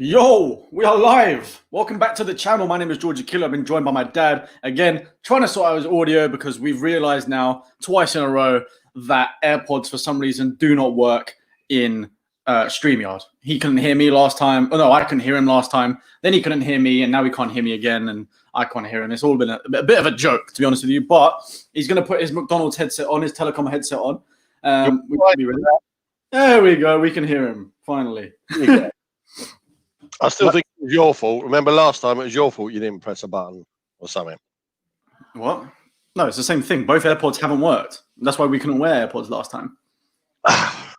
Yo, we are live. Welcome back to the channel. My name is George Achillea. I've been joined by my dad. Again, trying to sort out his audio because we've realized now twice in a row that AirPods for some reason do not work in StreamYard. He couldn't hear me last time. Oh no, I couldn't hear him last time. Then he couldn't hear me and now he can't hear me again and I can't hear him. It's all been a bit of a joke, to be honest with you. But he's going to put his McDonald's headset on, his telecom headset on. We can be ready. There we go. We can hear him, finally. I still think it was your fault. Remember last time it was your fault you didn't press a button or something. What? No, it's the same thing. Both AirPods haven't worked. That's why we couldn't wear AirPods last time.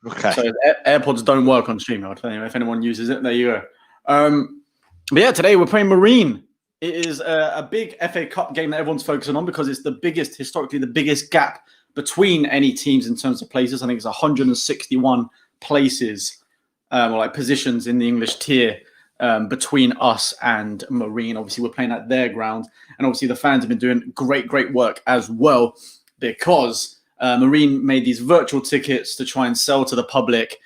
Okay. So AirPods don't work on StreamYard. Anyway, if anyone uses it, there you go. But yeah, today we're playing Marine. It is a big FA Cup game that everyone's focusing on because it's the biggest, historically, the biggest gap between any teams in terms of places. I think it's 161 places or like positions in the English tier. Between us and Marine. Obviously, we're playing at their ground. And obviously, the fans have been doing great work as well because Marine made these virtual tickets to try and sell to the public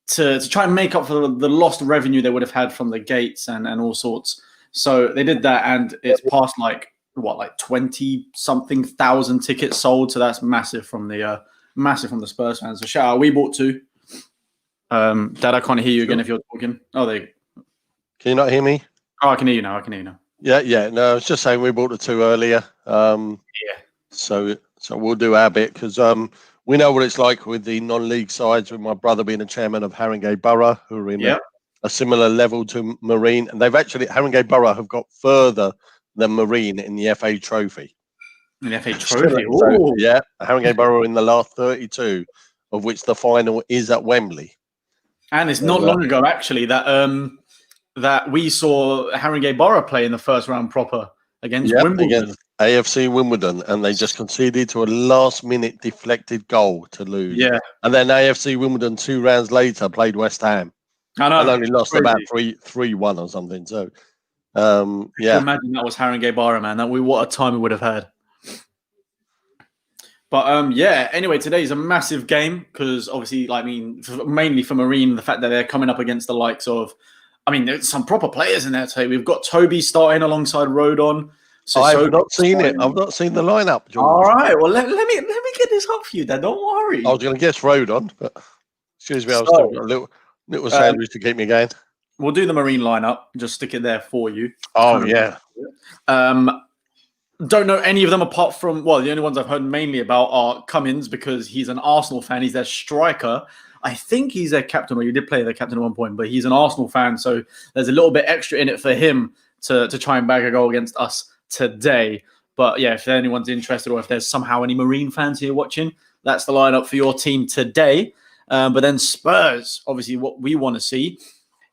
to try and make up for the lost revenue they would have had from the gates and all sorts. So they did that, and it's past like 20-something thousand tickets sold. So that's massive from the Spurs fans. So shout out, we bought two. Dad, I can't hear you again if you're talking. Oh, there you go. Can you not hear me? Oh, I can hear you now. Yeah. No, I was just saying we bought the two earlier. So we'll do our bit because we know what it's like with the non-league sides. With my brother being a chairman of Haringey Borough, who are in a similar level to Marine, and they've actually Haringey Borough have got further than Marine in the FA Trophy. In the FA Trophy, so, yeah. Haringey Borough in the last 32, of which the final is at Wembley. And it's not long ago actually that we saw Haringey Borough play in the first round proper against Wimbledon. Against AFC Wimbledon, and they just conceded to a last-minute deflected goal to lose. Yeah. And then AFC Wimbledon 2 rounds later played West Ham. I know. And only lost about 3-1 or something. So, yeah. Imagine that was Haringey Borough, man. What a time we would have had. But yeah, anyway, today is a massive game because obviously, mainly for Marine, the fact that they're coming up against the likes of, there's some proper players in there today. We've got Toby starting alongside Rodon. So I've not seen it. I've not seen the lineup, George. All right. Well, let me get this up for you, Dad. Don't worry. I was going to guess Rodon, but excuse me, I was still got a little sandwich to keep me going. We'll do the Marine lineup. Just stick it there for you. Oh, yeah. Don't know any of them apart from, the only ones I've heard mainly about are Cummins because he's an Arsenal fan. He's their striker. I think he's their captain, or you did play their captain at one point, but he's an Arsenal fan. So there's a little bit extra in it for him to try and bag a goal against us today. But yeah, if anyone's interested or if there's somehow any Marine fans here watching, that's the lineup for your team today. But then Spurs, obviously what we want to see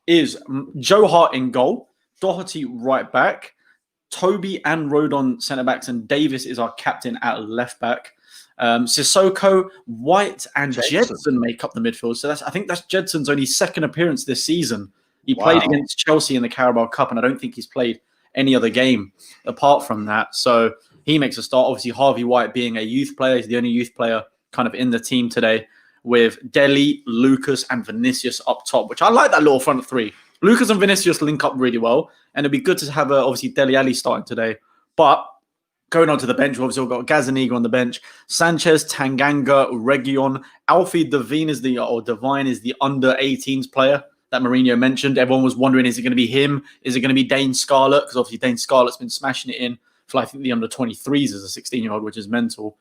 is Joe Hart in goal, Doherty right back, Toby and Rodon centre-backs, and Davis is our captain at left-back. Sissoko, White, and Jedson make up the midfield. So I think that's Jedson's only second appearance this season. He played against Chelsea in the Carabao Cup, and I don't think he's played any other game apart from that. So he makes a start. Obviously, Harvey White being a youth player. He's the only youth player kind of in the team today with Dele, Lucas, and Vinicius up top, which I like that little front three. Lucas and Vinicius link up really well, and it'd be good to have obviously Dele Alli starting today. But going on to the bench, we've obviously got Gazaniga on the bench, Sanchez, Tanganga, Reguilon, Alfie Devine is the under-18s player that Mourinho mentioned. Everyone was wondering, is it going to be him? Is it going to be Dane Scarlett? Because obviously Dane Scarlett's been smashing it in for I think the under-23s as a 16-year-old, which is mental.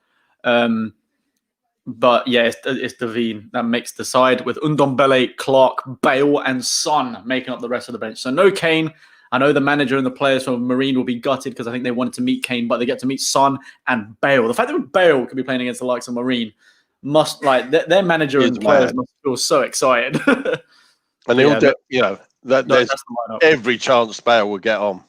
But yeah, it's Devine that makes the side with Ndombele, Clark, Bale, and Son making up the rest of the bench. So no Kane. I know the manager and the players from Marine will be gutted because I think they wanted to meet Kane, but they get to meet Son and Bale. The fact that Bale could be playing against the likes of Marine must, their manager and players must feel so excited. And they'll there's every chance Bale will get on.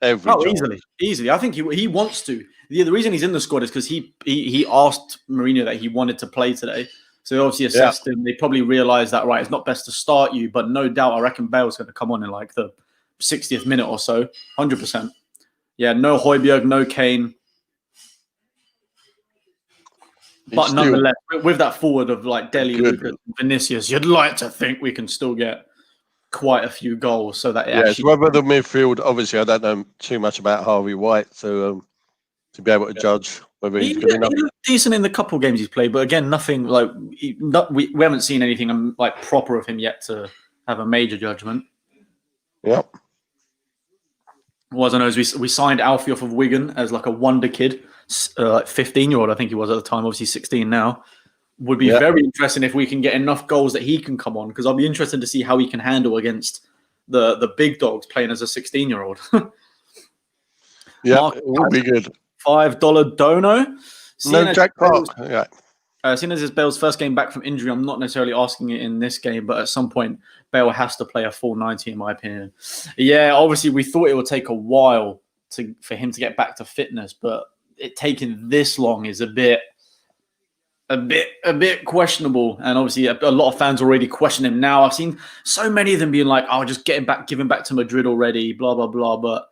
Easily. I think he wants to. The reason he's in the squad is because he asked Mourinho that he wanted to play today. So they obviously assessed him. They probably realised that, it's not best to start you, but no doubt I reckon Bale's going to come on in the 60th minute or so, 100%. Yeah, no Højbjerg, no Kane. But nonetheless, with that forward of Dele, Lucas, and Vinicius, you'd like to think we can still get quite a few goals, so that it Yes, actually. whether the midfield. Obviously, I don't know too much about Harvey White, so to be able to judge whether he's good enough. He looked decent in the couple games he's played, but again, nothing like we haven't seen anything like proper of him yet to have a major judgment. Yep. All I know is we signed Alfie off of Wigan as like a wonder kid, like 15-year-old, I think he was at the time. Obviously 16 now. Would be very interesting if we can get enough goals that he can come on, because I'll be interested to see how he can handle against the big dogs playing as a 16-year-old. Yeah, it will be good. $5 dono. No jackpot. Yeah. Seeing as it's Bale's first game back from injury, I'm not necessarily asking it in this game, but at some point, Bale has to play a full 90, in my opinion. Yeah, obviously, we thought it would take a while for him to get back to fitness, but it taking this long is a bit questionable. And obviously, a lot of fans already question him now. I've seen so many of them being like, "Oh, just give him back to Madrid already," blah blah blah. But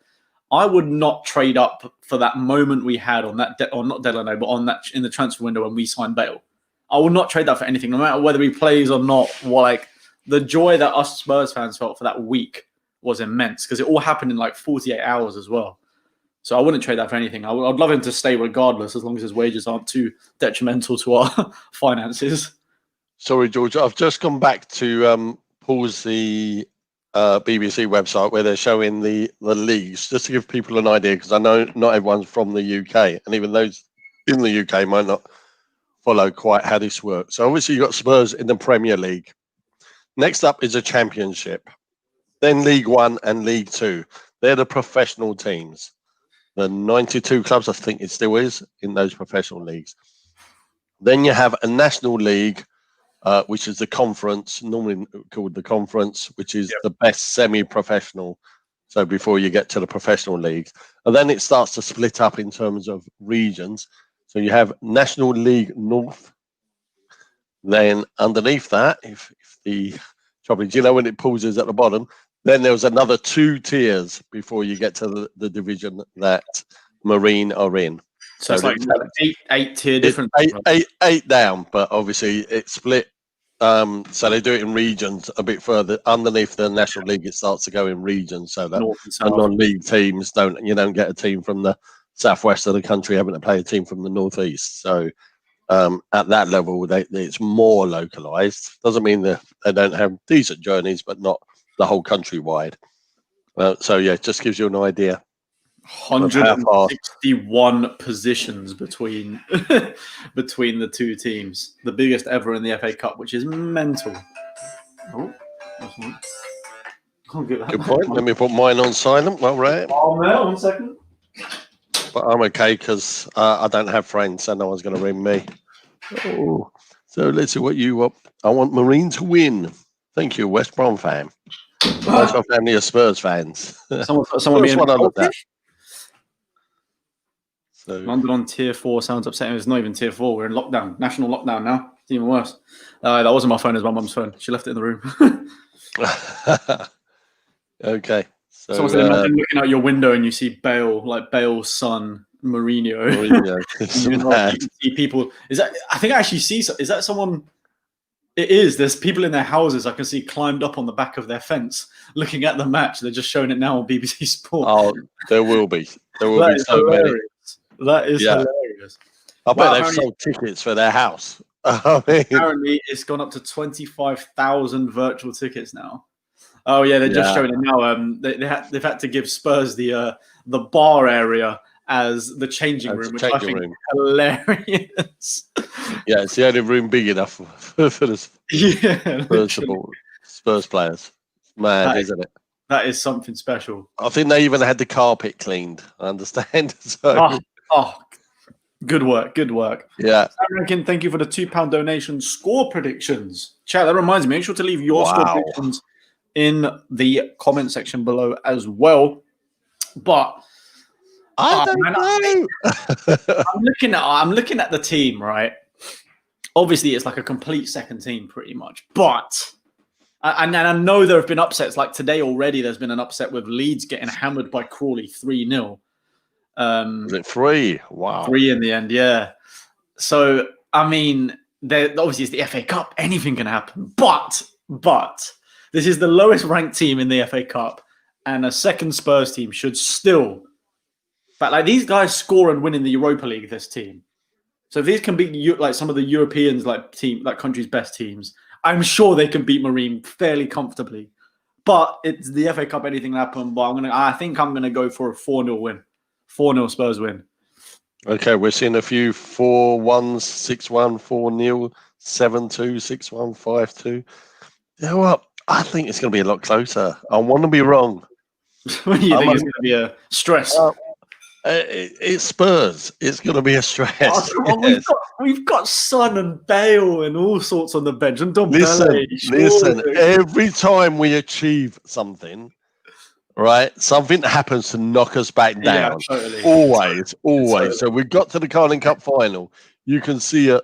I would not trade up for that moment we had on that, or not deadline, no, but on that in the transfer window when we signed Bale. I will not trade that for anything, no matter whether he plays or not. Like, the joy that us Spurs fans felt for that week was immense, because it all happened in like 48 hours as well. So I wouldn't trade that for anything. I'd love him to stay regardless, as long as his wages aren't too detrimental to our finances. Sorry, George. I've just gone back to pause the BBC website where they're showing the leagues, just to give people an idea, because I know not everyone's from the UK, and even those in the UK might not follow quite how this works. So obviously you've got Spurs in the Premier League. Next up is a Championship. Then League One and League Two. They're the professional teams. The 92 clubs, I think it still is, in those professional leagues. Then you have a National League, which is the conference, normally called the conference, which is the best semi-professional. So before you get to the professional leagues. And then it starts to split up in terms of regions. So you have National League North. Then underneath that, if the trouble, do you know when it pauses at the bottom? Then there was another 2 tiers before you get to the division that Marine are in. So it's like eight tier difference. Eight down, but obviously it's split. So they do it in regions a bit further underneath the National League. It starts to go in regions, so that non-league teams don't get a team from the southwest of the country having to play a team from the northeast. So at that level, it's more localized. Doesn't mean that they don't have decent journeys, but not the whole country wide. So yeah, it just gives you an idea. 161 positions between the two teams, the biggest ever in the FA Cup, which is mental. Oh, good point. Let me put mine on silent. Well, right. Oh no, 1 second. But I'm okay because I don't have friends, so no one's going to ring me. Oh, so let's see what you want. I want Marine to win. Thank you, West Brom fan. Most of my family are Spurs fans. Someone being one I looked at. So, London on tier 4 sounds upsetting. It's not even tier 4. We're in lockdown, national lockdown now. It's even worse. That wasn't my phone; it was my mum's phone. She left it in the room. Okay. So someone said, imagine looking out your window and you see Bale, like Bale's son, Mourinho. You see people. I think I actually see. Is that someone? It is. There's people in their houses I can see climbed up on the back of their fence, looking at the match. They're just showing it now on BBC Sport. Oh, there will be. There will be so many. That is hilarious. I bet they've sold tickets for their house. Apparently, it's gone up to 25,000 virtual tickets now. Oh yeah, they're just showing it now. They've had to give Spurs the bar area as the changing room, which I think is hilarious. Yeah, it's the only room big enough for the Spurs players. Mad, isn't it? That is something special. I think they even had the carpet cleaned. I understand. So. Good work. Good work. Yeah. Sam Rankin, thank you for the £2 donation. Score predictions. Chat, that reminds me, make sure to leave your score predictions in the comment section below as well. But I don't know. I'm looking at the team, right? Obviously, it's like a complete second team pretty much. But and I know there have been upsets. Like today already, there's been an upset with Leeds getting hammered by Crawley 3-0. Was it 3? Wow. 3 in the end, yeah. So, I mean, obviously it's the FA Cup. Anything can happen. But This is the lowest ranked team in the FA Cup, and a second Spurs team should still. But like these guys score and win in the Europa League. This team. So if these can beat like some of the Europeans, like country's best teams, I'm sure they can beat Marine fairly comfortably. But it's the FA Cup; anything can happen. But I think I'm gonna go for a 4-0 win, 4-0 Spurs win. Okay, we're seeing a few 4-1, 6-1, 4-0, 7-2, 6-1, 5-2. You know what? I think it's going to be a lot closer. I want to be wrong. What do you think it's going to be a stress? It's Spurs. It's going to be a stress. Oh, yes. we've got Son and Bale and all sorts on the bench. And listen. Every time we achieve something, right, something happens to knock us back down. Yeah, totally. Always. Totally. So we got to the Carling Cup final. You can see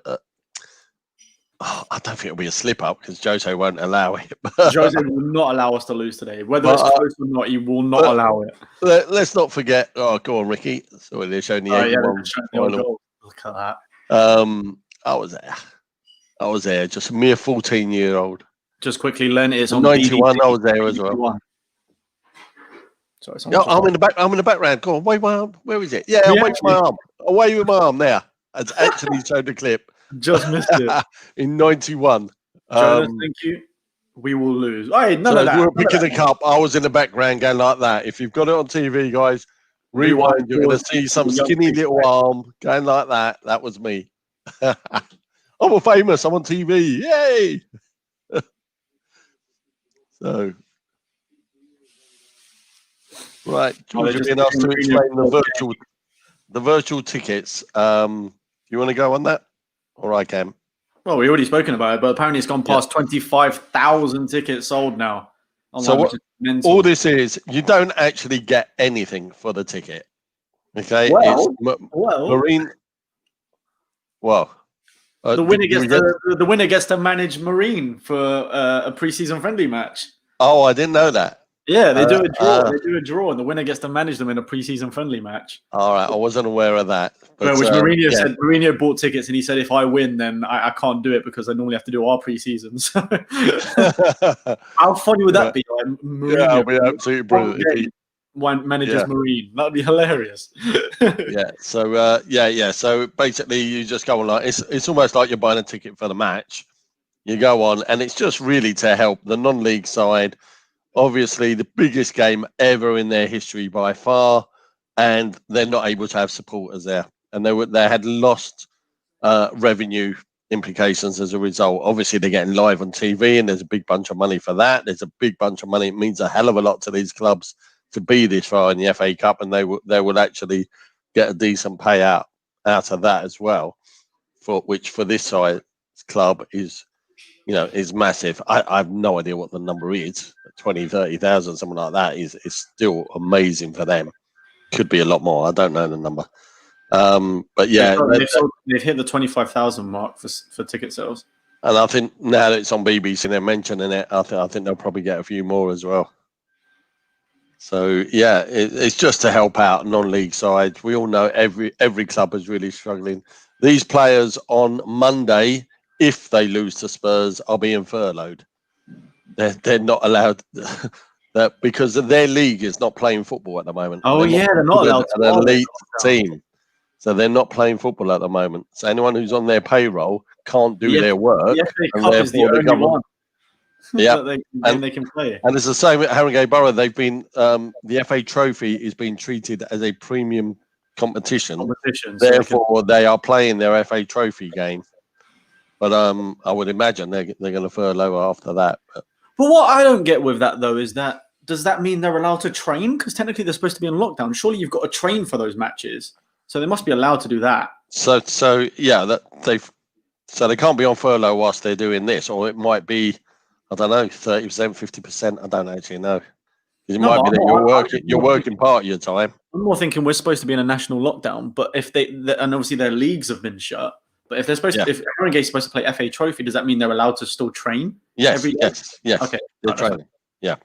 I don't think it'll be a slip up because Jose won't allow it. Jose will not allow us to lose today. Whether it's close or not, he will not allow it. Let's not forget. Oh, go on, Ricky. So they're showing the 81 final. Look at that. I was there. Just a mere 14-year-old. Just quickly, Len, it's on 91. BBC. I was there as well. Sorry, I'm in the back. I'm in the background. Go on, wave my arm. Where is it? Yeah, I'll wave my arm. Away with my arm there. It's actually showed the clip. Just missed it. In 91. Jonas, thank you. We will lose. None of that. We're picking the cup. I was in the background going like that. If you've got it on TV, guys, rewind. You're going to see some skinny little arm going like that. That was me. I'm famous. I'm on TV. Yay! So, right. George being asked to explain the virtual tickets. You want to go on that? Or I can. Well, we already spoken about it, but apparently it's gone past 25,000 tickets sold now. Online, so all this is, you don't actually get anything for the ticket. Okay? Marine. Well, the winner gets to manage Marine for a pre-season friendly match. Oh, I didn't know that. Yeah, they do a draw. They do a draw, and the winner gets to manage them in a pre-season friendly match. All right, I wasn't aware of that. But, which Mourinho said. Mourinho bought tickets, and he said, "If I win, then I can't do it because I normally have to do our pre-season." So, how funny would that be? Like, Mourinho, yeah, it'll be absolutely brilliant. Manages Marine. That would be hilarious. Yeah. So So basically, you just go on like it's almost like you're buying a ticket for the match. You go on, and it's just really to help the non-league side. Obviously, the biggest game ever in their history by far, and they're not able to have supporters there, and they had lost revenue implications as a result. Obviously, they're getting live on TV, and there's a big bunch of money for that. There's a big bunch of money. It means a hell of a lot to these clubs to be this far in the FA Cup, and they will actually get a decent payout out of that as well. For this size club is massive. I have no idea what the number is. 20, 30,000, something like that is still amazing for them. Could be a lot more. I don't know the number. But yeah, they've hit the 25,000 mark for ticket sales. And I think now that it's on BBC, they're mentioning it. I think they'll probably get a few more as well. So yeah, it's just to help out non-league sides. We all know every club is really struggling. These players on Monday, if they lose to Spurs, are being furloughed. They're not allowed that because their league is not playing football at the moment. They're not allowed an elite team, so they're not playing football at the moment. So anyone who's on their payroll can't do their work, and therefore the government. Yeah, they can play. And it's the same at Haringey Borough. They've been the FA Trophy is being treated as a premium competition. Therefore, they are playing their FA Trophy game. But I would imagine they're going to furlough after that. But what I don't get with that, though, is that does that mean they're allowed to train? Because technically they're supposed to be on lockdown. Surely you've got to train for those matches. So they must be allowed to do that. So they can't be on furlough whilst they're doing this. Or it might be, I don't know, 30%, 50%. I don't actually know. It might be that you're working part of your time. I'm more thinking we're supposed to be in a national lockdown. But if and obviously their leagues have been shut. But if they're supposed to, if Haringey's supposed to play FA Trophy, does that mean they're allowed to still train? Yes. Okay. They're training. Yeah.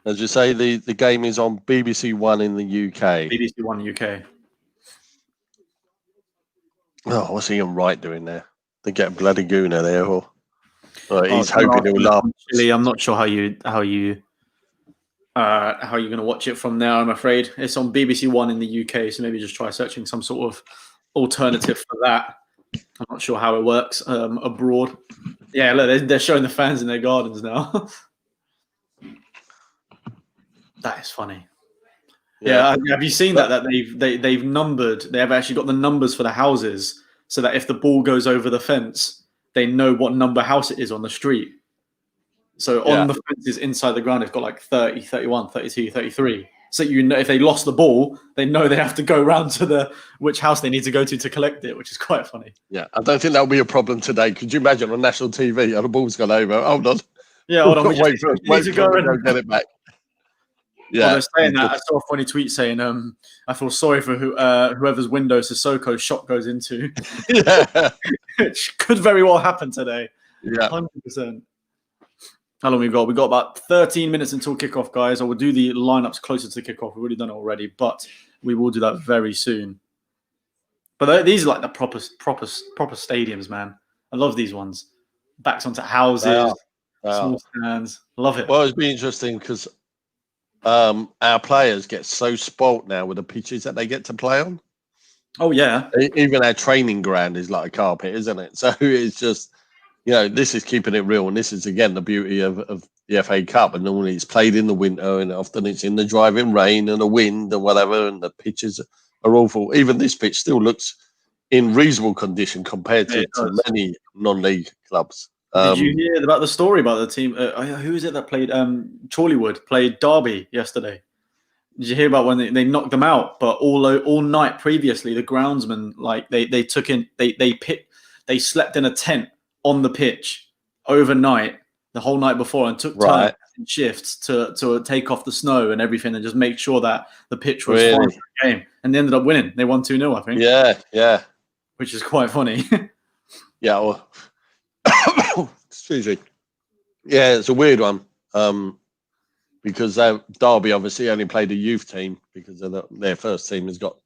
As you say, the game is on BBC One in the UK. BBC One UK. Oh, what's Ian Wright doing there? They get a bloody gooner there, or He's hoping he'll laugh. I'm not sure how you're going to watch it from there. I'm afraid it's on BBC One in the UK, so maybe just try searching some sort of alternative for that. I'm not sure how it works abroad. Yeah, look, they're showing the fans in their gardens now. That is funny. Yeah, have you seen that they've numbered? They have actually got the numbers for the houses, so that if the ball goes over the fence, they know what number house it is on the street. So on the fences inside the ground, they've got like 30, 31, 32, 33. So you know, if they lost the ball, they know they have to go round to which house they need to go to collect it, which is quite funny. Yeah, I don't think that'll be a problem today. Could you imagine on national TV, the ball's gone over? Hold on. Yeah, hold on. Wait for it to go get it back. Yeah, well, they're saying that. I saw a funny tweet saying, "I feel sorry for whoever's window Sissoko's shot goes into." Yeah, which could very well happen today. Yeah, 100%. How long we got? We got about 13 minutes until kickoff, guys. I will do the lineups closer to kickoff. We've already done it already, but we will do that very soon. But these are like the proper stadiums, man. I love these ones. Backs onto houses, small stands. Love it. Well, it'd be interesting because our players get so spoilt now with the pitches that they get to play on. Oh yeah. Even our training ground is like a carpet, isn't it? So it's just, this is keeping it real, and this is again the beauty of the FA Cup. And normally it's played in the winter, and often it's in the driving rain and the wind and whatever, and the pitches are awful. Even this pitch still looks in reasonable condition compared to many non-league clubs. Did you hear about the story about the team? Who is it that played? Chorleywood played Derby yesterday. Did you hear about when they knocked them out? But all night previously, the groundsman they slept in a tent on the pitch overnight the whole night before and took turns and shifts to take off the snow and everything and just make sure that the pitch was fine for the game. And they ended up winning. They won 2-0, I think. Yeah. Which is quite funny. Yeah. Well, excuse me. Yeah, it's a weird one because Derby obviously only played a youth team because their first team has got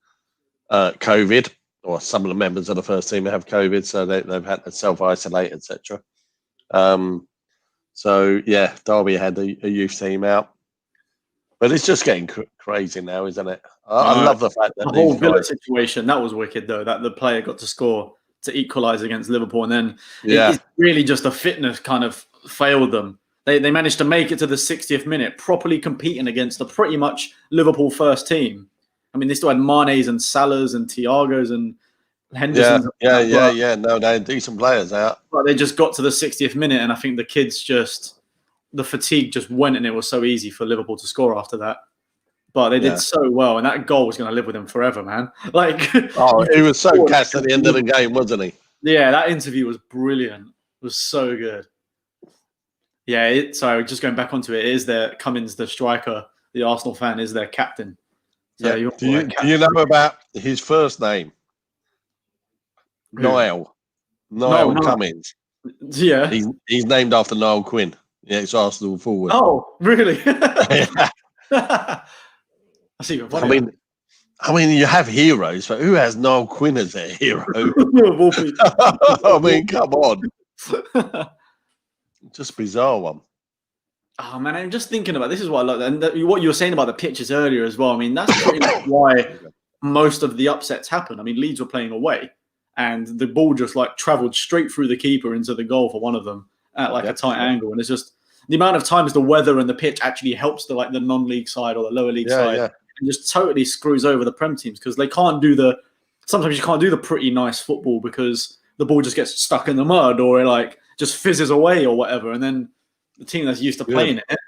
COVID, or some of the members of the first team have COVID, so they've had to self-isolate, etc. So yeah, Derby had a youth team out, but it's just getting crazy now, isn't it? I love the fact that the whole Villa situation, that was wicked though, that the player got to score to equalise against Liverpool, and then it's really just a fitness kind of failed them. They managed to make it to the 60th minute, properly competing against a pretty much Liverpool first team. I mean, they still had Mane's and Salah's and Thiago's and Henderson's. Yeah. No, they're decent players out. But they just got to the 60th minute, and I think the kids the fatigue just went, and it was so easy for Liverpool to score after that. But they did so well, and that goal was going to live with him forever, man. Like, he was so cast at the end of the game, wasn't he? Yeah, that interview was brilliant. It was so good. Yeah, so just going back onto it, is their Cummins, the striker, the Arsenal fan, is their captain. So do you know about his first name? Niall Cummins. Yeah. He's named after Niall Quinn. Yeah, it's Arsenal forward. Oh, really? I see. I mean, you have heroes, but who has Niall Quinn as their hero? I mean, come on. Just bizarre one. Oh man, I'm just thinking about this. Is what I like, and what you were saying about the pitches earlier as well. I mean, that's pretty much why most of the upsets happen. I mean, Leeds were playing away, and the ball just like travelled straight through the keeper into the goal for one of them at like a tight angle, and it's just the amount of times the weather and the pitch actually helps the non-league side or the lower league side, and just totally screws over the Prem teams because they can't do sometimes you can't do the pretty nice football because the ball just gets stuck in the mud or it just fizzes away or whatever, and then the team that's used to playing it,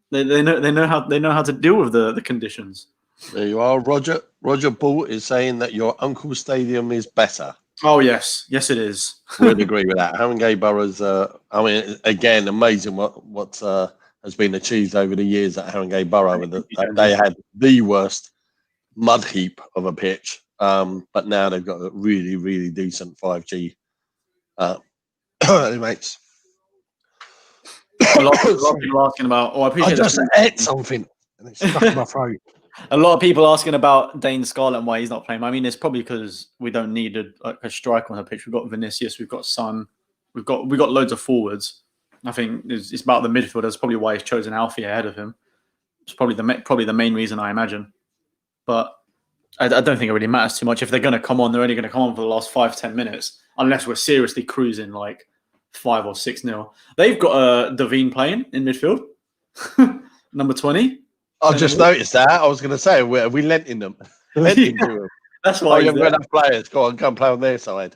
they know how to deal with the conditions. There you are. Roger Bull is saying that your uncle's stadium is better. Oh yes, it is. Would agree with that. Haringey Borough's. I mean, again, amazing what has been achieved over the years at Haringey Borough. They had the worst mud heap of a pitch, but now they've got a really, really decent 5G. Mates. A lot of people asking about. Oh, I just ate something and it's stuck in my throat. A lot of people asking about Dane Scarlett and why he's not playing. I mean, it's probably because we don't need a striker on the pitch. We've got Vinicius, we've got Son, we got loads of forwards. I think it's about the midfield. That's probably why he's chosen Alfie ahead of him. It's probably the main reason, I imagine. But I don't think it really matters too much. If they're going to come on, they're only going to come on for the last 5-10 minutes, unless we're seriously cruising like 5 or 6-0. They've got Devine playing in midfield, number 20. I've just noticed that. I was going to say, we lent in them. Lent into them. That's why you've got enough players. Go on, come play on their side.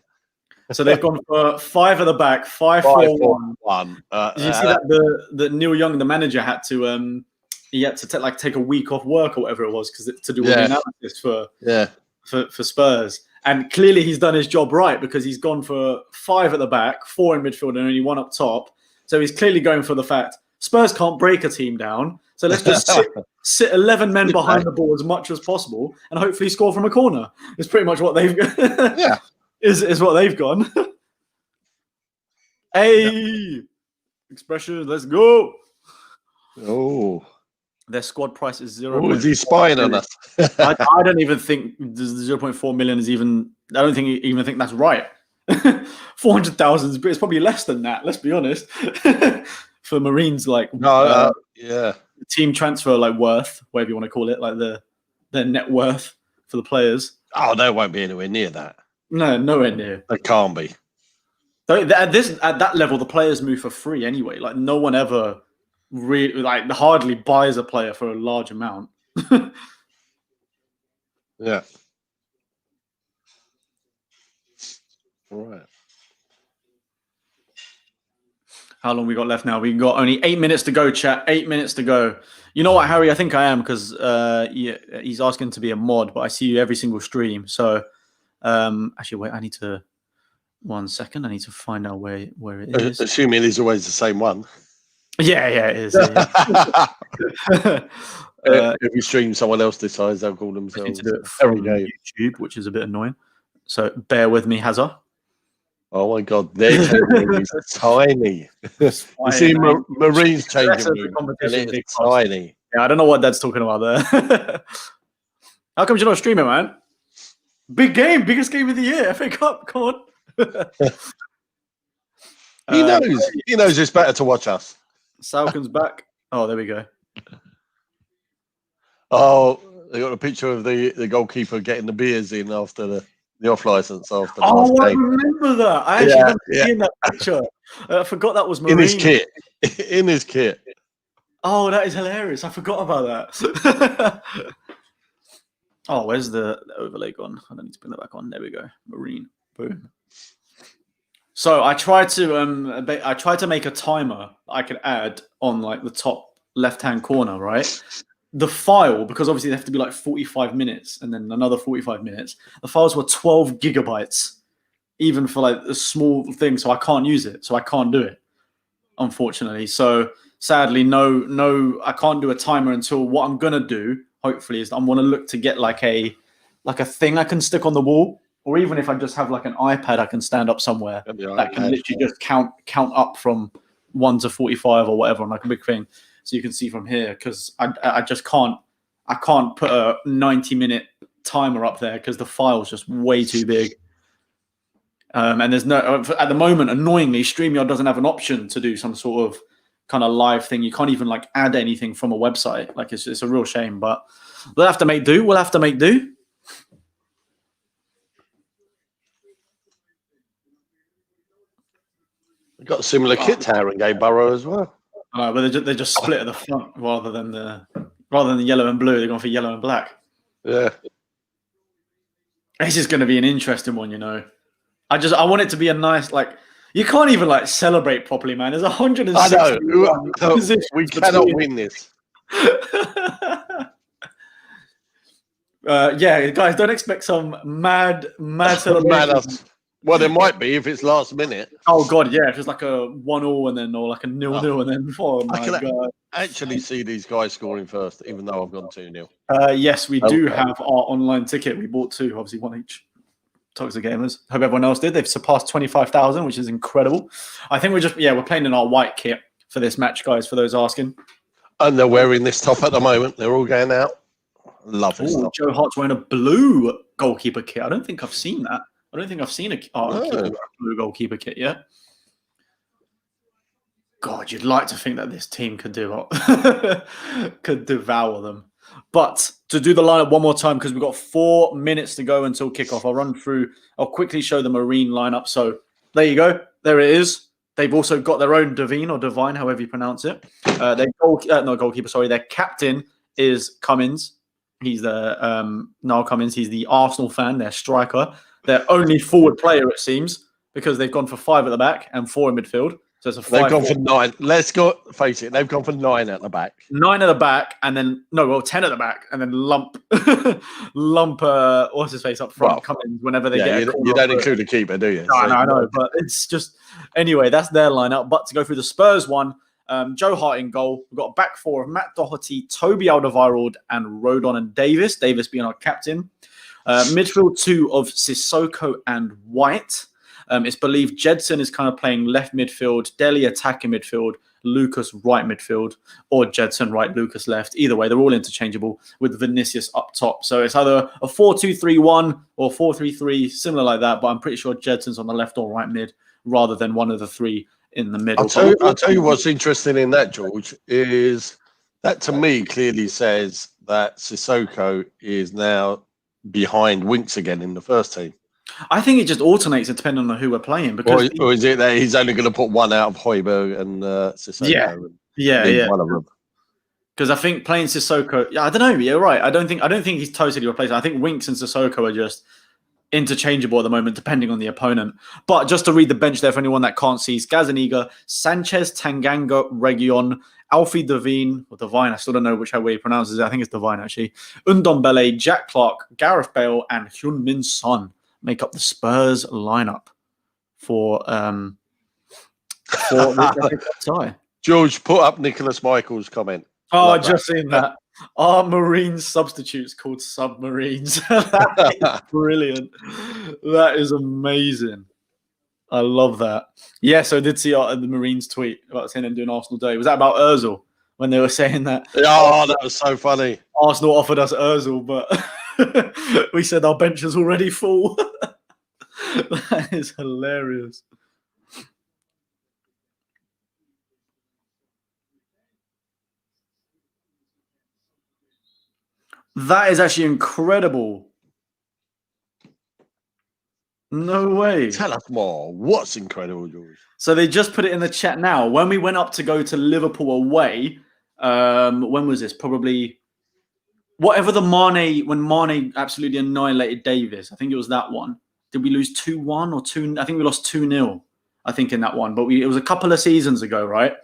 So they've gone for 5 at the back, 5-4-1. Did you see that the Neil Young, the manager, had to he had to take a week off work or whatever it was to do all the analysis for Spurs. And clearly he's done his job right, because he's gone for 5 at the back, 4 in midfield, and only 1 up top. So he's clearly going for the fact Spurs can't break a team down. So let's just sit 11 men behind the ball as much as possible and hopefully score from a corner. It's pretty much what they've is what they've gone. Hey, expression, let's go. Oh. Their squad price is 0. Oh, is he spying on us? I don't even think 0.4 million is even. I don't even think that's right. 400,000, but it's probably less than that. Let's be honest. For Marines, team transfer worth, whatever you want to call it, their net worth for the players. Oh, they won't be anywhere near that. No, nowhere near. They can't be. At that level, the players move for free anyway. No one ever really hardly buys a player for a large amount. Yeah. All right. How long we got left now? We got only 8 minutes to go, chat. 8 minutes to go. You know what, Harry? I think I am, because he's asking to be a mod, but I see you every single stream. So actually, wait. I need to. 1 second. I need to find out where it is. Assuming it's always the same one. Yeah, it is. Every stream, someone else decides they'll call themselves. I need to do it from YouTube, which is a bit annoying. So bear with me, Hazza. Oh my God, they're tiny. You see, Marines changing room, and it's tiny. Yeah, I don't know what Dad's talking about there. How come you're not streaming, man? Big game, biggest game of the year, FA Cup. Come on. He knows it's better to watch us. Salkin's back. Oh, there we go. Oh, they got a picture of the goalkeeper getting the beers in after the off license after. I remember that. I actually remember seeing that picture. I forgot that was Marine. In his kit. Oh, that is hilarious. I forgot about that. Oh, where's the overlay gone? I don't need to bring that back on. There we go. Marine. Boom. So I tried to make a timer I could add on the top left-hand corner, right? The file, because obviously they have to be 45 minutes and then another 45 minutes. The files were 12 gigabytes, even for a small thing. So I can't use it. So I can't do it, unfortunately. So sadly, no, I can't do a timer until what I'm going to do, hopefully, is I'm going to look to get a thing I can stick on the wall. Or even if I just have an iPad I can stand up somewhere that can literally just count up from 1 to 45 or whatever on a big thing, so you can see from here. Because I just can't put a 90-minute timer up there because the file's just way too big. And there's no, at the moment, annoyingly, StreamYard doesn't have an option to do some sort of kind of live thing. You can't even add anything from a website. It's a real shame, but we'll have to make do. We've got a similar kit to Haringey Borough as well. But they just split at the front rather than the yellow and blue. They're going for yellow and black. Yeah. This is going to be an interesting one, I want it to be a nice you can't even celebrate properly, man. There's 160. I know. We cannot win this. Yeah, guys, don't expect some mad celebration. Well, there might be if it's last minute. Oh God, yeah, if it's a 1-1 and then or a 0-0 and then I can actually see these guys scoring first, even though I've gone 2-0. Yes, we do have our online ticket. We bought 2, obviously 1 each. Toxic Gamers. Hope everyone else did. They've surpassed 25,000, which is incredible. I think we're playing in our white kit for this match, guys. For those asking, and they're wearing this top at the moment. They're all going out. Love it. Joe Hart's wearing a blue goalkeeper kit. I don't think I've seen that. I don't think I've seen a blue goalkeeper kit yet. God, you'd like to think that this team could could devour them. But to do the lineup one more time, because we've got 4 minutes to go until kickoff, I'll quickly show the Marine lineup. So there you go. There it is. They've also got their own Devine, however you pronounce it. Their captain is Cummins. He's the Niall Cummins. He's the Arsenal fan, their striker. Their only forward player, it seems, because they've gone for 5 at the back and 4 in midfield. So it's a 5. They've gone for 9. Let's go face it. They've gone for 9 at the back. 9 at the back, and then 10 at the back, and then lump what's his face up front, Cummins whenever they get. You don't include a keeper, do you? No, I know, but it's just anyway. That's their lineup. But to go through the Spurs one, Joe Hart in goal. We've got a back 4 of Matt Doherty, Toby Alderweireld, and Rodon and Davis. Davis being our captain. Midfield 2 of Sissoko and White. It's believed Jedson is kind of playing left midfield, Dele attacking midfield, Lucas right midfield, or Jedson right, Lucas left. Either way, they're all interchangeable with Vinicius up top. So it's either a 4-2-3-1 or 4-3-3, similar like that. But I'm pretty sure Jedson's on the left or right mid rather than one of the 3 in the middle. I'll tell you what's interesting in that, George, is that to me clearly says that Sissoko is now behind Winks again in the first team. I think it just alternates depending on who we're playing. Because or is it that he's only going to put one out of Højbjerg and Sissoko? Yeah. One of them. Because I think playing Sissoko, I don't know. You're right. I don't think he's totally replaced. I think Winks and Sissoko are just interchangeable at the moment, depending on the opponent. But just to read the bench there for anyone that can't see, Gazaniga, Sanchez, Tanganga, Region, Alfie Devine, or Devine, I still don't know which way he pronounces it. I think it's Devine, actually. Ndombele, Jack Clark, Gareth Bale, and Heung-min Son make up the Spurs lineup for tie. George, put up Nicholas Michael's comment. Oh, I just seen that. Are Marines substitutes called submarines? That is brilliant. That is amazing. I love that. Yes, I did see the Marines tweet about saying them doing Arsenal Day. Was that about Ozil when they were saying that? Oh, that was so funny. Arsenal offered us Ozil, but we said our bench is already full. That is hilarious. That is actually incredible. No way. Tell us more. What's incredible, George? So they just put it in the chat now. When we went up to go to Liverpool away, when was this? Probably whatever when Mane absolutely annihilated Davis. I think it was that one. Did we lose 2-1 or 2? I think we lost 2-0, I think, in that one. But it was a couple of seasons ago, right?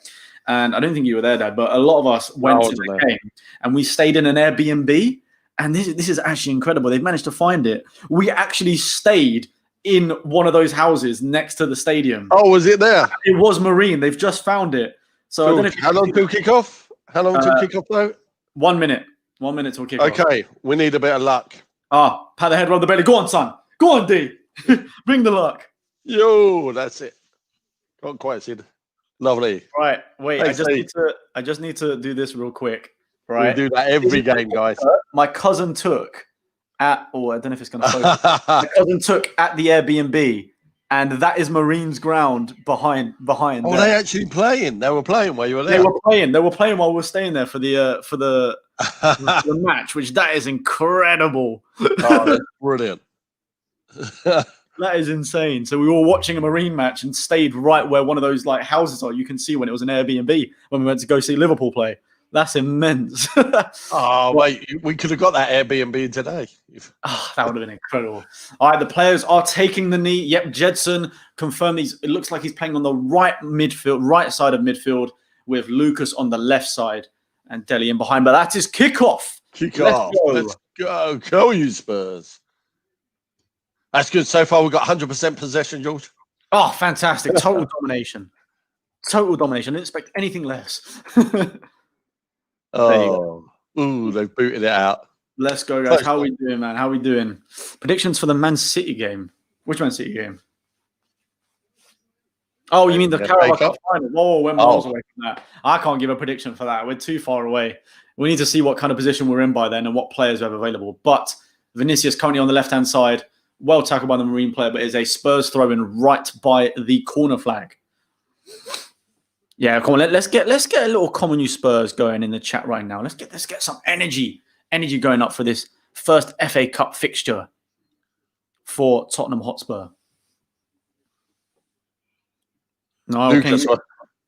And I don't think you were there, Dad, but a lot of us went to the game and we stayed in an Airbnb. And this is actually incredible. They've managed to find it. We actually stayed in one of those houses next to the stadium. Oh, was it there? It was Marine. They've just found it. So George, how long till kickoff? How long till kickoff, though? 1 minute. 1 minute till kickoff. Okay, we need a bit of luck. Pat the head, rub the belly. Go on, son. Go on, D. Bring the luck. Yo, that's it. Can't quite see it. Lovely. Right, wait. I just need to do this real quick. Right, we do that every game, guys. My cousin took I don't know if it's going to focus. My cousin took at the Airbnb, and that is Marines ground behind. Oh, they actually playing? They were playing while you were there. They were playing while we were staying there for the match, which that is incredible. Oh, that's brilliant. That is insane. So we were watching a Marine match and stayed right where one of those like houses are. You can see when it was an Airbnb when we went to go see Liverpool play. That's immense. Oh, wait, we could have got that Airbnb today. That would have been incredible. All right, the players are taking the knee. Yep, Jedson confirmed these. It looks like he's playing on the right side of midfield with Lucas on the left side and Dele in behind. But that is kickoff. Let's go. Go, you Spurs. That's good. So far, we've got 100% possession, George. Oh, fantastic. Total domination. Total domination. I didn't expect anything less. Ooh, they've booted it out. Let's go, guys. How are we doing, man? How are we doing? Predictions for the Man City game. Which Man City game? Oh, you mean the Carabao Cup final? Whoa, we're miles away from that. I can't give a prediction for that. We're too far away. We need to see what kind of position we're in by then and what players we have available. But Vinicius currently on the left-hand side. Well tackled by the Marine player, but is a Spurs throw-in right by the corner flag. Yeah, come on. Let's get a little common you Spurs going in the chat right now. Let's get some energy going up for this first FA Cup fixture for Tottenham Hotspur. No,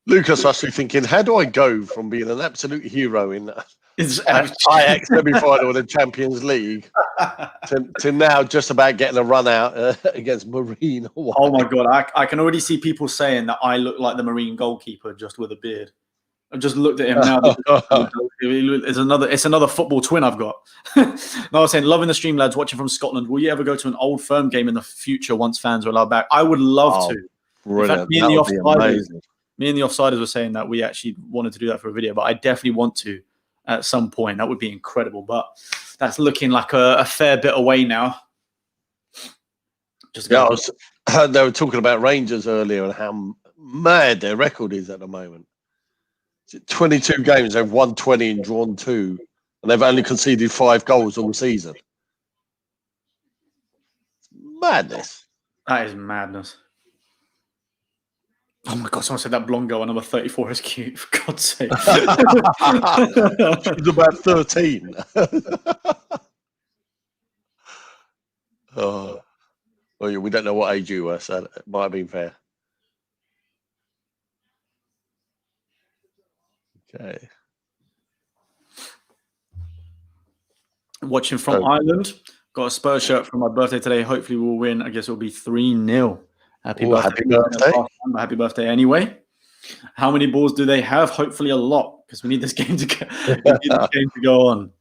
Lucas must be thinking, how do I go from being an absolute hero in Ajax semi-final of the Champions League to now just about getting a run out against Marine? Oh my God, I can already see people saying that I look like the Marine goalkeeper just with a beard. I've just looked at him now. It's another football twin I've got. No, I was saying, loving the stream, lads, watching from Scotland. Will you ever go to an Old Firm game in the future once fans are allowed back? I would love to. Brilliant. Me and the Offsiders were saying that we actually wanted to do that for a video, but I definitely want to at some point. That would be incredible. But that's looking like a fair bit away now. They were talking about Rangers earlier and how mad their record is at the moment. 22 games, they've won 20 and drawn 2, and they've only conceded 5 goals all season. Madness. That is madness. Oh my God, someone said that blonde girl, number 34 is cute, for God's sake. She's about 13. Oh. Well, we don't know what age you were, so it might have been fair. Okay. Watching from Ireland. Got a Spurs shirt for my birthday today. Hopefully we'll win. I guess it'll be 3-0. Happy birthday. Happy birthday anyway. How many balls do they have? Hopefully a lot, because we need this game to go on.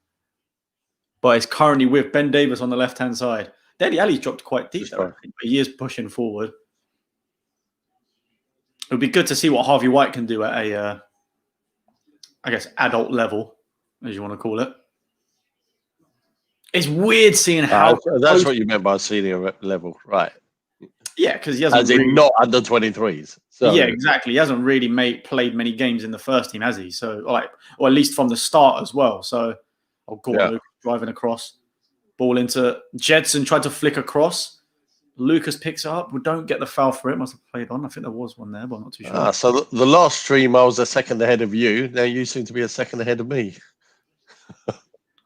But it's currently with Ben Davis on the left-hand side. Dele Alli's dropped quite deep there, I think, but he is pushing forward. It would be good to see what Harvey White can do at a, I guess, adult level, as you want to call it. It's weird seeing how... that's what you meant by senior level, right? Yeah, because he hasn't... As in not under 23s. So. Yeah, exactly. He hasn't really played many games in the first team, has he? So, or at least from the start as well. So, Gordon driving across. Ball into Jedson, tried to flick across. Lucas picks it up. We don't get the foul for it. Must have played on. I think there was one there, but I'm not too sure. So the last stream, I was a second ahead of you. Now you seem to be a second ahead of me.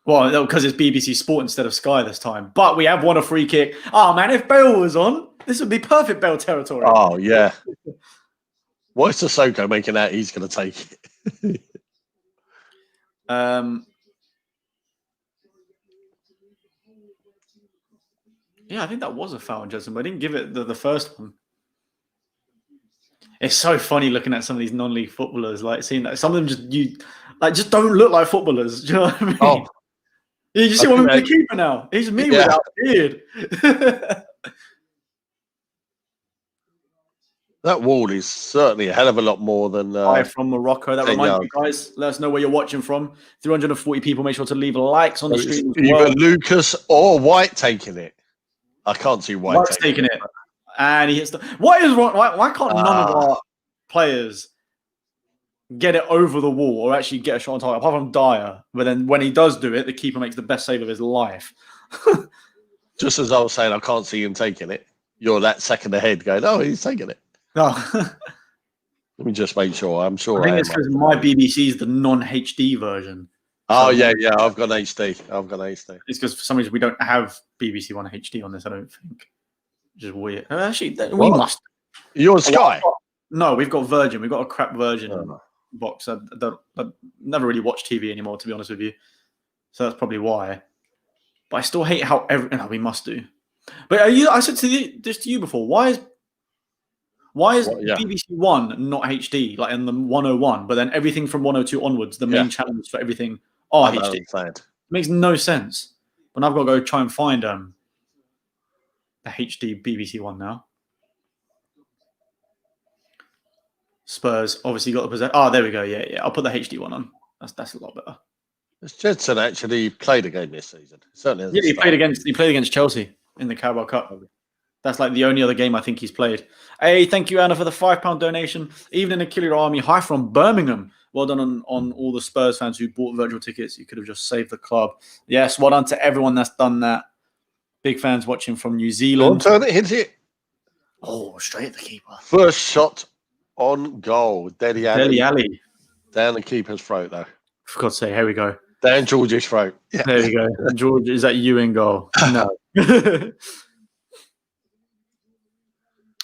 Well, because it's BBC Sport instead of Sky this time. But we have won a free kick. Oh, man, if Bale was on, this would be perfect Bale territory. Oh, yeah. What's Sissoko making out he's going to take it? Yeah, I think that was a foul on Jedson, but I didn't give it the first one. It's so funny looking at some of these non-league footballers, like seeing that some of them just don't look like footballers. Do you know what I mean? Oh. You see one of the keeper now. He's me without a beard. That wall is certainly a hell of a lot more than... from Morocco. That reminds you guys, let us know where you're watching from. 340 people, make sure to leave likes on the stream. Either Lucas or White taking it. I can't see White's taking it. And he hits the... What is wrong? Why can't none of our players get it over the wall or actually get a shot on target, apart from Dyer? But then when he does do it, the keeper makes the best save of his life. Just as I was saying, I can't see him taking it. You're that second ahead going, oh, he's taking it. No. Let me just make sure. I'm sure I think it's because my BBC is the non-HD version. Oh, yeah. I've got HD. It's because for some reason we don't have BBC One HD on this, I don't think. Which is weird. Actually, we must. You're on Sky? No, we've got Virgin. We've got a crap Virgin box. I never really watch TV anymore, to be honest with you. So that's probably why. But I still hate how we must do. But I said this to you before. Why is BBC One not HD, like in the 101, but then everything from 102 onwards, the main channels for everything are HD? It makes no sense. But I've got to go try and find the HD BBC One now. Spurs obviously got the possession. Oh, there we go. Yeah. I'll put the HD one on. That's a lot better. Has Jedson actually played a game this season? Certainly. Yeah, he played against Chelsea in the Carabao Cup. That's like the only other game I think he's played. Hey, thank you, Anna, for the £5 donation. Evening, Achillea Army. Hi from Birmingham. Well done on all the Spurs fans who bought virtual tickets. You could have just saved the club. Yes, well done to everyone that's done that. Big fans watching from New Zealand. Don't turn it, hit it. Oh, straight at the keeper. First shot on goal. Deli Dele Alli. Alli. Down the keeper's throat, though. For God's sake, here we go. Down George's throat. Yeah. There we go. George, is that you in goal? No.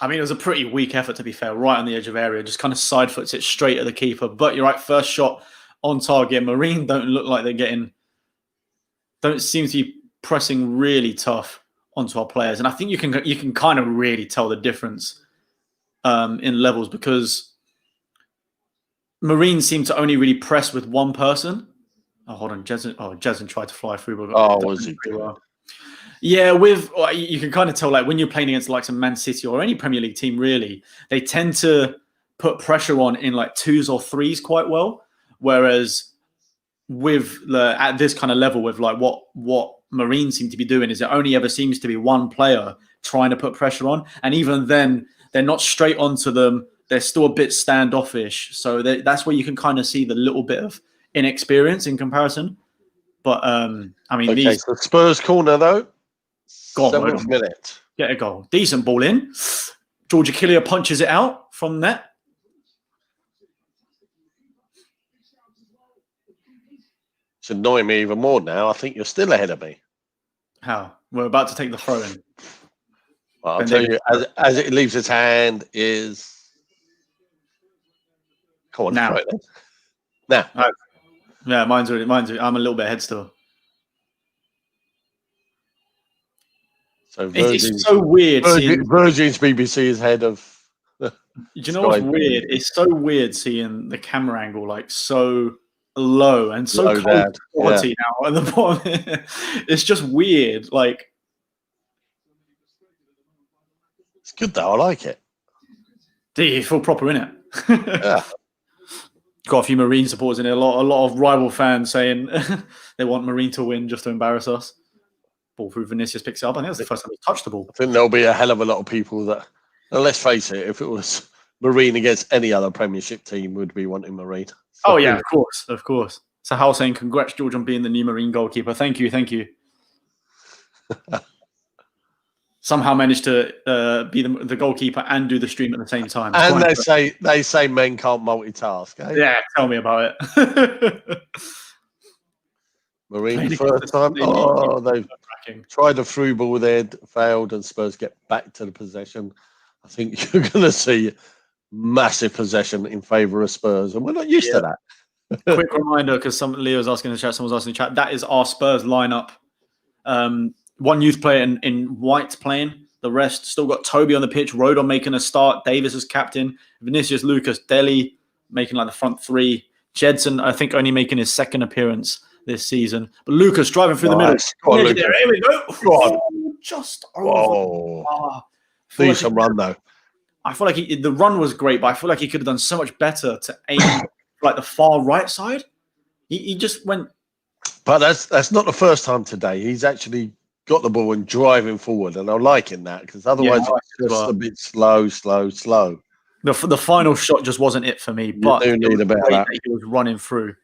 I mean, it was a pretty weak effort, to be fair, right on the edge of area. Just kind of side foots it straight at the keeper. But you're right, first shot on target. Marine don't look like they're getting... Don't seem to be pressing really tough onto our players. And I think you can kind of really tell the difference in levels, because Marine seem to only really press with one person. Oh, hold on. Jezen tried to fly through. But was he? Well. Yeah, you can kind of tell, like, when you're playing against the likes of Man City or any Premier League team, really, they tend to put pressure on in like 2s or 3s quite well. Whereas at this kind of level, with like what Marines seem to be doing, is it only ever seems to be one player trying to put pressure on. And even then, they're not straight onto them. They're still a bit standoffish. So that's where you can kind of see the little bit of inexperience in comparison. But I mean, okay, so Spurs corner though. 7th minute. Get a goal. Decent ball in. George Achillea punches it out from net. It's annoying me even more now. I think you're still ahead of me. How? We're about to take the throw in. Well, I'll tell you, as it leaves his hand is... Come on, now. Now. Yeah, mine's already. I'm a little bit ahead still. So it's so weird. Virgin's BBC is head of. Do you know what's weird? It's so weird seeing the camera angle like so low and so close to quality now at the bottom. It's just weird. Like, it's good though. I like it. Do you feel proper in it? Yeah. Got a few Marine supporters in it. A lot of rival fans saying they want Marine to win just to embarrass us. Ball through, Vinicius picks it up. I think that's the first time he touched the ball. I think there'll be a hell of a lot of people that, and let's face it, if it was Marine against any other Premiership team, would be wanting Marine. Oh yeah, of course. So Hal saying, "Congrats, George, on being the new Marine goalkeeper." Thank you. Somehow managed to be the goalkeeper and do the stream at the same time. And they say men can't multitask. Eh? Yeah, tell me about it. Marine first time. Oh, they've tried a through ball there, failed, and Spurs get back to the possession. I think you're going to see massive possession in favour of Spurs, and we're not used to that. Quick reminder, because Leo's asking in the chat, someone's asking in the chat, that is our Spurs lineup. One youth player in white playing. The rest still got Toby on the pitch, Rodon making a start, Davis as captain, Vinicius, Lucas, Dele making like the front three, Jedson, I think, only making his second appearance this season. But Lucas driving through the middle. Here we go. God. Just over. Decent run, though. I feel like the run was great, but I feel like he could have done so much better to aim like the far right side. He just went. But that's not the first time today. He's actually got the ball and driving forward, and I'm liking that, because otherwise it's just a bit slow. The final shot just wasn't it for me, but you do need a bit of that. He was running through.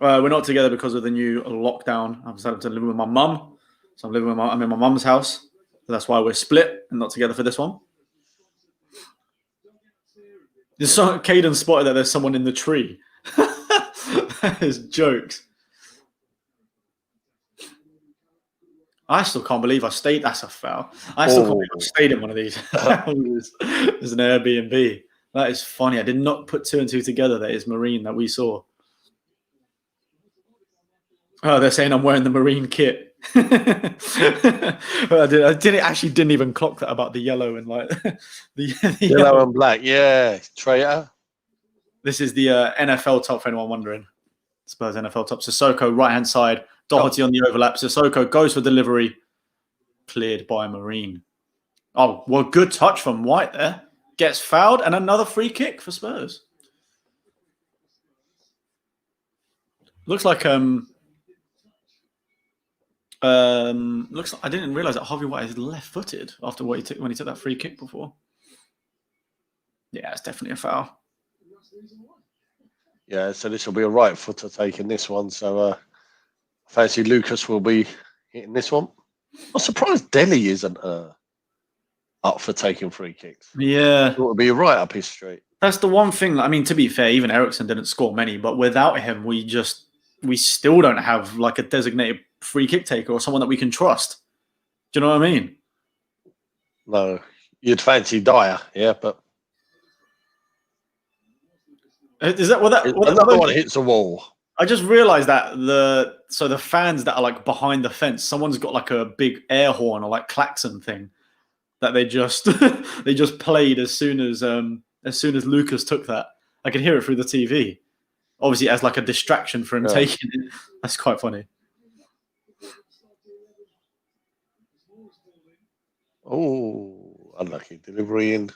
We're not together because of the new lockdown. I've decided to live with my mum, so I'm in my mum's house. So that's why we're split and not together for this one. Caden spotted that there's someone in the tree. That is jokes. I still can't believe I stayed. That's a foul. I still can't believe I stayed in one of these. It's an Airbnb. That is funny. I did not put 2 and 2 together. That is Marine that we saw. Oh, they're saying I'm wearing the Marine kit. I didn't even clock that about the yellow and like the yellow and black. Yeah, traitor. This is the NFL top, for anyone wondering. Spurs NFL top. Sissoko, right-hand side. Doherty on the overlap. Sissoko goes for delivery. Cleared by Marine. Oh, well, good touch from White there. Gets fouled, and another free kick for Spurs. Looks like looks like I didn't realize that Harvey White is left-footed after what he took when he took that free kick before. Yeah, it's definitely a foul. Yeah, so this will be a right footer taking this one. So fancy Lucas will be hitting this one. I'm surprised Dele isn't up for taking free kicks. Yeah. It would be right up his street. That's the one thing. I mean, to be fair, even Ericsson didn't score many, but without him, we still don't have like a designated free kick taker or someone that we can trust. Do you know what I mean? No, you'd fancy Dyer, yeah, but is that what that? Another one hits a wall. I just realized that the fans that are like behind the fence, someone's got like a big air horn or like klaxon thing that they just they just played as soon as Lucas took that. I could hear it through the TV. Obviously, as like a distraction for him taking it. That's quite funny. Oh, unlucky delivery in.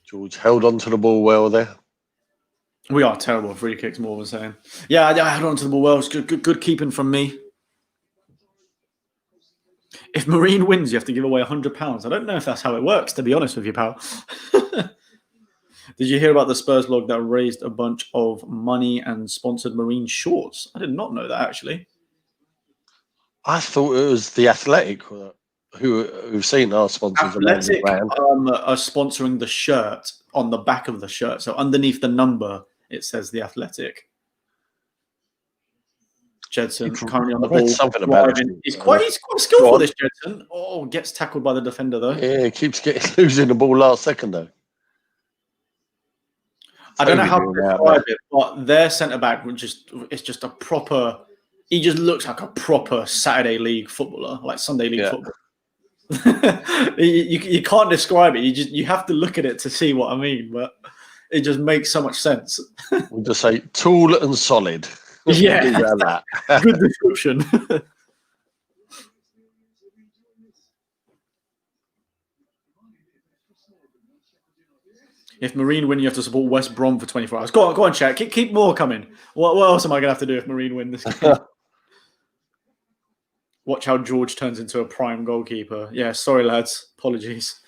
George held on to the ball well there. We are terrible at free kicks, more than saying. Yeah, I held on to the ball well. It's good keeping from me. If Marine wins, you have to give away £100. I don't know if that's how it works, to be honest with you, pal. Did you hear about the Spurs blog that raised a bunch of money and sponsored Marine shorts? I did not know that, actually. I thought it was the Athletic who've seen our sponsors. Athletic are sponsoring the shirt on the back of the shirt. So underneath the number, it says the Athletic. Jedson currently on the ball. Something about it. He's quite skillful, this Jedson. Oh, gets tackled by the defender, though. Yeah, he keeps losing the ball last second, though. I don't know how to describe it, but their centre-back it's just a proper... He just looks like a proper Saturday League footballer, like Sunday League football. you can't describe it. You have to look at it to see what I mean, but it just makes so much sense. We'll just say tall and solid. Yeah, good description. If Marine win, you have to support West Brom for 24 hours. Go on, chat. Keep more coming. What else am I going to have to do if Marine win this game? Watch how George turns into a prime goalkeeper. Yeah, sorry, lads. Apologies.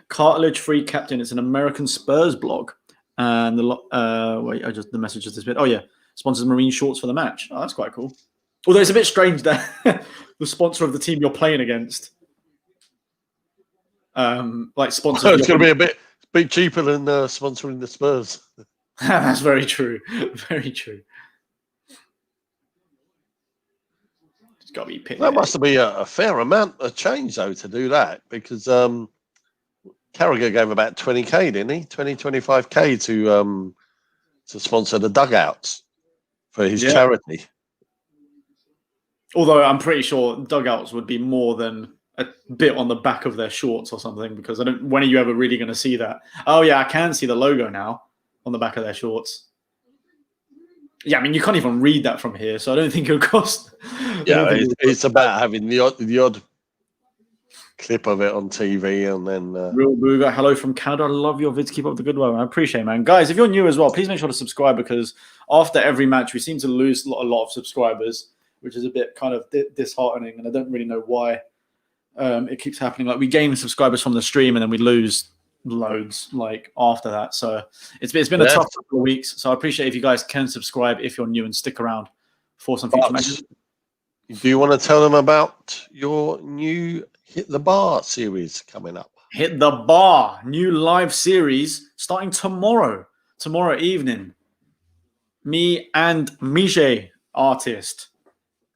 Cartilage-free captain. It's an American Spurs blog. And the message just disappeared. Oh, yeah. Sponsors Marine shorts for the match. Oh, that's quite cool. Although it's a bit strange that the sponsor of the team you're playing against, sponsors. It's going to be a bit cheaper than sponsoring the Spurs. That's very true. Very true. It's got to be picked. That must be a fair amount of change, though, to do that, because Carragher gave about 20k, didn't he? 25k to sponsor the dugouts for his charity. Although I'm pretty sure dugouts would be more than a bit on the back of their shorts or something, because when are you ever really going to see that? Oh yeah, I can see the logo now on the back of their shorts. Yeah, I mean, you can't even read that from here, so I don't think it would cost. Yeah, it's about having the odd clip of it on TV, and then Real Booger, hello from Canada. I love your vids. Keep up the good work. I appreciate it, man. Guys, if you're new as well, please make sure to subscribe, because after every match we seem to lose a lot of subscribers, which is a bit kind of disheartening, and I don't really know why it keeps happening. Like, we gain subscribers from the stream and then we lose loads like after that. So it's been a tough couple of weeks. So I appreciate if you guys can subscribe if you're new and stick around for some future matches. Do you want to tell them about your new Hit the Bar series coming up? Hit the Bar, new live series starting tomorrow evening. Me and Miche, artist,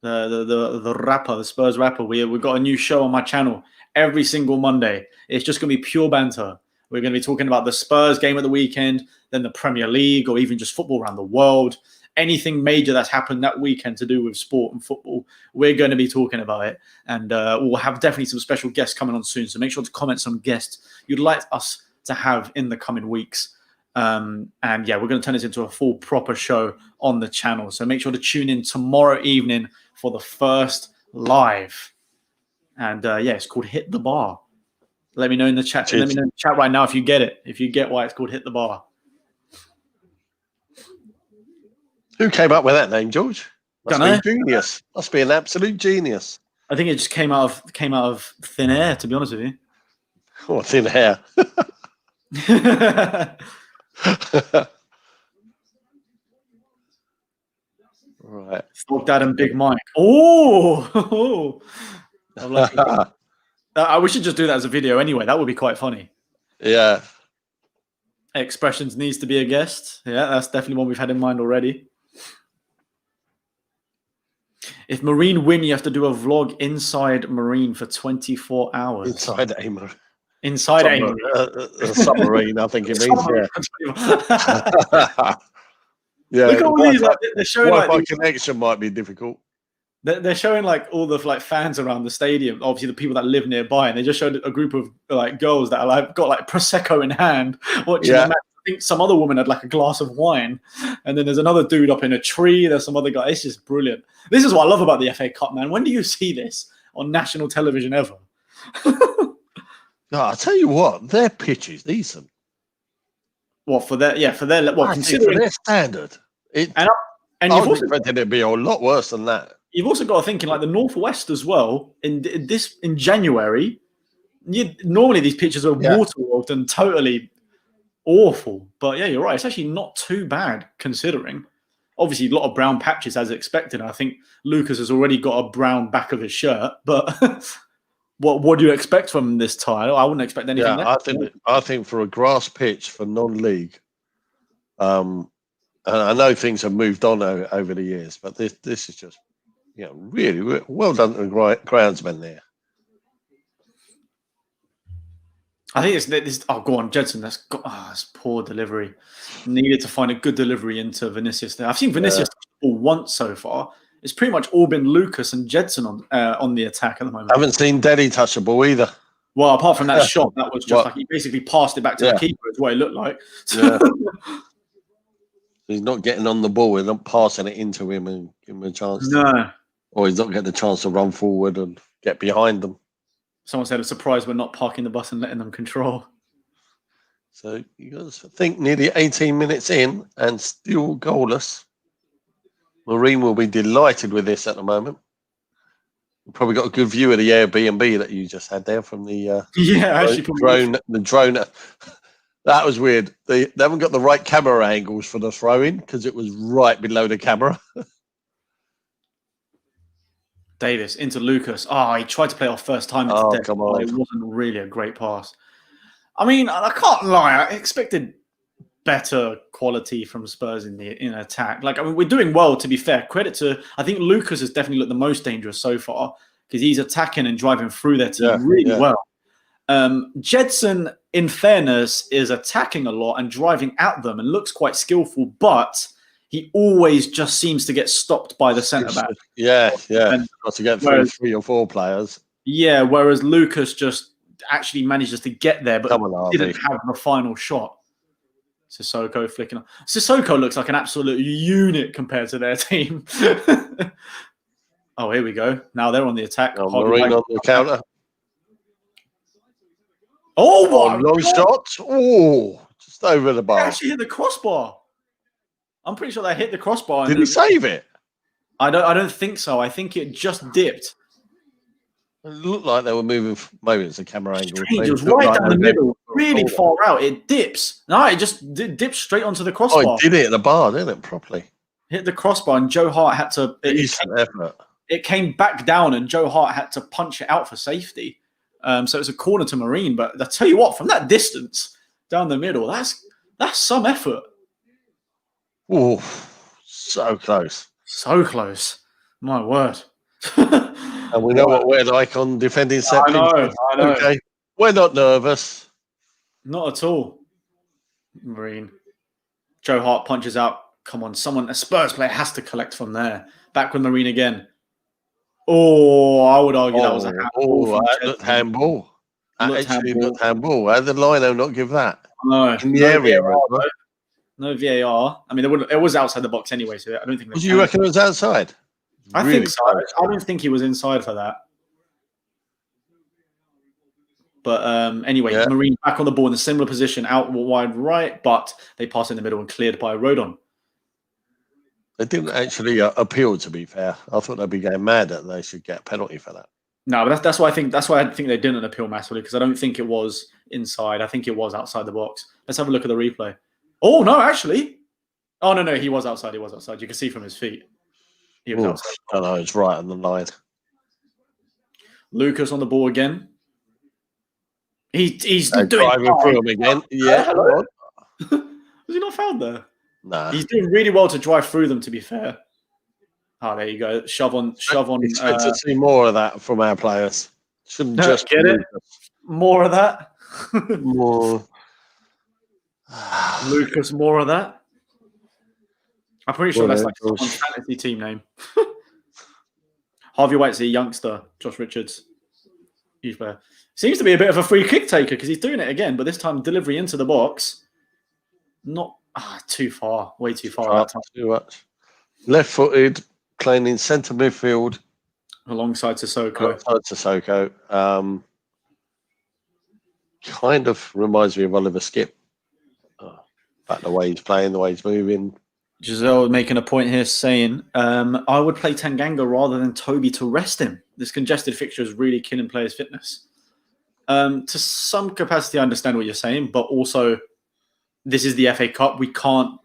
the rapper, the Spurs rapper. We've got a new show on my channel every single Monday. It's just going to be pure banter. We're going to be talking about the Spurs game of the weekend, then the Premier League, or even just football around the world. Anything major that's happened that weekend to do with sport and football, we're going to be talking about it. And we'll have definitely some special guests coming on soon. So make sure to comment some guests you'd like us to have in the coming weeks. And yeah, we're going to turn this into a full proper show on the channel. So make sure to tune in tomorrow evening for the first live. And yeah, it's called Hit the Bar. Let me know in the chat. Cheers. Let me know in the chat right now if you get it. If you get why it's called Hit the Bar. Who came up with that name, George? Must be genius. Must be an absolute genius. I think it just came out of thin air, to be honest with you. Oh, thin hair. Right. Stock Dad and Big Mike. Oh, Of like, we should just do that as a video anyway. That would be quite funny. Yeah. Expressions needs to be a guest. Yeah, that's definitely one we've had in mind already. If Marine win, you have to do a vlog inside Marine for 24 hours. Inside Aimer. Inside Aimer. A submarine, I think it means. Yeah. Look at all these. Like, they're showing Wi-Fi like connection might be difficult. They're showing like all the like fans around the stadium, obviously the people that live nearby, and they just showed a group of like girls that are like got like prosecco in hand watching the match. I think some other woman had like a glass of wine, and then there's another dude up in a tree. There's some other guy. It's just brilliant. This is what I love about the FA Cup, man. When do you see this on national television ever? No, I'll tell you what, their pitch is decent. What for their considering for their standard, and I was expecting it to be a lot worse than that. You've also got to think in like the Northwest as well. In January, normally these pitches are waterlogged and totally awful. But yeah, you're right. It's actually not too bad considering. Obviously, a lot of brown patches as expected. I think Lucas has already got a brown back of his shirt. But what do you expect from this tie? I wouldn't expect anything. Yeah, I think for a grass pitch for non-league, and I know things have moved on over the years, but this is just. Yeah, really well done to the groundsman there. I think it's this. Oh, go on, Jedson. That's poor delivery. Needed to find a good delivery into Vinicius there. I've seen Vinicius once so far. It's pretty much all been Lucas and Jedson on the attack at the moment. I haven't seen Daddy touch the ball either. Well, apart from that shot, that was just like he basically passed it back to the keeper. Is what it looked like. Yeah. He's not getting on the ball. We're not passing it into him and give him a chance. No. Or he's not getting the chance to run forward and get behind them. Someone said, "I'm surprised we're not parking the bus and letting them control." So you got to think nearly 18 minutes in and still goalless. Marine will be delighted with this at the moment. We've probably got a good view of the Airbnb that you just had there from the drone. The drone. That was weird. They haven't got the right camera angles for the throw-in because it was right below the camera. Davis into Lucas. Oh, he tried to play off first time. Come on. It wasn't really a great pass. I mean, I can't lie. I expected better quality from Spurs in attack. Like, I mean, we're doing well, to be fair. Credit to, I think Lucas has definitely looked the most dangerous so far because he's attacking and driving through their team really well. Jedson, in fairness, is attacking a lot and driving at them and looks quite skillful, but he always just seems to get stopped by the centre-back. Yeah. And got to get through 3 or 4 players. Yeah, whereas Lucas just actually manages to get there, but didn't have the final shot. Sissoko flicking on. Sissoko looks like an absolute unit compared to their team. Oh, here we go. Now they're on the attack. Marine on the counter. Oh, what? Long shot. Oh, just over the bar. They actually hit the crossbar. I'm pretty sure they hit the crossbar. Did he save it? I don't think so. I think it just dipped. It looked like they were moving. Maybe it's a camera angle. It was right down the middle, really far out. It dips. No, it just dips straight onto the crossbar. Oh, it did hit the bar, didn't it? Properly. Hit the crossbar, and Joe Hart had to. It came back down, and Joe Hart had to punch it out for safety. So it was a corner to Marine. But I tell you what, from that distance down the middle, that's some effort. Oh, so close. So close. My word. And we know what we're like on defending set. I know. Okay. We're not nervous. Not at all. Marine. Joe Hart punches out. Come on, a Spurs player has to collect from there. Back with Marine again. Oh, I would argue that was a handball. That looked handball. That actually looked handball. How did Lino not give that? No. In the area. No VAR. I mean, it was outside the box anyway, so I don't think. Do you reckon it was outside? I think so. I don't think he was inside for that. But anyway, Marine back on the ball in a similar position, out wide right, but they pass in the middle and cleared by Rodon. They didn't actually appeal, to be fair. I thought they'd be going mad that they should get a penalty for that. No, but that's why I think they didn't appeal massively, because I don't think it was inside. I think it was outside the box. Let's have a look at the replay. Oh no, actually. Oh no, he was outside. He was outside. You can see from his feet. He was outside. I know, it's right on the line. Lucas on the ball again. He's doing driving through him again. Yeah. Hello? Was he not fouled there? Nah. He's doing really well to drive through them, to be fair. Oh, there you go. Shove on. Expect to see more of that from our players. Shouldn't just get it. More of that. More. Lucas, more of that. I'm pretty sure that's like someone's fantasy team name. Harvey White's a youngster. Josh Richards. Huge player. Seems to be a bit of a free kick taker because he's doing it again, but this time delivery into the box. Not too far. Way too far that time. Too much. Left-footed, playing in centre midfield. Alongside Sissoko. Kind of reminds me of Oliver Skip. But the way he's playing, the way he's moving. Giselle making a point here saying, I would play Tanganga rather than Toby to rest him. This congested fixture is really killing players' fitness. To some capacity, I understand what you're saying, but also this is the FA Cup. We can't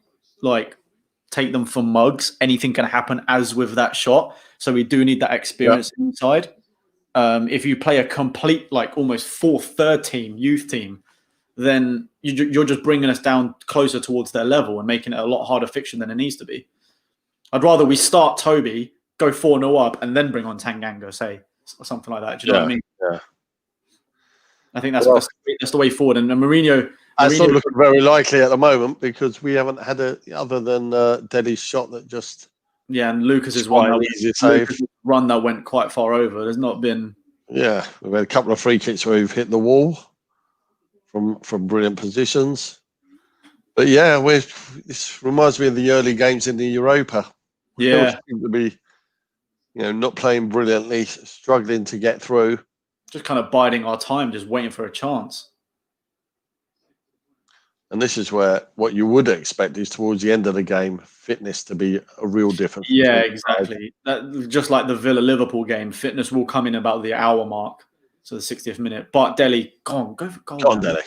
take them for mugs. Anything can happen, as with that shot. So we do need that experience inside. If you play a complete, almost third team, youth team, then you're just bringing us down closer towards their level and making it a lot harder fiction than it needs to be. I'd rather we start Toby, go 4-0 up, and then bring on Tanganga, say, or something like that. Do you know what I mean? Yeah. I think that's the way forward. And Mourinho... That's not looking very likely at the moment because we haven't had other than Deli's shot that just... Yeah, and Lucas's run that went quite far over. There's not been... Yeah, we've had a couple of free kicks where we've hit the wall from brilliant positions. But yeah, this reminds me of the early games in the Europa. Yeah. We seem to be, not playing brilliantly, struggling to get through. Just kind of biding our time, just waiting for a chance. And this is where what you would expect is towards the end of the game, fitness to be a real difference. Yeah, exactly. Just like the Villa-Liverpool game, fitness will come in about the hour mark, so the 60th minute. But Dele, go for goal. Go on, Dele.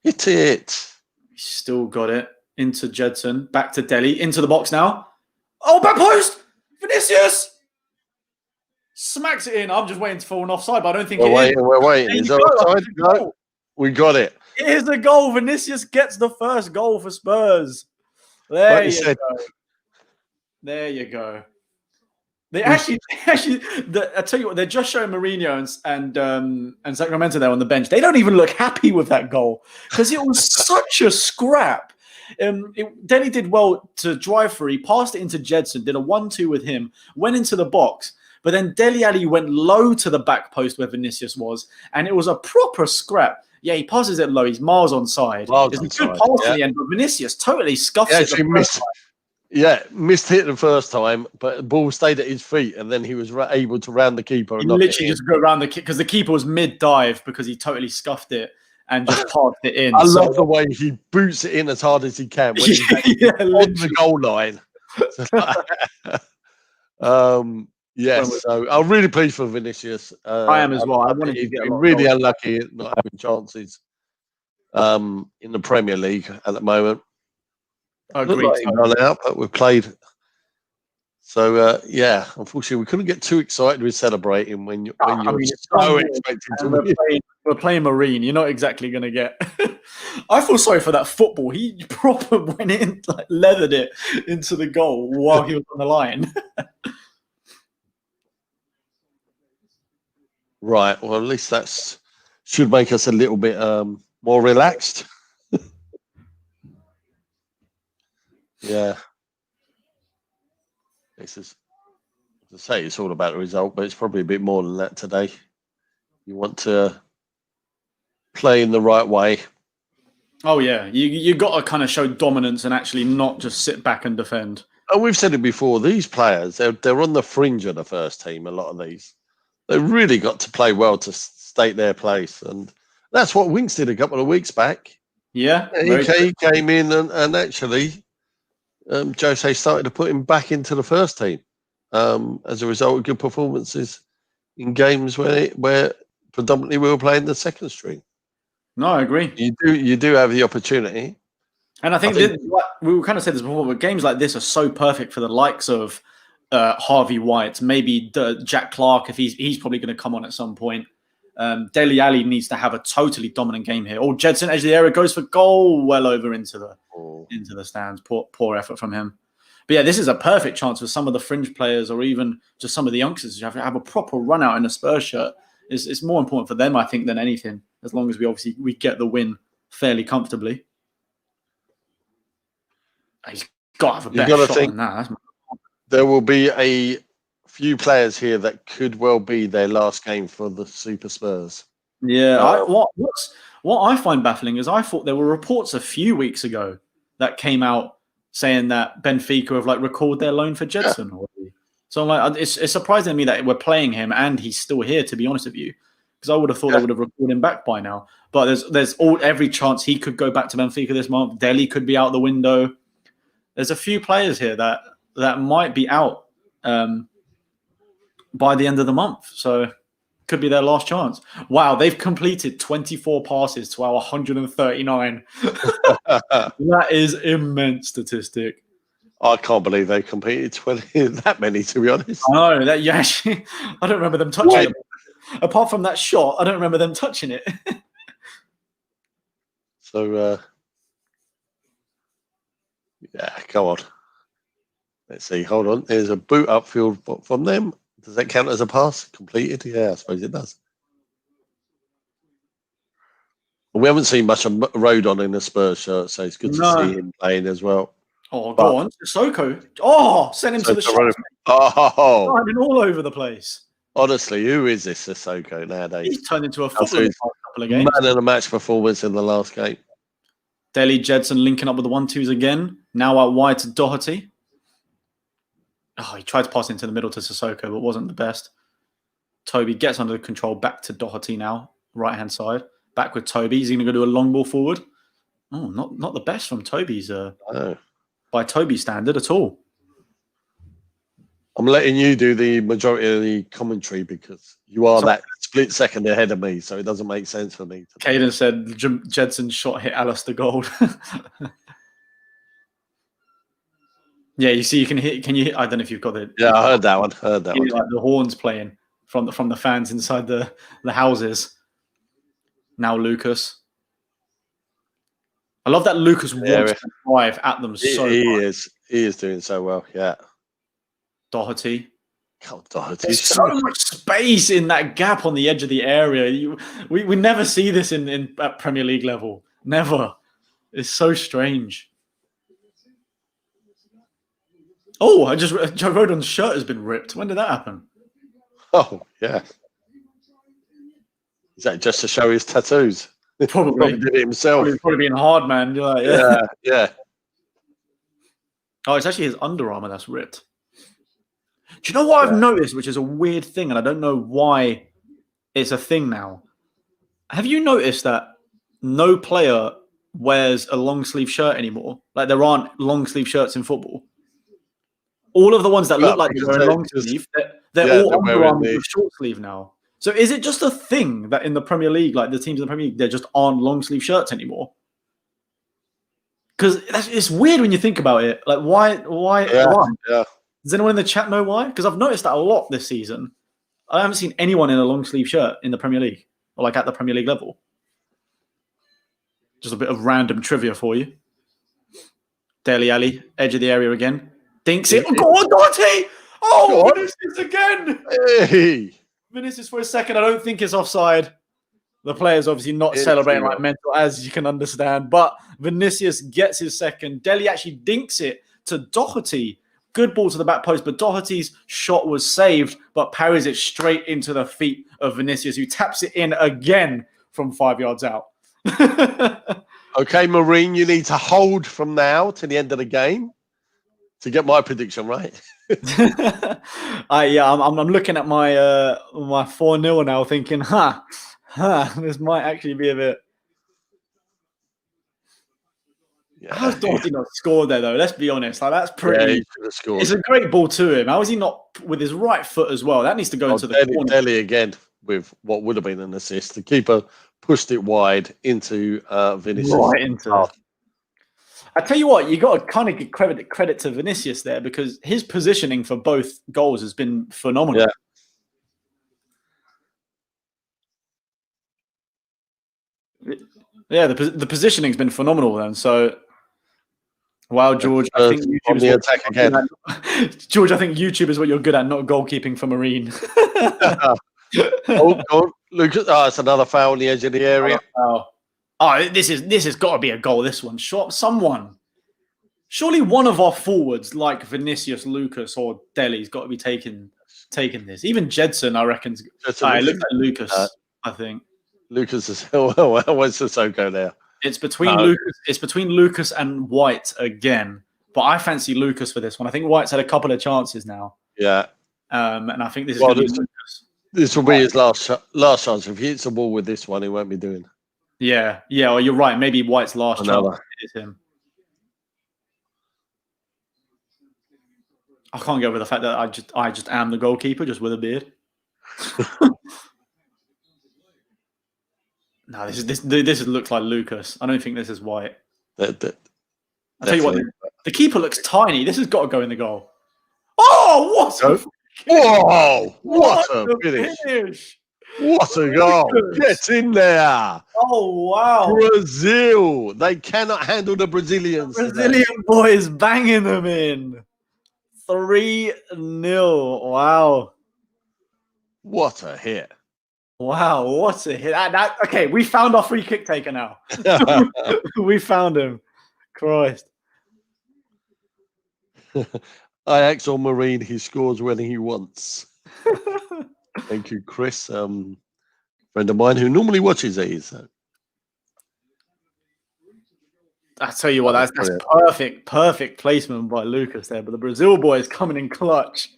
Hit it. He's still got it. Into Jedson. Back to Dele. Into the box now. Oh, back post! Vinicius! Smacks it in. I'm just waiting for an offside, but I don't think We're waiting. Is there offside? No. We got it. Here's a goal. Vinicius gets the first goal for Spurs. There you go. They actually, I tell you what, they're just showing Mourinho and Sacramento there on the bench. They don't even look happy with that goal because it was such a scrap. Dele did well to drive through. He passed it into Jedson, did a 1-2 with him, went into the box. But then Dele Alli went low to the back post where Vinicius was, and it was a proper scrap. Yeah, he passes it low. He's miles onside. It's a good pass in the end, but Vinicius totally scuffs it. Missed hit the first time, but the ball stayed at his feet, and then he was able to round the keeper. He literally just go around the kick because the keeper was mid-dive because he totally scuffed it and just passed it in. I love the way he boots it in as hard as he can when he's on the goal line. Yes, so I'm really pleased for Vinicius. I am as well. I wanted to get really unlucky not having chances in the Premier League at the moment. Agreed. Like gone out, but we've played. So unfortunately, we couldn't get too excited with celebrating when you're so expecting to win. We're playing Marine. You're not exactly going to get. I feel sorry for that football. He proper went in, leathered it into the goal while he was on the line. Right. Well, at least that should make us a little bit more relaxed. Yeah. This is, as I say, it's all about the result, but it's probably a bit more than that today. You want to play in the right way. Oh, yeah. You got to kind of show dominance and actually not just sit back and defend. And we've said it before, these players, they're on the fringe of the first team, a lot of these. They've really got to play well to state their place. And that's what Winks did a couple of weeks back. Yeah. He came in and actually Jose started to put him back into the first team as a result of good performances in games where predominantly we were playing the second string. No, I agree. You do have the opportunity. And I think we kind of said this before, but games like this are so perfect for the likes of Harvey White, maybe Jack Clark if he's probably going to come on at some point. Dele Alli needs to have a totally dominant game here. Oh, Jedson, edge of the area, goes for goal, well over into the stands. Poor effort from him. But yeah, this is a perfect chance for some of the fringe players or even just some of the youngsters to have a proper run out in a Spurs shirt. It's more important for them, I think, than anything, as long as we get the win fairly comfortably. He's got to have a better shot than that. There will be a few players here that could well be their last game for the Super Spurs. Yeah, what I find baffling is I thought there were reports a few weeks ago that came out saying that Benfica have recalled their loan for Jedson already. So it's surprising to me that we're playing him and he's still here, to be honest with you, because I would have thought they would have recalled him back by now. But there's every chance he could go back to Benfica this month. Dele could be out the window. There's a few players here that might be out by the end of the month. So could be their last chance. Wow, they've completed 24 passes to our 139. That is immense statistic. I can't believe they completed 20 that many, to be honest. I know that. Yeah, I don't remember them touching it. Apart from that shot, I don't remember them touching it. So, yeah, come on. Let's see. Hold on. There's a boot upfield from them. Does that count as a pass? Completed? Yeah, I suppose it does. We haven't seen much of Rodon in the Spurs shirt, so it's good to see him playing as well. Oh, go on. Sissoko. Oh, send him to the shots. Oh. I've been all over the place. Honestly, who is this Sissoko nowadays? He's turned into a footballer in the past couple of games. Man of the match performance in the last game. Dele, Jedson linking up with the 1-2s again. Now out wide to Doherty. Oh, he tried to pass into the middle to Sissoko, but wasn't the best. Toby gets under control back to Doherty now, right-hand side. Back with Toby. He's going to go do a long ball forward. Oh, not the best from Toby's... by Toby's standard at all. I'm letting you do the majority of the commentary because you are that split second ahead of me, so it doesn't make sense for me. Caden said Jedson's shot hit Alistair Gold. Yeah, you see, you can hit. Can you hit? I don't know if you've got it. Yeah, I heard that one. Like the horns playing from the fans inside the houses. Now Lucas. I love that Lucas wants to drive at them so much. He is doing so well, yeah. Doherty. God, Doherty. There's so much space in that gap on the edge of the area. We never see this at Premier League level. Never. It's so strange. Oh, Joe Rodon's shirt has been ripped. When did that happen? Oh, yeah. Is that just to show his tattoos? Probably did it himself. Probably being hard, man. You're like, yeah. Oh, it's actually his Under Armour that's ripped. Do you know what I've noticed, which is a weird thing, and I don't know why it's a thing now? Have you noticed that no player wears a long sleeve shirt anymore? Like there aren't long sleeve shirts in football. All of the ones that look like they're wearing long sleeve, they're all Under Armour with short sleeve now. So is it just a thing that in the Premier League, like the teams in the Premier League, there just aren't long sleeve shirts anymore? Because it's weird when you think about it. Like why? Yeah. Does anyone in the chat know why? Because I've noticed that a lot this season. I haven't seen anyone in a long sleeve shirt in the Premier League or like at the Premier League level. Just a bit of random trivia for you. Dele Alli, edge of the area again. Dinks it. Oh, go on, Doherty! Oh, Vinicius again! Hey! Vinicius for a second. I don't think it's offside. The player's obviously not celebrating like mental, as you can understand. But Vinicius gets his second. Dele actually dinks it to Doherty. Good ball to the back post, but Doherty's shot was saved, but parries it straight into the feet of Vinicius, who taps it in again from 5 yards out. Okay, Marine, you need to hold from now to the end of the game to get my prediction right. I'm looking at my 4-0 now, thinking, this might actually be a bit. Yeah. How's Doherty not scored there, though? Let's be honest. Like, that's pretty. Yeah, he should have scored. It's a great ball to him. How is he not with his right foot as well? That needs to go into the corner. Dele again with what would have been an assist. The keeper pushed it wide into Vinicius. Right into. I tell you what, you got to kind of give credit to Vinicius there, because his positioning for both goals has been phenomenal. Yeah, the positioning's been phenomenal then. So, wow, George, I think YouTube is the attack again. George, I think YouTube is what you're good at, not goalkeeping for Marine. Oh, Lucas! Oh, it's another foul on the edge of the area. Oh, this has got to be a goal. This one, someone. Surely one of our forwards, like Vinicius, Lucas, or Dele's, got to be taking this. Even Jedson, I reckon. It looks like Lucas. I think Lucas is where's Sissoko there? It's between Lucas. It's between Lucas and White again. But I fancy Lucas for this one. I think White's had a couple of chances now. Yeah. And I think this is going to be Lucas. This will be his last chance. If he hits the ball with this one, he won't be doing. Yeah. Well, you're right. Maybe White's last chance is him. I can't get over the fact that I just am the goalkeeper, just with a beard. No, this looks like Lucas. I don't think this is White. I tell you what, the keeper looks tiny. This has got to go in the goal. Oh, what a finish! What a goal! Get in there! Oh wow! Brazil, they cannot handle the Brazilians. Brazilian boys banging them in. 3-0. Wow! What a hit! Wow, what a hit! Okay, we found our free kick taker now. We found him. Christ. Ajax or Marine, he scores when he wants. Thank you, Chris. Friend of mine who normally watches these. So. I tell you what, that's perfect placement by Lucas there. But the Brazil boy is coming in clutch.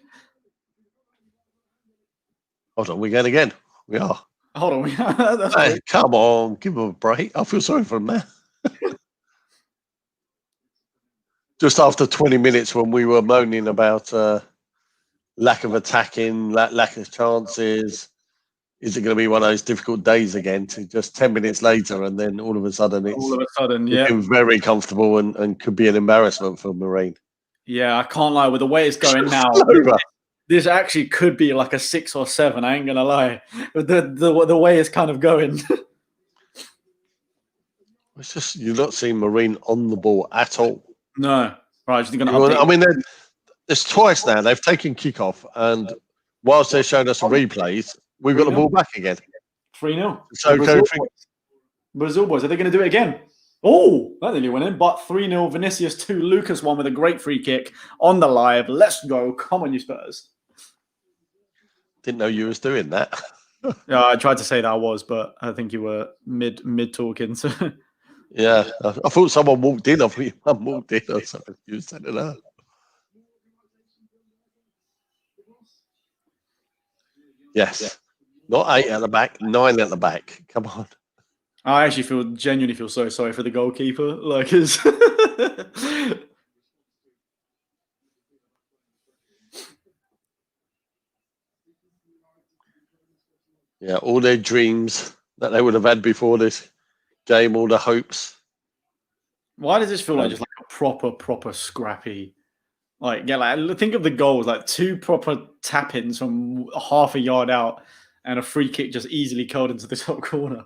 Hold on, we're going again. We are. Hold on. Hey, come on, give him a break. I feel sorry for him, man. Just after 20 minutes when we were moaning about lack of attacking, lack of chances, is it going to be one of those difficult days again? To just 10 minutes later, and then all of a sudden it's very comfortable and could be an embarrassment for Marine. Yeah, I can't lie. With the way it's going now, this actually could be like a 6 or 7. I ain't gonna lie. But the way it's kind of going. It's just you're not seeing Marine on the ball at all. No, right. I mean, there's twice now they've taken kickoff, and whilst they're showing us replays, we've got the ball back again. 3-0. So Brazil boys, are they going to do it again? Oh, that nearly went in. But 3-0. Vinicius 2. Lucas 1 with a great free kick on the live. Let's go. Come on, you Spurs. Didn't know you was doing that. Yeah, I tried to say that I was, but I think you were mid talking. So. Yeah, I thought someone walked in. I thought you walked in or something. You said it out. Yes. Not 8 at the back, 9 at the back. Come on. I actually genuinely feel so sorry for the goalkeeper. Like his Yeah, all their dreams that they would have had before this game, all the hopes. Why does this feel like just like a proper scrappy? Like, yeah, like think of the goals, like 2 proper tap-ins from half a yard out and a free kick just easily curled into the top corner.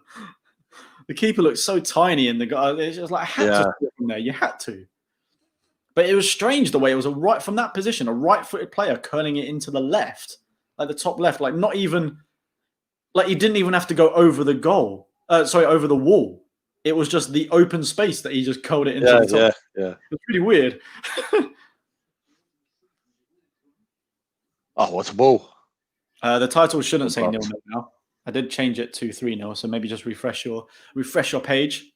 The keeper looks so tiny, and the guy, it's just like, I had to put from there. You had to. But it was strange the way it was from that position, a right-footed player curling it into the left, like the top left, like not even, like he didn't even have to go over the goal. Over the wall. It was just the open space that he just curled it into the top. Yeah. It was pretty weird. Oh, what's a ball? The title shouldn't say 0-0 now. I did change it to 3-0, so maybe just refresh your page.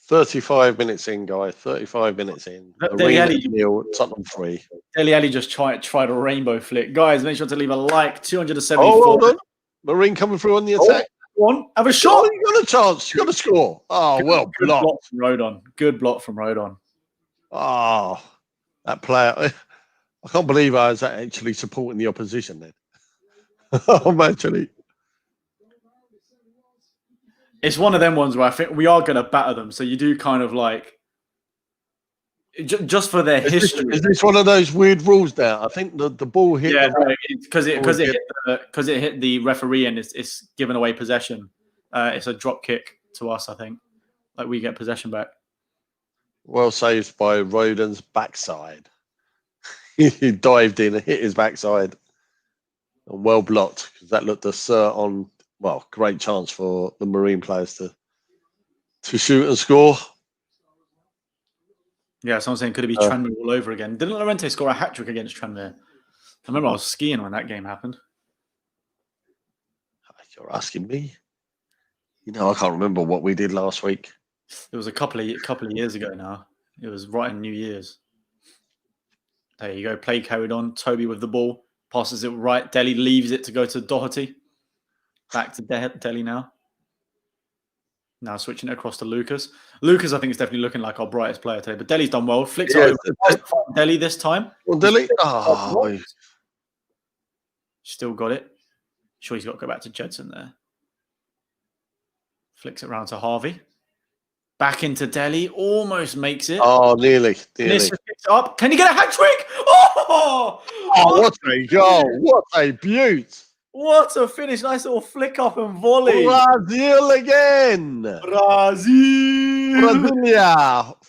35 minutes in, guys. 35 minutes in. Tottenham 3. Dele Alli just tried a rainbow flick. Guys, make sure to leave a like. 274. Oh, hold on. Marine coming through on the attack. One, have a shot. You got a chance. You got to score. Oh, well blocked. Good block from Rodon. Oh, that player. I can't believe I was actually supporting the opposition then. I'm actually. It's one of them ones where I think we are going to batter them. So you do kind of like, just for their history. Is this one of those weird rules now? I think the ball hit. Yeah, because it hit the referee and it's given away possession. It's a drop kick to us, I think. Like we get possession back. Well saved by Rodon's backside. He dived in and hit his backside. And well blocked because that looked a on. Well, great chance for the Marine players to shoot and score. Yeah, someone's saying could it be Tranmere all over again? Didn't Llorente score a hat-trick against Tranmere? I remember I was skiing when that game happened. You're asking me? You know, I can't remember what we did last week. It was a couple of years ago now. It was right in New Year's. There you go. Play carried on. Toby with the ball. Passes it right. Dele leaves it to go to Doherty. Back to Dele now. Now switching it across to Lucas. Lucas, I think, is definitely looking like our brightest player today. But Dele's done well. Flicks it over. Dele this time. Well, Dele. Oh, still got it. Sure, he's got to go back to Jedson there. Flicks it round to Harvey. Back into Dele. Almost makes it. Oh, nearly. Picks it up. Can he get a hat trick? Oh, what a goal. What a beaut. What a finish. Nice little flick up and volley. Brazil again. Brasilia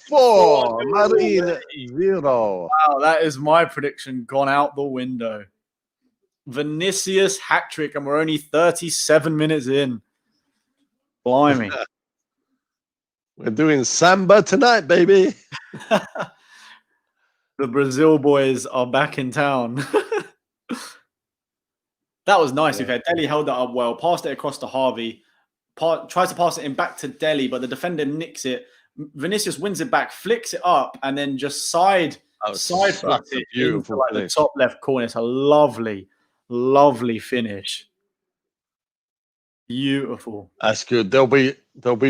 4, Marine 0. Wow, that is my prediction gone out the window. Vinicius hat-trick, and we're only 37 minutes in. Blimey. We're doing samba tonight, baby. The Brazil boys are back in town. That was nice. Yeah. Dele held that up well, passed it across to Harvey, tries to pass it in back to Dele, but the defender nicks it. Vinicius wins it back, flicks it up, and then just side flicks it into like the top left corner. It's a lovely, lovely finish. Beautiful. That's good. There'll be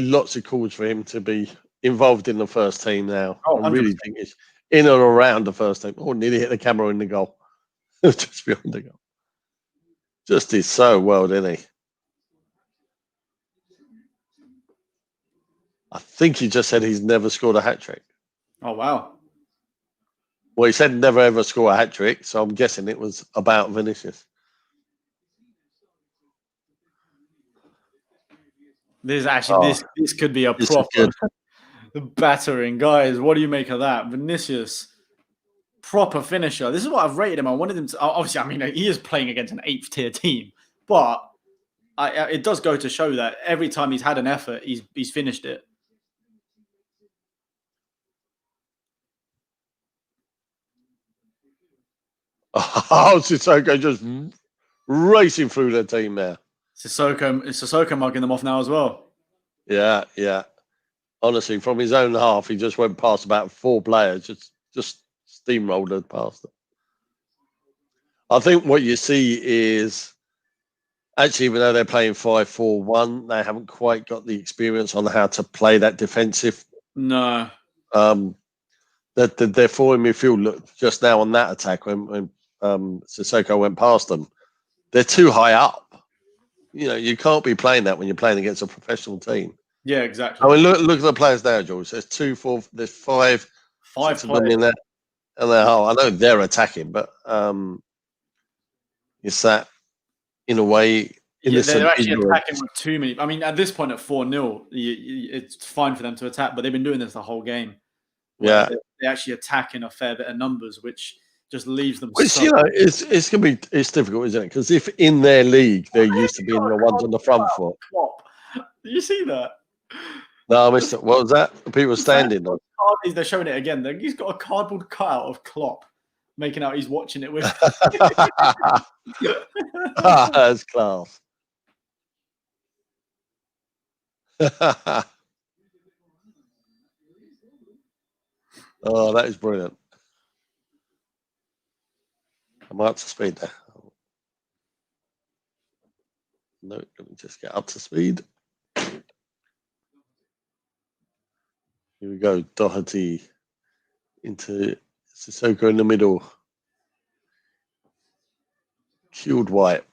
lots of calls for him to be involved in the first team now. Oh, I really think it's in and around the first team. Oh, nearly hit the camera in the goal. Just beyond the goal. Just did so well, didn't he? I think he just said he's never scored a hat-trick. Oh, wow. Well, he said never ever score a hat-trick, so I'm guessing it was about Vinicius. This actually this could be a proper battering, guys. What do you make of that? Vinicius, proper finisher. This is what I've rated him. I wanted him to. Obviously, I mean, he is playing against an 8th tier team, but it does go to show that every time he's had an effort, he's finished it. Oh, Sissoko just racing through the team there. Sissoko mugging them off now as well. Yeah, yeah. Honestly, from his own half, he just went past about 4 players, just steamrolled past them. I think what you see is actually, even though they're playing 5-4-1, they haven't quite got the experience on how to play that defensive. No. That their forward midfield looked just now on that attack when Sissoko went past them. They're too high up. You know, you can't be playing that when you're playing against a professional team. Yeah, exactly. I mean, look at the players there, George. There's 2, 4, there's 5 players in there. And I know they're attacking, but it's that in a way. They're actually attacking with too many. I mean, at this point at 4-0, it's fine for them to attack, but they've been doing this the whole game. Yeah, they actually attack in a fair bit of numbers, which just leaves them. Which you know, it's gonna be difficult, isn't it? Because if in their league they're used to being the ones on the front foot. Did you see that? No, I missed it. What was that? People standing on. They're showing it again. He's got a cardboard cutout of Klopp, making out he's watching it with. That's class. Oh, that is brilliant. I'm up to speed there. No, let me just get up to speed. Here we go. Doherty into Sissoko in the middle. Killed White.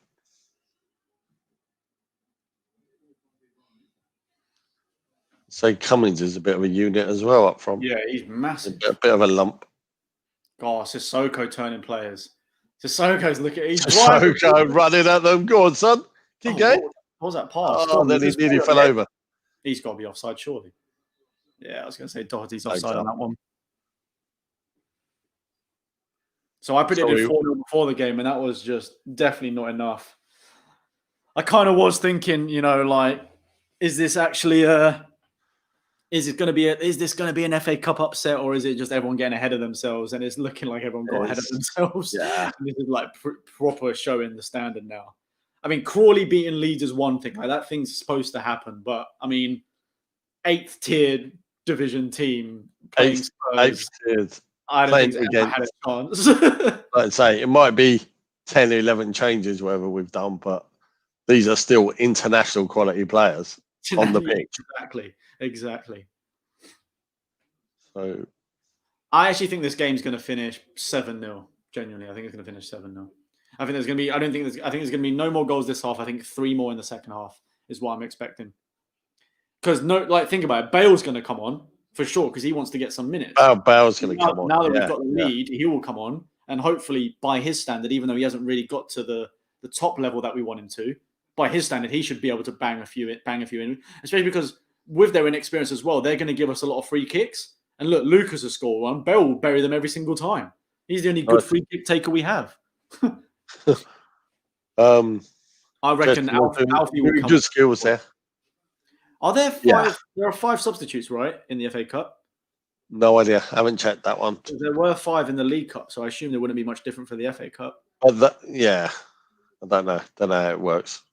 So Cummings is a bit of a unit as well up front. Yeah, he's massive. A bit of a lump. God, Sissoko turning players. Sissoko's he's Sissoko running at them. Go on, son. Keep going. What was that pass? Oh, then he nearly fell over. He's got to be offside, surely. Yeah, I was going to say Doherty's offside on that one. So I predicted 4-0 before the game, and that was just definitely not enough. I kind of was thinking, you know, like, is this actually is this going to be an FA Cup upset, or is it just everyone getting ahead of themselves? And it's looking like everyone got ahead of themselves. Yeah, this is like proper showing the standard now. I mean, Crawley beating Leeds is one thing. Like, that thing's supposed to happen, but I mean, 8th tiered division team playing Spurs. 8th tiered. I don't think they had a chance. Like I say, it might be 10 or 11 changes, whatever we've done, but these are still international quality players on the pitch. Exactly. So, I actually think this game's going to finish 7-0. Genuinely, I think it's going to finish 7-0. I think there's going to be. I think there's going to be no more goals this half. I think 3 more in the second half is what I'm expecting. Because think about it. Bale's going to come on for sure because he wants to get some minutes. Bale's going to come on. Now that we've got the lead, he will come on, and hopefully, by his standard, even though he hasn't really got to the top level that we want him to, by his standard, he should be able to bang a few in. Especially because with their inexperience as well, they're going to give us a lot of free kicks. And look, Lucas has scored one. Bale will bury them every single time. He's the only good free kick taker we have. I reckon Alfie will come. Good skills there. Are there 5? Yeah. There are 5 substitutes, right, in the FA Cup? No idea. I haven't checked that one. There were 5 in the League Cup, so I assume there wouldn't be much different for the FA Cup. I don't know. Don't know how it works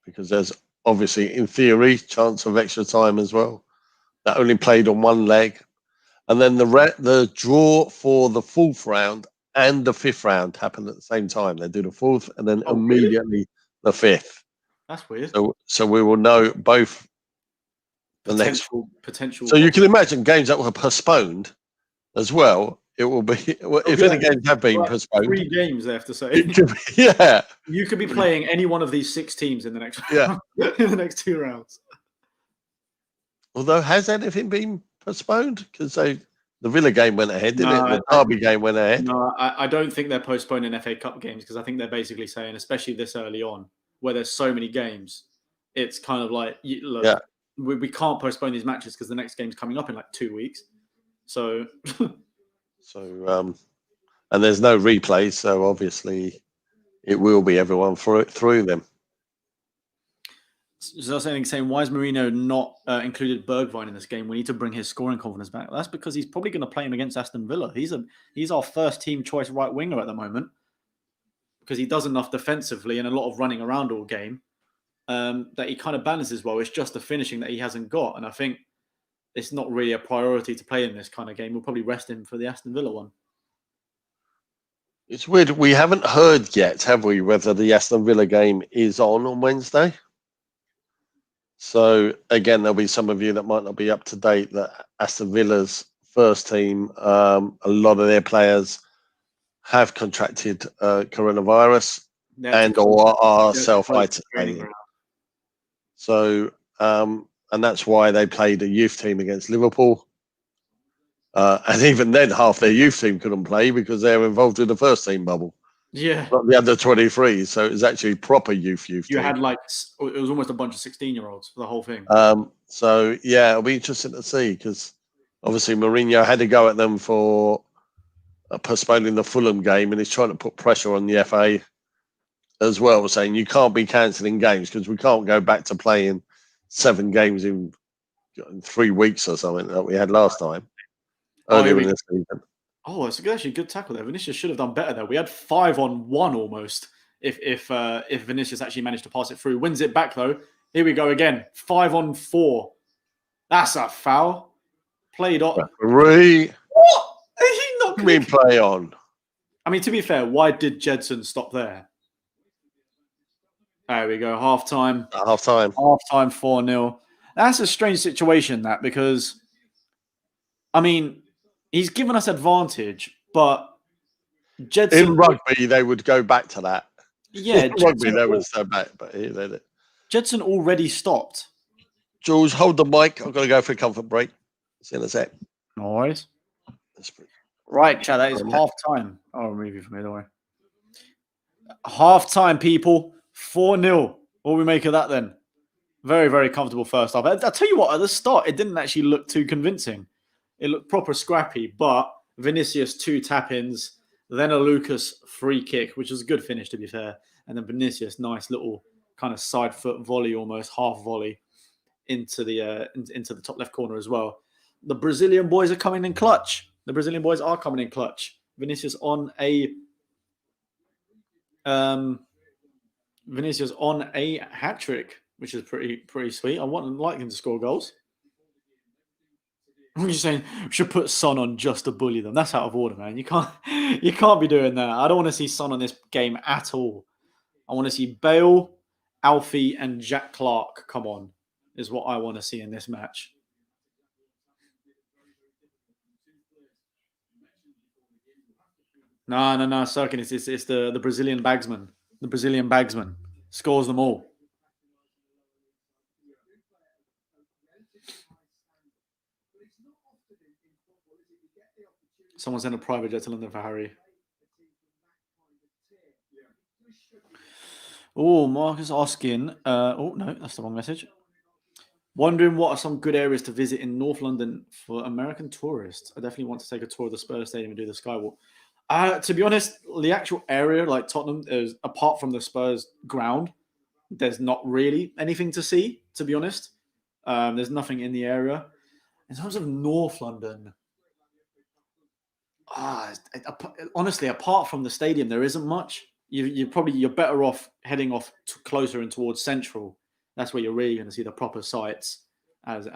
because there's obviously, in theory, chance of extra time as well. That only played on one leg, and then the draw for the 4th round and the 5th round happened at the same time. They do the 4th and then immediately the 5th. That's weird. So we will know both. Potential. So you can imagine games that were postponed as well. It will be if any games have been postponed. 3 games, they have to say. It could be, you could be playing any one of these 6 teams in the next in the next 2 rounds. Although, has anything been postponed? Because the Villa game went ahead, didn't it? The Derby game went ahead. No, I don't think they're postponing FA Cup games because I think they're basically saying, especially this early on, where there's so many games, it's kind of like, look, we can't postpone these matches because the next game's coming up in like 2 weeks. So, and there's no replay, so obviously it will be everyone through them. So saying, why is Mourinho not included Bergwijn in this game? We need to bring his scoring confidence back. That's because he's probably going to play him against Aston Villa. He's our first team choice right winger at the moment because he does enough defensively and a lot of running around all game that he kind of balances well. It's just the finishing that he hasn't got, and I think it's not really a priority to play in this kind of game. We'll probably rest him for the Aston Villa one. It's weird. We haven't heard yet, have we, whether the Aston Villa game is on Wednesday? So, again, there'll be some of you that might not be up to date that Aston Villa's first team, a lot of their players have contracted coronavirus and or are self-isolating. So, and that's why they played a youth team against Liverpool. And even then, half their youth team couldn't play because they were involved in the first team bubble. Yeah. Not the under 23s. So it was actually proper youth You team. had it was almost a bunch of 16-year-olds for the whole thing. So, yeah, it'll be interesting to see because obviously Mourinho had to go at them for postponing the Fulham game and he's trying to put pressure on the FA as well, saying you can't be cancelling games because we can't go back to playing 7 games in 3 weeks or something that we had last time earlier in the season. Oh, it's actually a good tackle there. Vinicius should have done better there. We had 5-on-1 almost. If Vinicius actually managed to pass it through, wins it back though. Here we go again. 5-on-4. That's a foul. Played on. Referee. What? He not mean play on. I mean, to be fair, why did Jedson stop there? There we go. Half time. 4-0. That's a strange situation, that, because I mean, he's given us advantage, but Jedson in rugby they would go back to that. Yeah, in rugby they would go back, but here they did. Jedson already stopped. Jules, hold the mic. I've got to go for a comfort break. See you in a sec. No worries. Right, chat, that is half time. I'll remove you from here, don't worry. Half time, people. 4-0. What do we make of that then? Very, very comfortable first half. I'll tell you what, at the start, it didn't actually look too convincing. It looked proper scrappy, but Vinicius 2 tap-ins, then a Lucas free kick, which was a good finish, to be fair. And then Vinicius, nice little kind of side foot volley, almost half volley into the top left corner as well. The Brazilian boys are coming in clutch. The Brazilian boys are coming in clutch. Vinicius on a hat-trick, which is pretty sweet. I like him to score goals. I'm just saying we should put Son on just to bully them. That's out of order, man. You can't be doing that. I don't want to see Son on this game at all. I want to see Bale, Alfie, and Jack Clark come on, is what I want to see in this match. No, Sirkin, it's the Brazilian bagsman. The Brazilian bagsman scores them all. Someone sent a private jet to London for Harry. Oh, Marcus asking. Oh, no, that's the wrong message. Wondering what are some good areas to visit in North London for American tourists. I definitely want to take a tour of the Spurs Stadium and do the Skywalk. To be honest, the actual area, like Tottenham, is apart from the Spurs ground, there's not really anything to see, to be honest. There's nothing in the area. In terms of North London, honestly, apart from the stadium, there isn't much. You're better off heading off closer and towards Central. That's where you're really going to see the proper sites as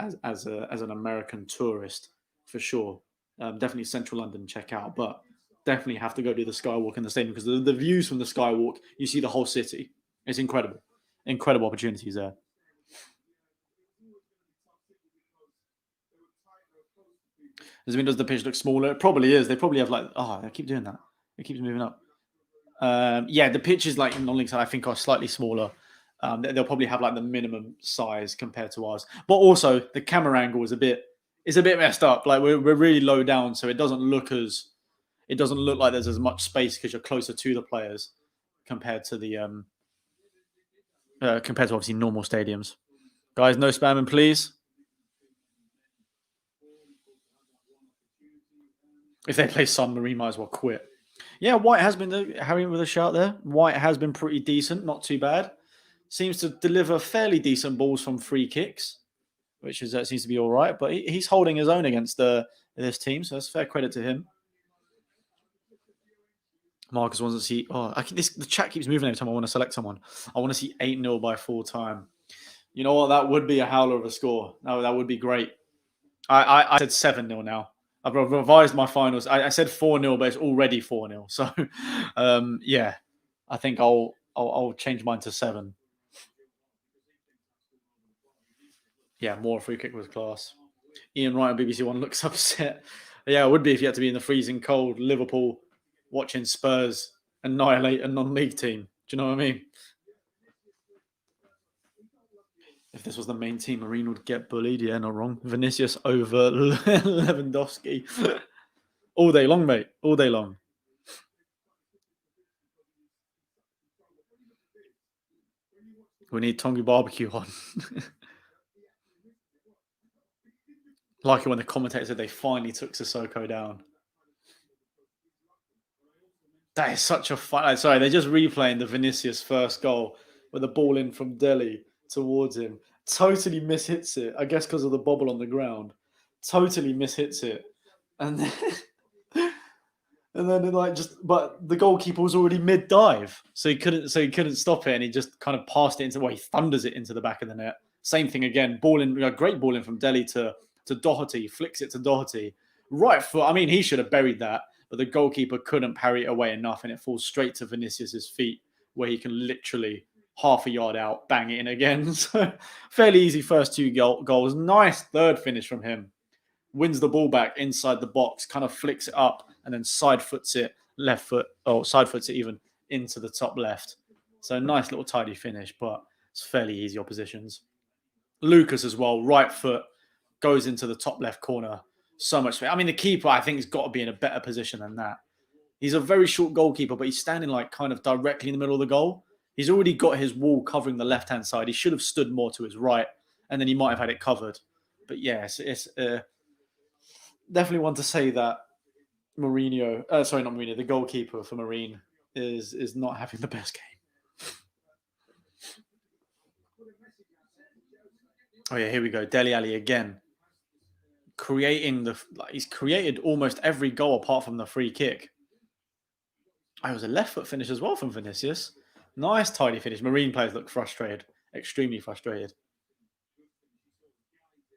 an American tourist, for sure. Definitely Central London, check out, but definitely have to go do the Skywalk in the stadium because the views from the Skywalk, you see the whole city. It's incredible. Incredible opportunities there. Does the pitch look smaller? It probably is. They probably have I keep doing that. It keeps moving up. Yeah, the pitches like non-league side I think are slightly smaller. They'll probably have like the minimum size compared to ours. But also the camera angle is a bit messed up. Like we're really low down, so it doesn't look like there's as much space because you're closer to the players compared to the compared to obviously normal stadiums. Guys, no spamming, please. If they play Sun, Marine might as well quit. Yeah, White has been Harry with a shout there. White has been pretty decent, not too bad. Seems to deliver fairly decent balls from free kicks, which is seems to be all right. But he's holding his own against this team, so that's fair credit to him. Marcus wants to see. The chat keeps moving every time I want to select someone. I want to see 8-0 by full time. You know what? That would be a howler of a score. No, that would be great. I said 7-0 now. I've revised my finals. I said 4-0, but it's already 4-0. So, yeah, I think I'll change mine to 7. Yeah, more free kick was class. Ian Wright on BBC One looks upset. Yeah, it would be if you had to be in the freezing cold Liverpool watching Spurs annihilate a non-league team. Do you know what I mean? If this was the main team, Marine would get bullied. Yeah, not wrong. Vinicius over Lewandowski. All day long, mate. All day long. We need Tongu Barbecue on. Like it when the commentator said they finally took Sissoko down. That is such a fun. Sorry, they're just replaying the Vinicius first goal with the ball in from Delhi towards him. Totally mishits it. I guess because of the bobble on the ground. Totally mishits it. And then but the goalkeeper was already mid-dive. So he couldn't stop it, and he just kind of passed it he thunders it into the back of the net. Same thing again. Great ball in from Delhi to Doherty, flicks it to Doherty. Right foot. I mean, he should have buried that, but the goalkeeper couldn't parry it away enough, and it falls straight to Vinicius's feet, where he can literally half a yard out, bang it in again. So fairly easy first 2 goals. Nice third finish from him. Wins the ball back inside the box, kind of flicks it up, and then side foots it even into the top left. So nice little tidy finish, but it's fairly easy oppositions. Lucas as well, right foot, goes into the top left corner. So much space. I mean, the keeper, I think, has got to be in a better position than that. He's a very short goalkeeper, but he's standing like kind of directly in the middle of the goal. He's already got his wall covering the left-hand side. He should have stood more to his right, and then he might have had it covered. But yes, it's definitely want to say that Mourinho, sorry, not Mourinho, the goalkeeper for Marine is not having the best game. Oh yeah, here we go. Dele Alli again. He's created almost every goal apart from the free kick. It was a left foot finish as well from Vinicius. Nice tidy finish. Marine players look frustrated, extremely frustrated.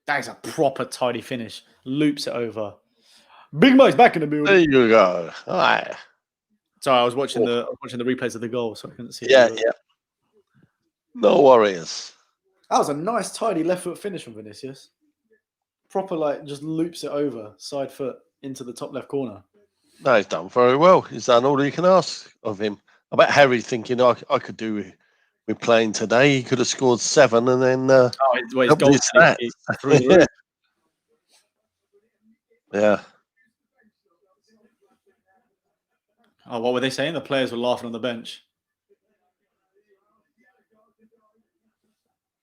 That is a proper tidy finish. Loops it over. Big Mike's back in the building. There you go. All right. Sorry, I was watching the replays of the goal, so I couldn't see. Yeah. No worries. That was a nice tidy left foot finish from Vinicius. Proper, like, just loops it over, side foot into the top left corner. No, he's done very well. He's done all you can ask of him. I bet Harry thinking I could do with playing today. He could have scored 7 and then. His goal through the roof. Yeah. Oh, what were they saying? The players were laughing on the bench.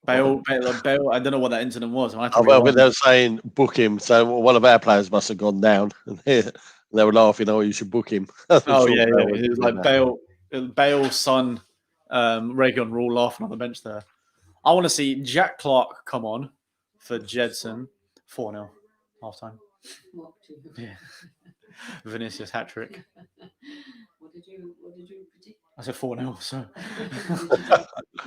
Bale, I don't know what that incident was. They were saying book him. So one of our players must have gone down, and they were laughing. Oh, you should book him. Oh yeah. It was like Bale's son, Reagan, were all laughing on the bench there. I want to see Jack Clark come on for Jedson. 4-0 half time. Yeah. Vinicius hat-trick. What did you predict? I said 4-0, so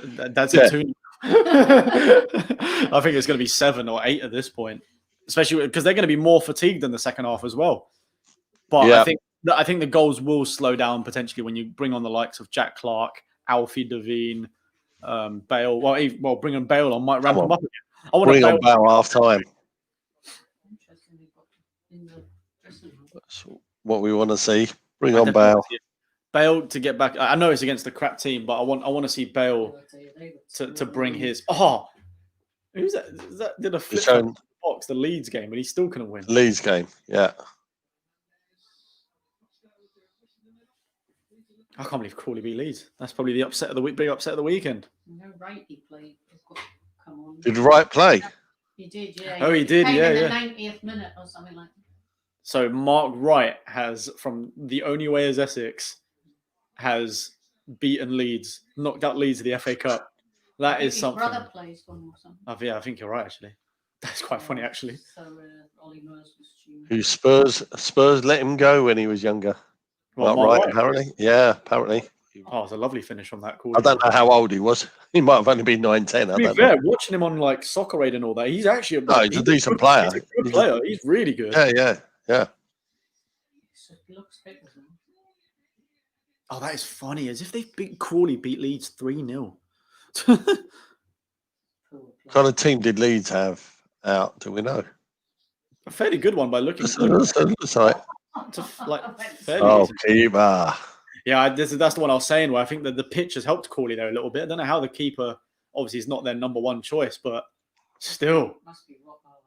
that's a 2. I think it's going to be 7 or 8 at this point, especially because they're going to be more fatigued in the second half as well. But yeah. I think the goals will slow down potentially when you bring on the likes of Jack Clark, Alfie Devine, Bale. Well, bring on Bale on, might ramp him up again. I want bring on Bale half time. That's what we want to see. Bring on Bale. Bale to get back. I know it's against the crap team, but I want to see Bale to bring his. Oh, who's that? That did a flip in the box, the Leeds game, and he still couldn't win. Leeds game, yeah. I can't believe Crawley beat Leeds. That's probably the upset of the week. Big upset of the weekend. No, Wright he played. Come on. Did Wright play? He did, yeah. Oh, he did, yeah. In the 90th minute or something like that. So Mark Wright has, from the only way as Essex, has beaten Leeds, knocked out Leeds to the FA Cup. That is something. His brother plays for him or something. Yeah, I think you're right, actually. That's quite funny, actually. So, Ollie Murs was who Spurs let him go when he was younger. Well, Mark Wright, apparently. Yeah, apparently. Oh, it's a lovely finish from that call. I don't know how old he was. He might have only been 9-10. To be fair, watching him on like Soccer Aid and all that, he's actually he's a decent player. He's a good player. He's really good. Yeah. Oh, that is funny. As if Crawley beat Leeds 3-0. What kind of team did Leeds have out? Do we know? A fairly good one by looking. Looks like fairly keeper. Yeah, that's the one I was saying where I think that the pitch has helped Crawley there a little bit. I don't know how the keeper, obviously, is not their number one choice, but still,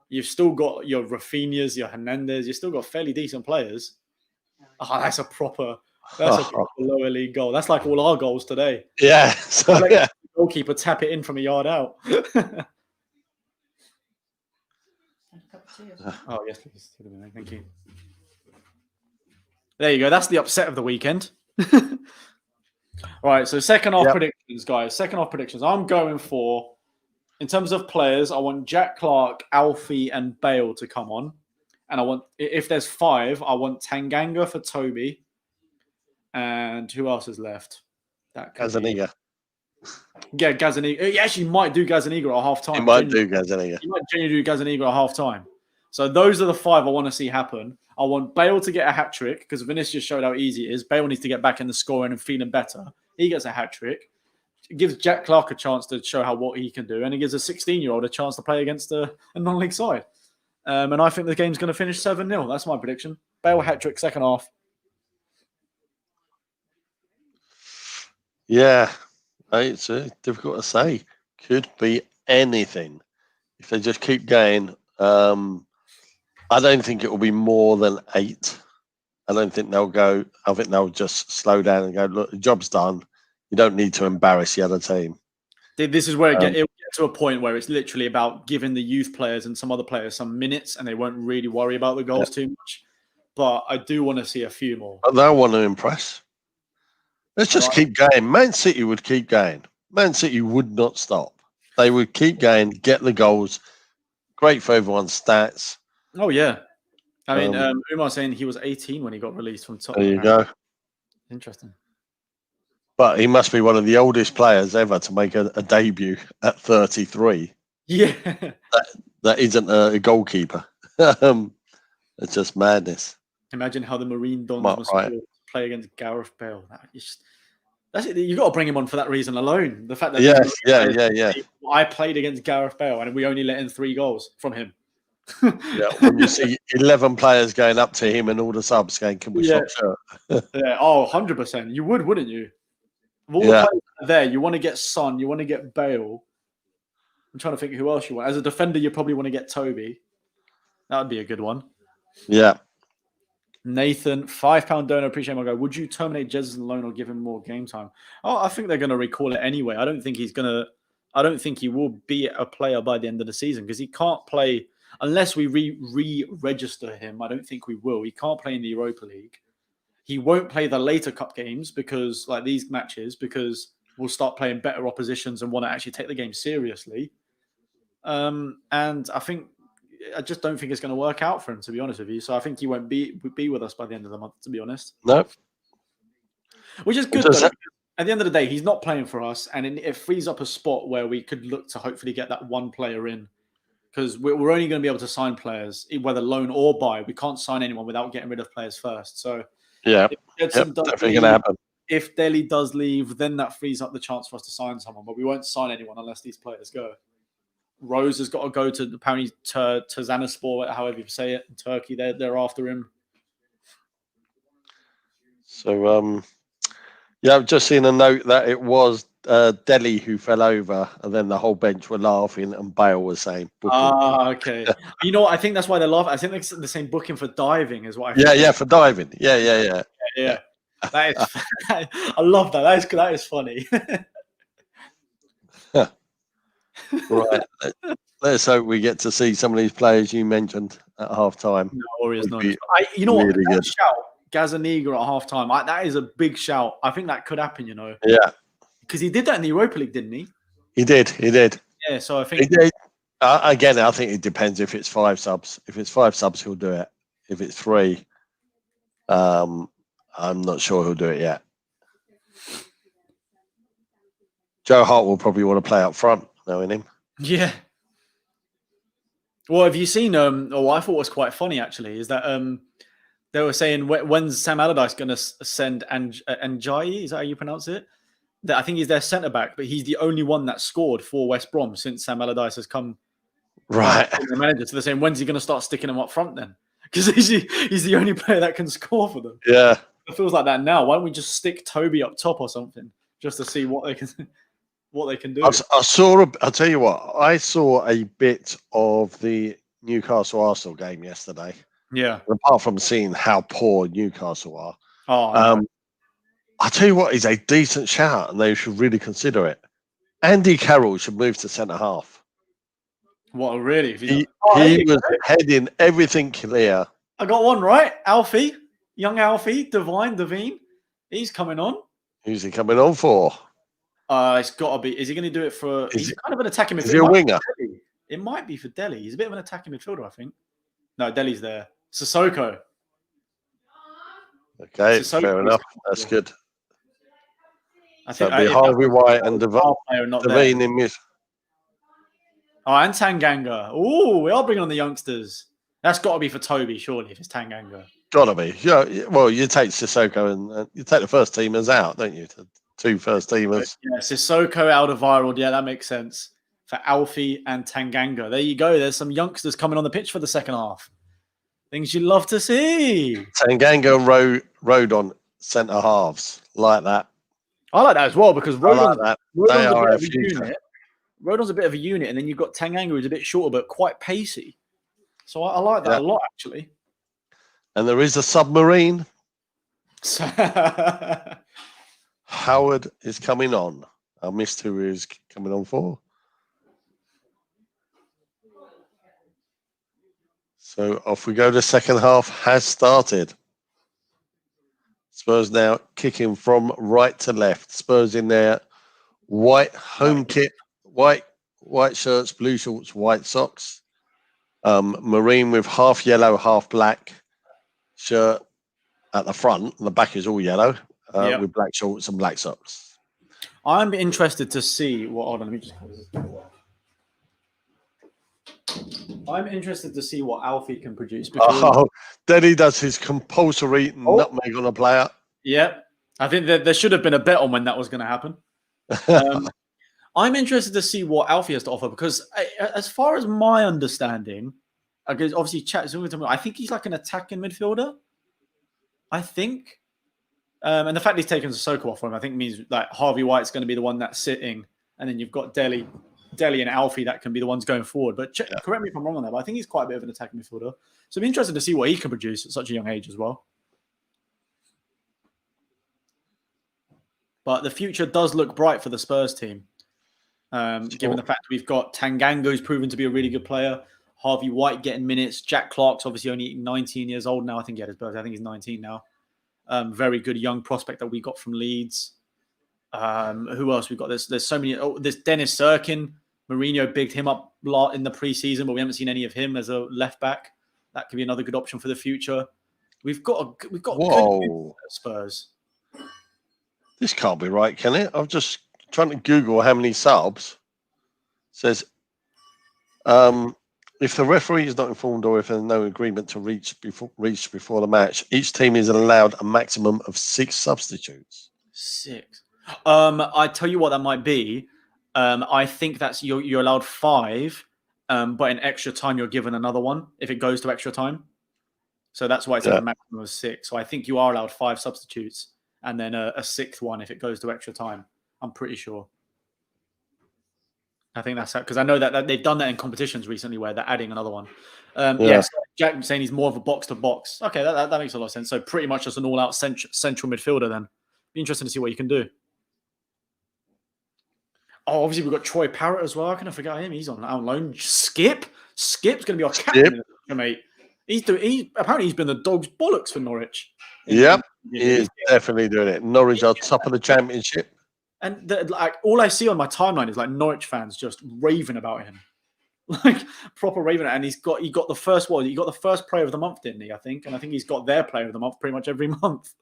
you've still got your Rafinhas, your Hernandez, you've still got fairly decent players. Oh, that's a proper lower league goal. That's like all our goals today. Yeah. So, the goalkeeper tap it in from a yard out. Oh, yes, please. Thank you. There you go. That's the upset of the weekend. All right, so second half predictions, guys. Second half predictions. I'm going for, in terms of players, I want Jack Clark, Alfie, and Bale to come on. And I want, if there's 5, I want Tanganga for Toby. And who else is left? Gazzaniga. Yeah, Gazzaniga. He actually might do Gazzaniga at half time. He might do Gazzaniga. He might genuinely do Gazzaniga at half time. So those are the 5 I want to see happen. I want Bale to get a hat-trick because Vinicius showed how easy it is. Bale needs to get back in the scoring and feeling better. He gets a hat-trick. It gives Jack Clark a chance to show what he can do. And it gives a 16-year-old a chance to play against a non-league side. And I think the game's going to finish 7-0. That's my prediction. Bale hat-trick, second half. Yeah. It's difficult to say. Could be anything. if they just keep going, I don't think it will be more than 8. I don't think they'll go. I think they'll just slow down and go, look, the job's done. You don't need to embarrass the other team. This is where it'll get to a point where it's literally about giving the youth players and some other players some minutes, and they won't really worry about the goals too much. But I do want to see a few more. But they'll want to impress. Let's just keep going. Man City would keep going. Man City would not stop. They would keep going, get the goals. Great for everyone's stats. Oh, yeah. I mean, Umar saying he was 18 when he got released from Tottenham. There you go. Interesting. But he must be one of the oldest players ever to make a debut at 33. Yeah. That isn't a goalkeeper. It's just madness. Imagine how the Marine Dons must play against Gareth Bale. That's it. You got to bring him on for that reason alone. The fact that yeah. I played against Gareth Bale and we only let in 3 goals from him. When you see 11 players going up to him and all the subs going, "Can we stop shirt?" Yeah. Oh, 100%. You would, wouldn't you? Of all the players there, you want to get Son, you want to get Bale. I'm trying to think who else you want. As a defender, you probably want to get Toby. That would be a good one. Yeah. Nathan, £5 donor. Appreciate my guy. Would you terminate Jesus on loan or give him more game time? Oh, I think they're going to recall it anyway. I don't think he will be a player by the end of the season because he can't play unless we re-register him. I don't think we will. He can't play in the Europa League. He won't play the later cup games because, like these matches, because we'll start playing better oppositions and want to actually take the game seriously. And I just don't think it's going to work out for him, to be honest with you. So I think he won't be with us by the end of the month, to be honest. No. Which is good, though. At the end of the day, he's not playing for us, and it frees up a spot where we could look to hopefully get that one player in. Because we're only going to be able to sign players, whether loan or buy. We can't sign anyone without getting rid of players first. So definitely going to happen. If Dele does leave, then that frees up the chance for us to sign someone. But we won't sign anyone unless these players go. Rose has got to go to apparently Tuzanaspor, however you say it, in Turkey. They're after him. So I've just seen a note that it was Dele who fell over, and then the whole bench were laughing, and Bale was saying, "Booking." Okay. You know what? I think that's why they're laughing. I think it's the same booking for diving is what I think. Yeah, for diving. Yeah. That is, I love that. That is funny. Right. Let's hope we get to see some of these players you mentioned at half time. No worries, you know really what? Good. Shout Gazaniga at half time. That is a big shout. I think that could happen, you know. Yeah. Because he did that in the Europa League, didn't he? He did. Yeah, so I think... Again, I think it depends if it's 5 subs. If it's 5 subs, he'll do it. If it's 3, I'm not sure he'll do it yet. Joe Hart will probably want to play up front, knowing him. Yeah. Well, have you seen... I thought was quite funny, actually, is that they were saying, when's Sam Allardyce going to send Njayi? Is that how you pronounce it? That I think he's their centre-back, but he's the only one that scored for West Brom since Sam Allardyce has come the manager. So they're saying, when's he going to start sticking him up front then? Because he's the only player that can score for them. Yeah. It feels like that now. Why don't we just stick Toby up top or something just to see what they can do? I'll tell you what, I saw a bit of the Newcastle-Arsenal game yesterday. Yeah. Apart from seeing how poor Newcastle are. Oh, I'll tell you what is a decent shout, and they should really consider it. Andy Carroll should move to centre half. What, really? He was heading everything clear. I got one right. Alfie, young Alfie Devine. He's coming on. Who's he coming on for? It's got to be. Is he going to do it for? He's kind of an attacking midfielder. Is he a winger? It might be for Dele. He's a bit of an attacking midfielder, I think. No, Dele's there. Sissoko. Okay, Sissoko fair enough. That's good. I think that'd be Harvey White and Devine in mid. Oh, and Tanganga. Oh, we are bringing on the youngsters. That's got to be for Toby, surely, if it's Tanganga. Gotta be. Yeah. Well, you take Sissoko and you take the first teamers out, don't you? 2 first teamers. Yeah, Sissoko, Alderweireld. Yeah, that makes sense. For Alfie and Tanganga. There you go. There's some youngsters coming on the pitch for the second half. Things you love to see. Tanganga and Rodon centre halves like that. I like that as well because Rodon's, like that. Rodon's a bit of a unit. Rodon's a bit of a unit, and then you've got Tanganga, who's a bit shorter but quite pacey. So I like that a lot, actually. And there is a submarine. So Howard is coming on. I missed who is coming on for. So off we go. The second half has started. Spurs now kicking from right to left. Spurs in their white home kit, white shirts, blue shorts, white socks. Marine with half yellow, half black shirt at the front. And the back is all yellow with black shorts and black socks. I'm interested to see what. Hold on, let me just. I'm interested to see what Alfie can produce. Because then he does his compulsory nutmeg on a player. Yeah, I think that there should have been a bet on when that was going to happen. I'm interested to see what Alfie has to offer because, as far as my understanding, because obviously I think he's like an attacking midfielder. I think, and the fact he's taken Sissoko off for him, I think means like Harvey White's going to be the one that's sitting, and then you've got Dele and Alfie that can be the ones going forward. But correct me if I'm wrong on that, but I think he's quite a bit of an attacking midfielder. So I'm interested to see what he can produce at such a young age as well. But the future does look bright for the Spurs team, given the fact we've got Tanganga, who's proven to be a really good player, Harvey White getting minutes, Jack Clark's obviously only 19 years old now. I think he had his birthday. I think he's 19 now. Very good young prospect that we got from Leeds. Who else we got? There's so many. Oh, there's Dennis Sirkin. Mourinho bigged him up a lot in the preseason, but we haven't seen any of him as a left back. That could be another good option for the future. We've got good Spurs. This can't be right, can it? I'm just trying to Google how many subs. It says, if the referee is not informed or if there's no agreement to reach before the match, each team is allowed a maximum of 6 substitutes. 6. I tell you what that might be. I think that's you're allowed 5, but in extra time you're given another one if it goes to extra time. So that's why it's a maximum of 6. So I think you are allowed 5 substitutes. And then a 6th one if it goes to extra time. I'm pretty sure. I think that's because I know that they've done that in competitions recently where they're adding another one. Yes, Jack saying he's more of a box to box. Okay, that makes a lot of sense. So pretty much just an all-out central midfielder then. Be interesting to see what you can do. Oh, obviously we've got Troy Parrott as well. How can I forget him? He's on loan. Skip's going to be our captain, mate. Apparently he's been the dog's bollocks for Norwich. Yep. He is definitely doing it. Norwich are top of the championship. And all I see on my timeline is like Norwich fans just raving about him. Like proper raving. And he got the first one. He got the first player of the month, didn't he? I think. And I think he's got their player of the month pretty much every month.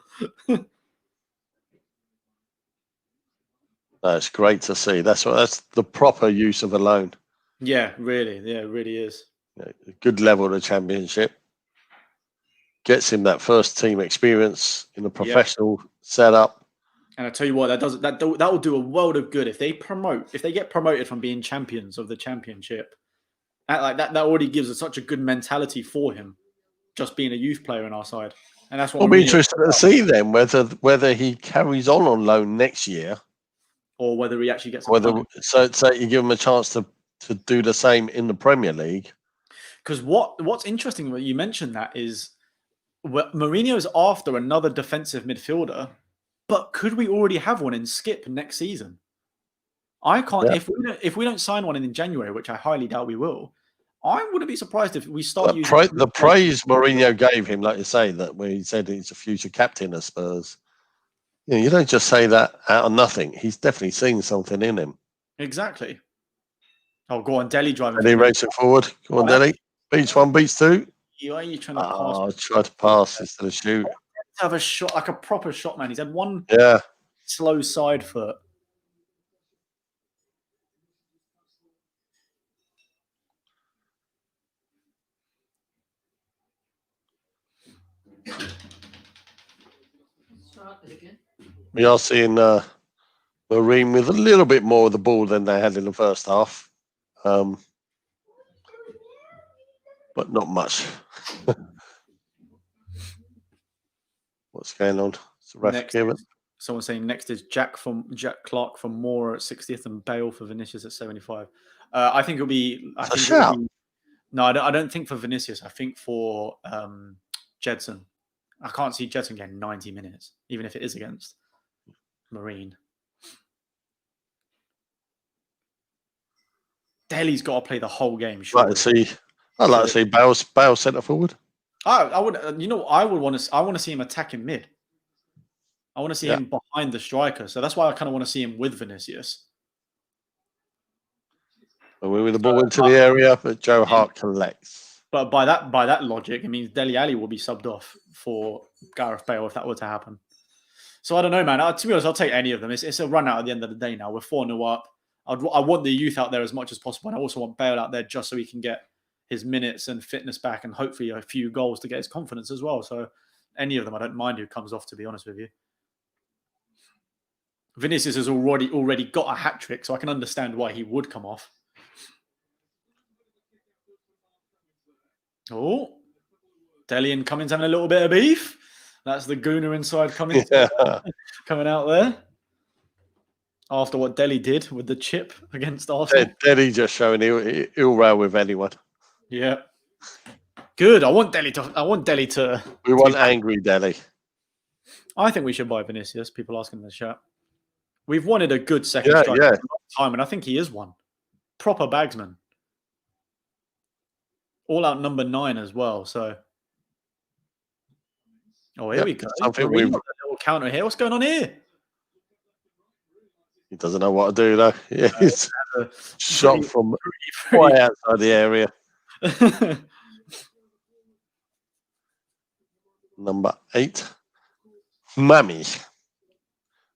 That's great to see. That's the proper use of a loan. Yeah, really. Yeah, it really is. Yeah, good level of the championship. Gets him that first team experience in a professional setup. And I tell you what, that will do a world of good if they get promoted from being champions of the championship. That already gives us such a good mentality for him, just being a youth player on our side. And that's what we'll be interested to see then whether he carries on loan next year, or whether he actually gets so you give him a chance to do the same in the Premier League. Because what's interesting when you mentioned that is, Mourinho's after another defensive midfielder, but could we already have one in Skip next season? I can't. Yeah. If we don't sign one in January, which I highly doubt we will, I wouldn't be surprised if we start using the praise Mourinho gave him, like you say, that when he said he's a future captain of Spurs. You don't just say that out of nothing. He's definitely seen something in him. Exactly. Oh, go on, Dele driving. Dele racing forward. Go on, Dele. Beats 1, beats 2. Why are you trying to pass? I tried to pass instead of shoot. Have a shot, like a proper shot, man. He's had one slow side foot. We are seeing Marine with a little bit more of the ball than they had in the first half. But not much. What's going on? It's a ref agreement. Someone saying next is Jack Clark from Moore at 60th and Bale for Vinicius at 75. I think it'll be. I think it'll be. No, I don't think for Vinicius. I think for Jedson. I can't see Jedson getting 90 minutes, even if it is against Marine. Dele's got to play the whole game. Surely. I'd like to see Bale centre forward. I would. I would want to. I want to see him attacking mid. I want to see him behind the striker. So that's why I kind of want to see him with Vinicius. And we win the ball into the area, but Joe Hart collects. But by that logic, it means Dele Alli will be subbed off for Gareth Bale if that were to happen. So I don't know, man. To be honest, I'll take any of them. It's a run out at the end of the day now. We're 4-0 up. I want the youth out there as much as possible. And I also want Bale out there just so he can get his minutes and fitness back and hopefully a few goals to get his confidence as well. So any of them, I don't mind who comes off, to be honest with you. Vinicius has already got a hat-trick, so I can understand why he would come off. Oh, Dele and Cummins having a little bit of beef. That's the gooner inside coming out there. After what Dele did with the chip against Arsenal. Dele just showing he'll rail with anyone. Yeah. Good. I want Dele to. We want angry Dele. I think we should buy Vinicius. People asking in the chat. We've wanted a good second striker for a long time, and I think he is one. Proper bagsman. All out number 9 as well. So. Oh, here we go. Something we've got a little counter here. What's going on here? He doesn't know what to do though. Yeah, he's shot from way outside the area. Number 8, Mammy,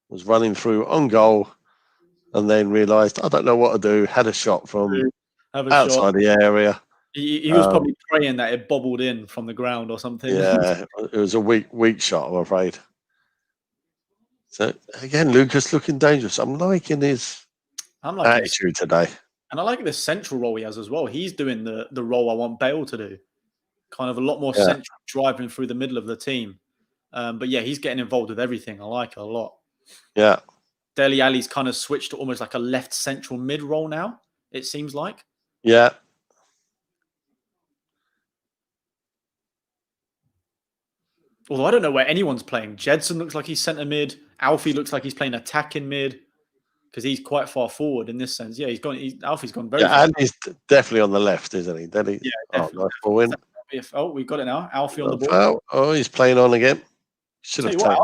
was running through on goal and then realised, I don't know what to do. Had a shot from outside the area. He was probably praying that it bobbled in from the ground or something. Yeah, it was a weak shot, I'm afraid. So again, Lucas looking dangerous. I'm liking his attitude today. And I like the central role he has as well. He's doing the role I want Bale to do. Kind of a lot more central, driving through the middle of the team. But yeah, he's getting involved with everything. I like it a lot. Yeah. Dele Alli's kind of switched to almost like a left central mid role now, it seems like. Yeah. Although I don't know where anyone's playing. Jedson looks like he's centre mid. Alfie looks like he's playing attacking mid because he's quite far forward in this sense. Yeah, Alfie's gone very far. And he's definitely on the left, isn't he? Then yeah, definitely. Nice ball in. Oh, we've got it now. Alfie on the ball. Oh, he's playing on again. Should have taken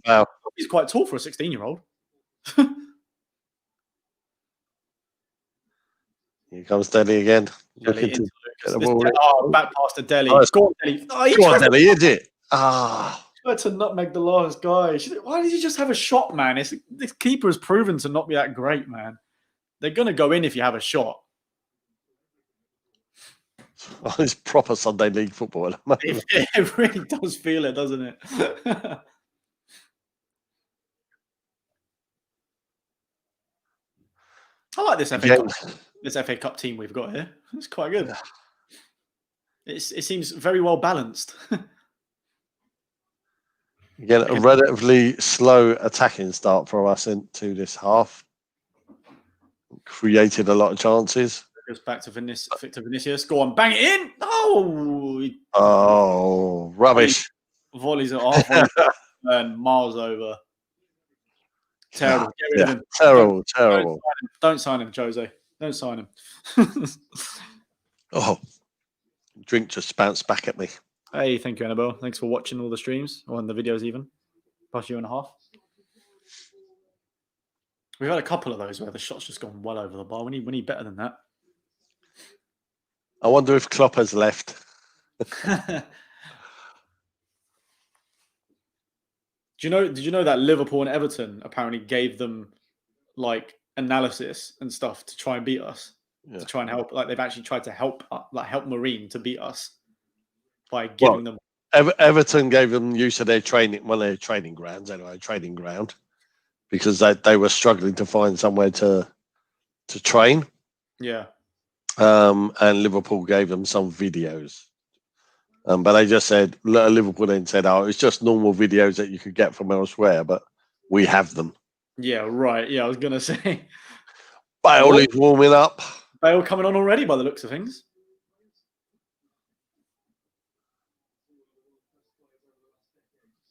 that. He's quite tall for a 16-year-old. Here comes Dele again. Back past to Dele. Oh, go on, Dele. Go on, Dele, is it? Tried to nutmeg the last guy. Why did you just have a shot, man? This keeper has proven to not be that great, man. They're going to go in if you have a shot. Oh, it's proper Sunday League football. It really does feel it, doesn't it? I like this FA Cup team we've got here. It's quite good. It seems very well balanced. Again, a relatively slow attacking start for us into this half. Created a lot of chances. Goes back to Vinicius. Go on, bang it in. Oh, rubbish. Volleys it off and miles over. Terrible. Get rid of him. Terrible. Don't sign him, Jose. Don't sign him. Oh, drink just bounced back at me. Hey, thank you, Annabelle. Thanks for watching all the streams, or the videos even. Past year and a half. We've had a couple of those where the shot's just gone well over the bar. We need better than that. I wonder if Klopp has left. Did you know that Liverpool and Everton apparently gave them like analysis and stuff to try and beat us, to try and help? Like they've actually tried to help Marine to beat us by giving them. Everton gave them use of their training grounds because they were struggling to find somewhere to train. Yeah. And Liverpool gave them some videos. But they just said, Liverpool then said, it's just normal videos that you could get from elsewhere. But We have them. Yeah, right. Yeah, I was gonna say Bale is warming up. Bale coming on already by the looks of things.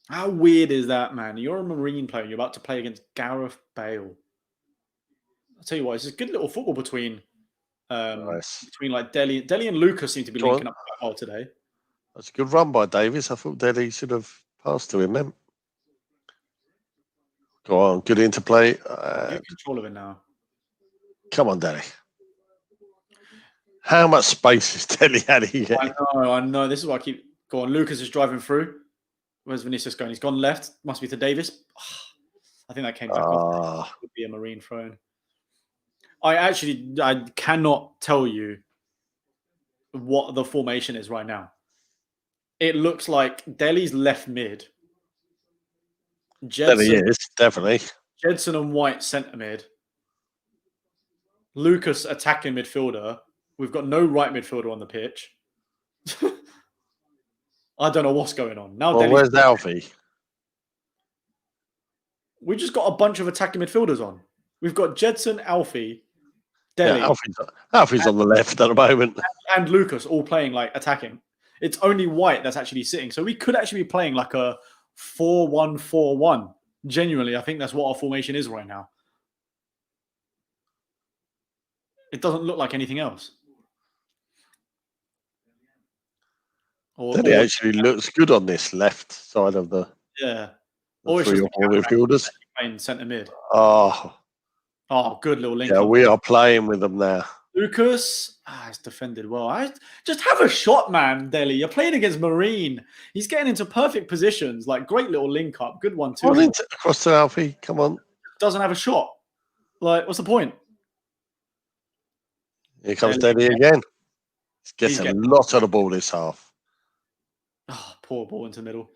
How weird is that, man? You're a Marine player. You're about to play against Gareth Bale. I'll tell you what, it's a good little football between like Dele and Lucas seem to be linking up quite well today. That's a good run by Davis. I thought Dele should have passed to him then. Go on, good interplay. Get control of it now. Come on, Dele. How much space is Dele having? I know. This is what I keep going. Lucas is driving through. Where's Vinicius going? He's gone left. Must be to Davis. I think that came back off. It would be a Marine thrown. I cannot tell you what the formation is right now. It looks like Dele's left mid. Dele is, definitely. Jedson and White centre mid. Lucas attacking midfielder. We've got no right midfielder on the pitch. I don't know what's going on. Now, where's Alfie? We just got a bunch of attacking midfielders on. We've got Jedson, Alfie, Dele. Yeah, Alfie's on the left at the moment. And Lucas all playing like attacking. It's only White that's actually sitting. So we could actually be playing like a 4-1-4-1. Genuinely, I think that's what our formation is right now. It doesn't look like anything else. Dele actually looks good on this left side of the three or four midfielders. Playing centre mid. Oh, good little link. Yeah, we are playing with them now. Lucas, it's defended well. Just have a shot, man, Dele. You're playing against Marine. He's getting into perfect positions. Like, great little link up. Good one, too. Across to Alfie. Come on. Doesn't have a shot. Like, what's the point? Here comes Dele again. Gets a lot of the ball this half. Poor ball into the middle.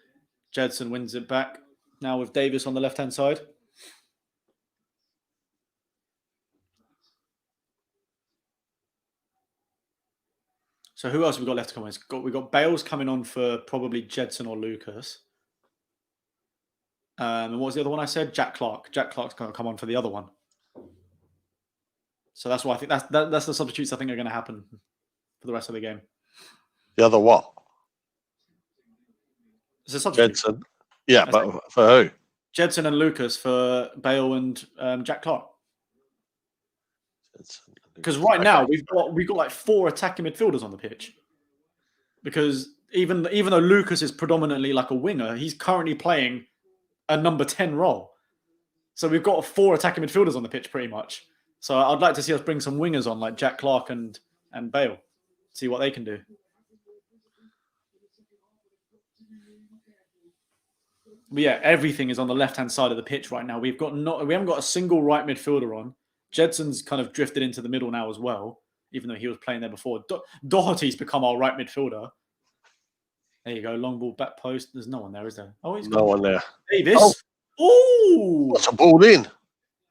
Jedson wins it back. Now with Davis on the left-hand side. So who else have we got left to come on? We've got Bales coming on for probably Jedson or Lucas. And what was the other one I said? Jack Clark. Jack Clark's going to come on for the other one. So that's why I think that's the substitutes I think are going to happen for the rest of the game. The other what? It's a substitute. Jedson. Yeah, but for who? Jedson and Lucas for Bale and Jack Clark. Because right now we've got like 4 attacking midfielders on the pitch. Because even though Lucas is predominantly like a winger, he's currently playing a number 10 role. So we've got 4 attacking midfielders on the pitch pretty much. So I'd like to see us bring some wingers on like Jack Clark and Bale. See what they can do. But yeah, everything is on the left-hand side of the pitch right now. We haven't got a single right midfielder on. Jedson's kind of drifted into the middle now as well, even though he was playing there before. Doherty's become our right midfielder. There you go, long ball, back post. There's no one there, is there? Oh, he's no one there. Davis. Oh, what's a ball in?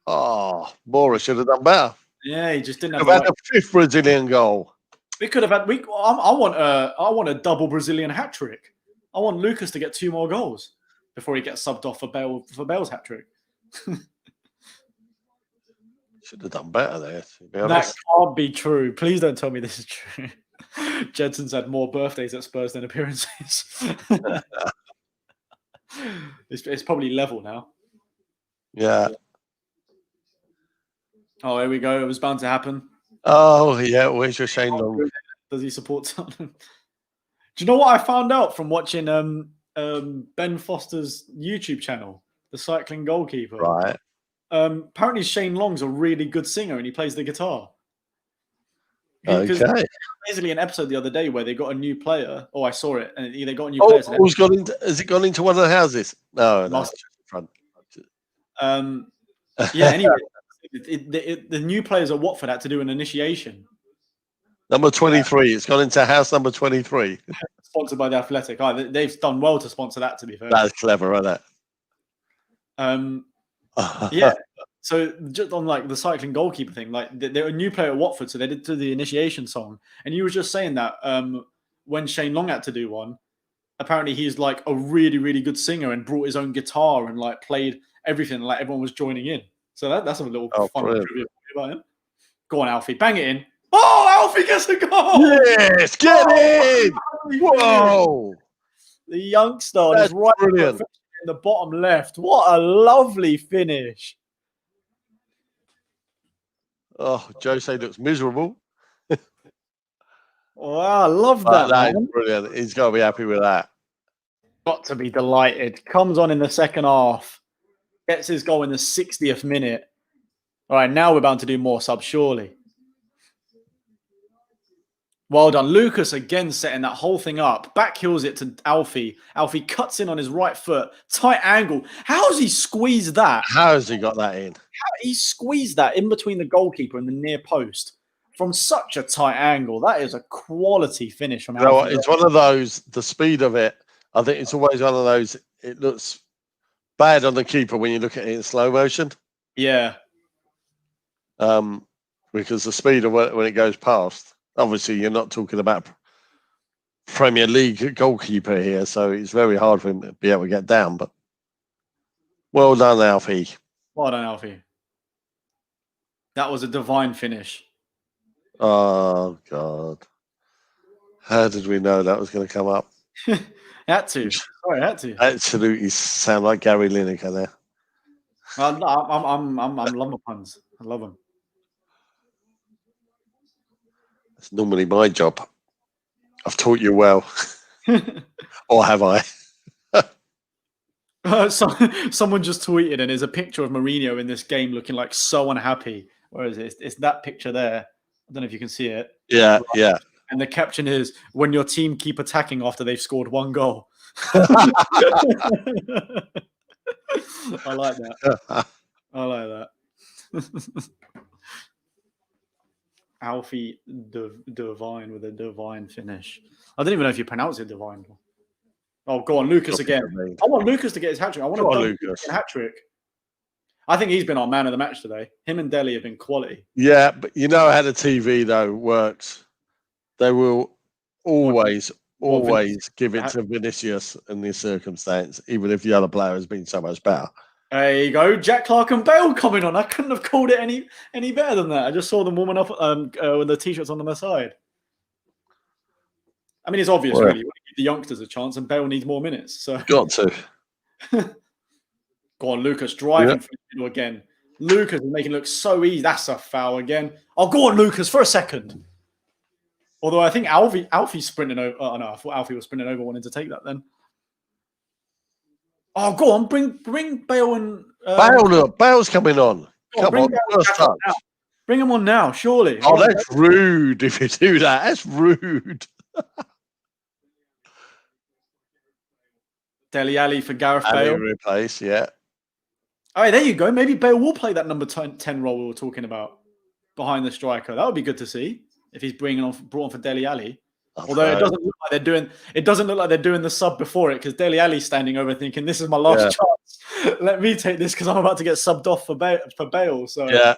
Oh, Bora should have done better. Yeah, he just didn't have had a 5th Brazilian goal. We could have had. I want a double Brazilian hat trick. I want Lucas to get 2 more goals before he gets subbed off for Bale's hat trick. Should have done better there. That can't be true. Please don't tell me this is true. Jedson's had more birthdays at Spurs than appearances. It's probably level now. Yeah. Oh, here we go. It was bound to happen. Oh, yeah. Where's your Shane Long? Does he support Tottenham? Do you know what I found out from watching Ben Foster's YouTube channel, The Cycling Goalkeeper? Right. Apparently Shane Long's a really good singer and he plays the guitar. Okay. Basically, an episode the other day where they got a new player. Oh, I saw it, and they got a new player. Has it gone into one of the houses? No, that's just front. Yeah. Anyway, the new players at Watford had to do an initiation. Number 23. It's gone into house number 23. Sponsored by the Athletic. They've done well to sponsor that. To be fair, that's clever, isn't it? Yeah. So just on like the cycling goalkeeper thing, like they're a new player at Watford, so they did do the initiation song, and you were just saying that when Shane Long had to do one, apparently he's like a really, really good singer and brought his own guitar and like played everything, like everyone was joining in. So that's a little fun trivia about him. Go on, Alfie, bang it in. Oh, Alfie gets a goal! Yes, get in! Whoa! The youngster on his right foot in the bottom left. What a lovely finish. Oh, Jose looks miserable. Wow, I love that, That man. is brilliant. He's got to be happy with that. Got to be delighted. Comes on in the second half. Gets his goal in the 60th minute. All right, now we're bound to do more subs, surely. Well done. Lucas again setting that whole thing up. Back heels it to Alfie. Alfie cuts in on his right foot. Tight angle. How has he squeezed that? How has he got that in? He squeezed that in between the goalkeeper and the near post from such a tight angle. That is a quality finish from Alfie. You know what? It's one of those, the speed of it, I think it's always one of those, it looks bad on the keeper when you look at it in slow motion. Yeah. Because the speed of when it goes past, obviously you're not talking about Premier League goalkeeper here, so it's very hard for him to be able to get down. But well done, Alfie. Well done, Alfie. That was a divine finish. Oh, God. How did we know that was going to come up? Had to. Sorry, had to. Absolutely sound like Gary Lineker there. I'm love my puns. I love them. It's normally my job. I've taught you well. Or have I? Someone just tweeted, and there's a picture of Mourinho in this game looking like so unhappy. Where is it? It's that picture there. I don't know if you can see it. Yeah, yeah. And the caption is, when your team keep attacking after they've scored one goal. I like that. I like that. Alfie Devine with a divine finish. I don't even know if you pronounce it divine. Oh, go on, Lucas again. I want Lucas to get his hat-trick. I want a hat-trick. I think he's been our man of the match today. Him and Dele have been quality. Yeah, but you know how the TV, though, works. They will always give it to Vinicius in this circumstance, even if the other player has been so much better. There you go. Jack Clark and Bale coming on. I couldn't have called it any better than that. I just saw them warming up with the T-shirts on the side. I mean, it's obvious, really. You want to give the youngsters a chance, and Bale needs more minutes. So got to. Go on, Lucas, driving for the middle again. Lucas is making it look so easy. That's a foul again. Oh, go on, Lucas, for a second. Although I think Alfie's sprinting over. Oh, no, I thought Alfie was sprinting over, wanting to take that then. Oh, go on, bring Bale and... Bale's coming on. Come on, first touch. Bring him on now, surely. Oh, that's rude if you do that. That's rude. Dele Alli for Gareth Bale. Replace, yeah. All right, there you go. Maybe Bale will play that number 10 role we were talking about behind the striker. That would be good to see if he's brought on for Dele Alli. Although it doesn't look like they're doing the sub before it, because Dele Alli's standing over thinking, this is my last chance. Let me take this because I'm about to get subbed off for Bale. So yeah.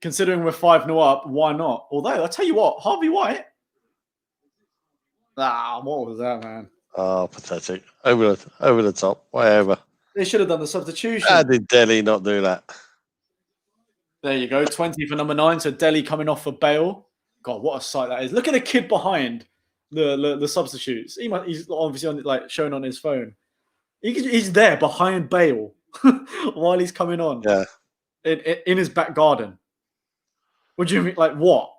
Considering we're 5-0 up, why not? Although I tell you what, Harvey White. What was that, man? Oh, pathetic. Over the top. Whatever. They should have done the substitution. How did Dele not do that? There you go. 20 for number 9. So Dele coming off for Bale. God, what a sight that is. Look at the kid behind the substitutes. He's obviously showing on his phone. He's there behind Bale while he's coming on. Yeah. In his back garden. What do you mean? Like, what?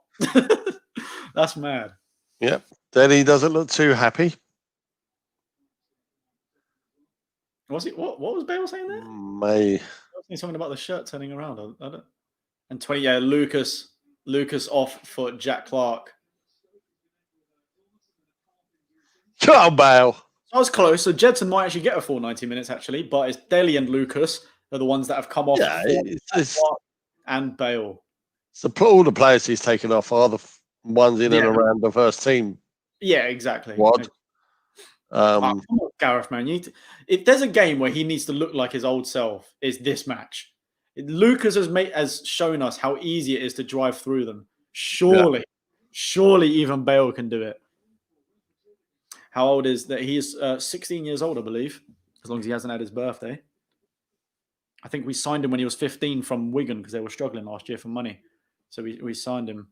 That's mad. Yep. Dele doesn't look too happy. What was Bale saying there? Something about the shirt turning around. I don't. And 20, Lucas off for Jack Clark. Come on, Bale. I was close. So Jedson might actually get a full 90 minutes, actually. But it's Dele and Lucas are the ones that have come off. Yeah, and Bale. So all the players he's taken off are the ones in and around the first team. Yeah, exactly. What? Come on, Gareth, man. If there's a game where he needs to look like his old self, it's this match. Lucas has shown us how easy it is to drive through them. Surely even Bale can do it. How old is that? He is 16 years old, I believe, as long as he hasn't had his birthday. I think we signed him when he was 15 from Wigan because they were struggling last year for money. So we signed him.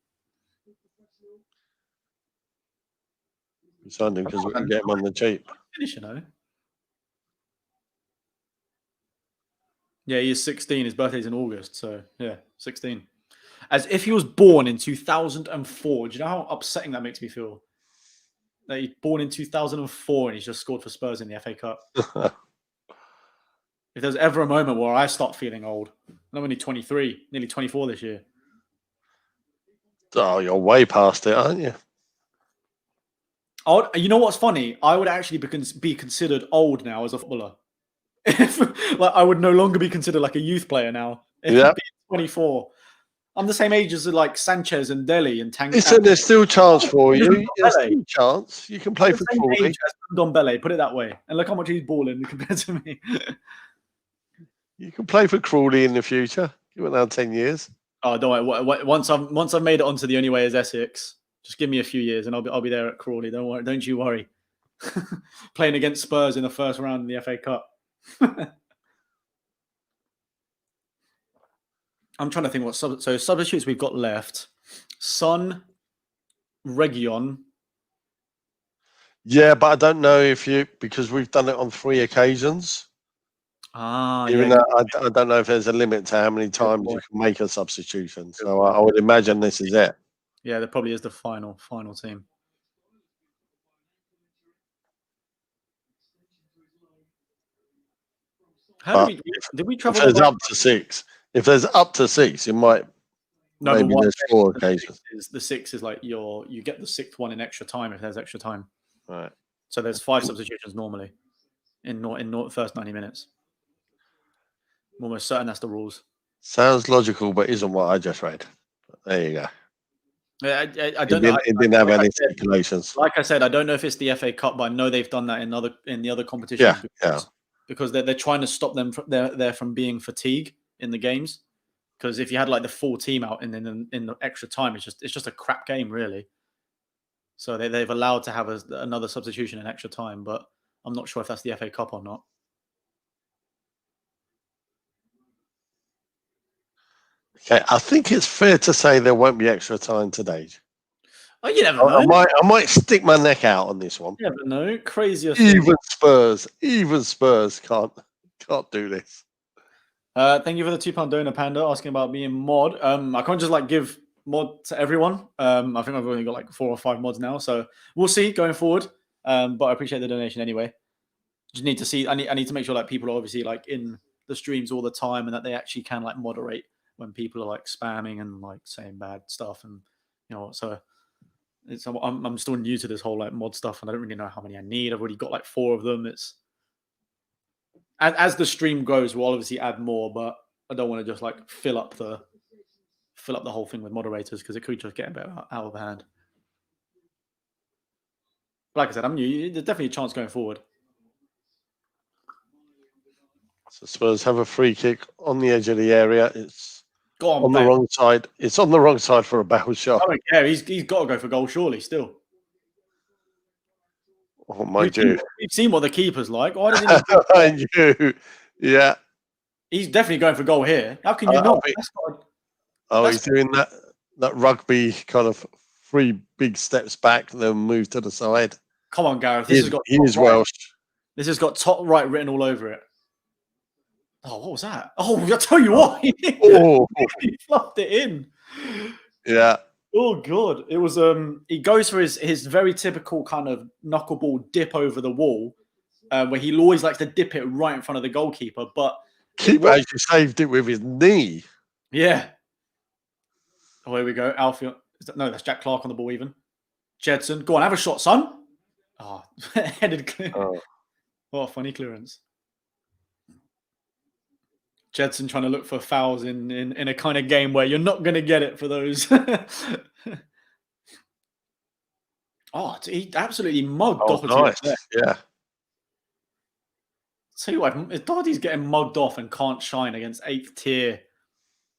We signed him because we can get him on the cheap. Finish, you know. Yeah, he is 16. His birthday's in August. So, yeah, 16. As if he was born in 2004. Do you know how upsetting that makes me feel? That he's born in 2004 and he's just scored for Spurs in the FA Cup. If there's ever a moment where I start feeling old, I'm only 23, nearly 24 this year. Oh, you're way past it, aren't you? You know what's funny? I would actually be considered old now as a footballer. Like I would no longer be considered like a youth player now. Yeah, 24. I'm the same age as like Sanchez and Dele and Tang. Listen, there's still a chance for you. There's still a chance. You can play for Crawley. Ndombele, put it that way. And look how much he's balling compared to me. You can play for Crawley in the future. Give it now 10 years. Oh, don't worry. Once I've made it onto the only way is Essex, just give me a few years and I'll be there at Crawley. Don't worry. Don't you worry. Playing against Spurs in the first round in the FA Cup. I'm trying to think what substitutes we've got left. Son, Region. Yeah, but I don't know because we've done it on 3 occasions. Even though I don't know if there's a limit to how many times you can make a substitution. So I would imagine this is it. Yeah, there probably is the final team. Did we travel? If there's up to 6. If there's up to 6, it might. No, maybe there's 4 occasions. The 6 is like you get the 6th one in extra time if there's extra time. Right. So there's 5 substitutions normally in the first 90 minutes. I'm almost certain that's the rules. Sounds logical, but isn't what I just read. But there you go. I don't know. It didn't have any stipulations. Like I said, I don't know if it's the FA Cup, but I know they've done that in the other competitions. Because they're trying to stop them from being fatigue in the games. Because if you had like the full team out in the extra time, it's just a crap game really. So they've allowed to have another substitution in extra time, but I'm not sure if that's the FA Cup or not. Okay, I think it's fair to say there won't be extra time today. Oh, you never know. I might stick my neck out on this one. You never know. Crazier. Even Spurs can't do this. Thank you for the £2 donor, Panda, asking about being mod. I can't just like give mod to everyone. I think I've only got like 4 or 5 mods now, so we'll see going forward. But I appreciate the donation anyway. Just need to see. I need to make sure like people are obviously like in the streams all the time and that they actually can like moderate when people are like spamming and like saying bad stuff and so. I'm still new to this whole like mod stuff and I don't really know how many I need. I've already got like 4 of them. It's as the stream grows, we'll obviously add more, but I don't want to just like fill up the whole thing with moderators because it could just get a bit out of hand. But like I said, I'm new. There's definitely a chance going forward. So Spurs have a free kick on the edge of the area. It's on the wrong side. It's on the wrong side for a battle shot. I don't care. He's got to go for goal, surely, still. Oh, mind you. We've seen what the keeper's like. Why Mind you. Yeah. He's definitely going for goal here. How can you not? He's doing that rugby kind of 3 big steps back, then move to the side. Come on, Gareth. He is Welsh. This has got top right written all over it. Oh, what was that? Oh, I'll tell you what. He fluffed it in. Yeah. Oh, God. It was, he goes for his very typical kind of knuckleball dip over the wall, where he always likes to dip it right in front of the goalkeeper. But keeper actually saved it with his knee. Yeah. Oh, here we go. Alfie. No, that's Jack Clark on the ball even. Jedson. Go on, have a shot, son. Oh, headed clear. Oh. What a funny clearance. Jedson trying to look for fouls in a kind of game where you're not going to get it for those. He absolutely mugged Doherty. Nice. Yeah. Tell you what, if Doherty's getting mugged off and can't shine against 8th tier,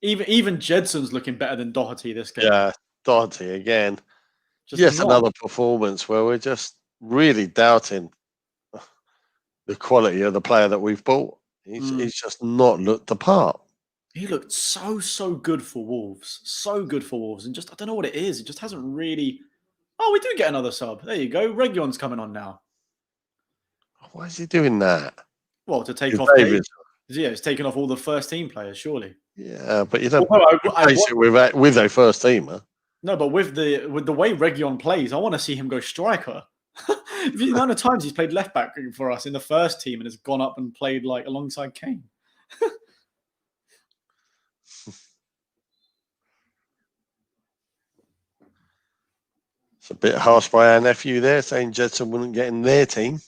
even Jedson's looking better than Doherty this game. Yeah, Doherty again. Another performance where we're just really doubting the quality of the player that we've bought. He's just not looked the part. He looked so good for Wolves. So good for Wolves. And just, I don't know what it is. It just hasn't really... Oh, we do get another sub. There you go. Region's coming on now. Why is he doing that? Well, to take off David. Yeah, it's taking off all the first team players, surely. Yeah, but you don't replace it with a first teamer. No, but with the way Region plays, I want to see him go striker. The amount of times he's played left back for us in the first team and has gone up and played like alongside Kane. It's a bit harsh by our nephew there, saying Jetson wouldn't get in their team.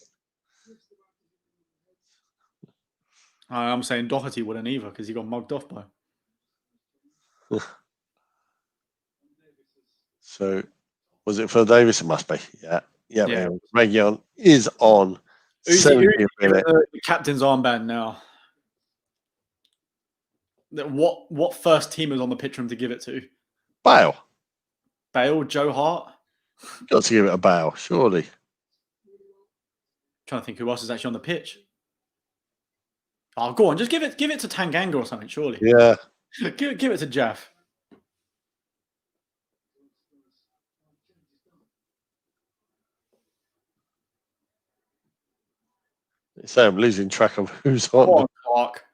I'm saying Doherty wouldn't either because he got mugged off by. So, was it Phil Davis? It must be. Yeah. Region is on. Who's the captain's armband now? What first teamers on the pitch for him to give it to? Bale. Joe Hart? Got to give it a Bale, surely. Trying to think who else is actually on the pitch. Oh, go on, just give it to Tanganga or something, surely. Yeah. give it to Jeff. So I'm losing track of who's on. Go on, Clark.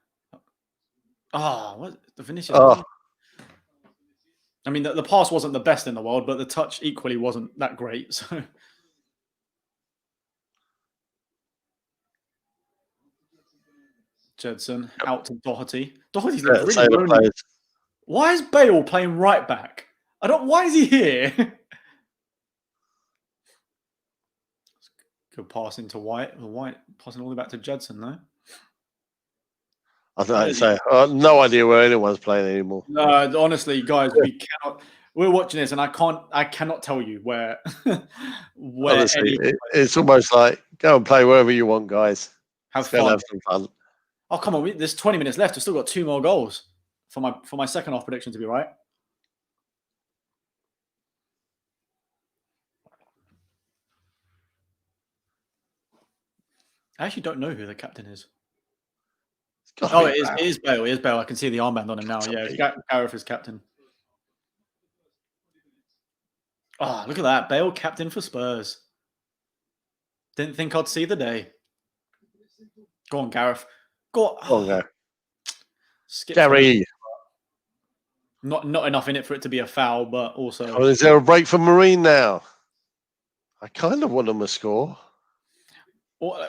What the Vinicius? I mean, the pass wasn't the best in the world, but the touch equally wasn't that great. So, Jedson out to Doherty. Doherty's really lonely. Why is Bale playing right back? Why is he here? Good pass into White. White passing all the way back to Jedson, though. I don't say. No idea where anyone's playing anymore. No, honestly, guys, we cannot. We're watching this, and I cannot tell you where. Honestly, it's almost like go and play wherever you want, guys. Have fun. Have some fun. Oh, come on! There's 20 minutes left. We've still got 2 more goals for my second half prediction to be right. I actually don't know who the captain is. Oh, it is Bale. It is Bale. I can see the armband on him now. Yeah, Gareth is captain. Oh, look at that. Bale captain for Spurs. Didn't think I'd see the day. Go on, Gareth. Go on, Gareth. Gary. Not enough in it for it to be a foul, but also... Oh, is there a break for Marine now? I kind of want them to score.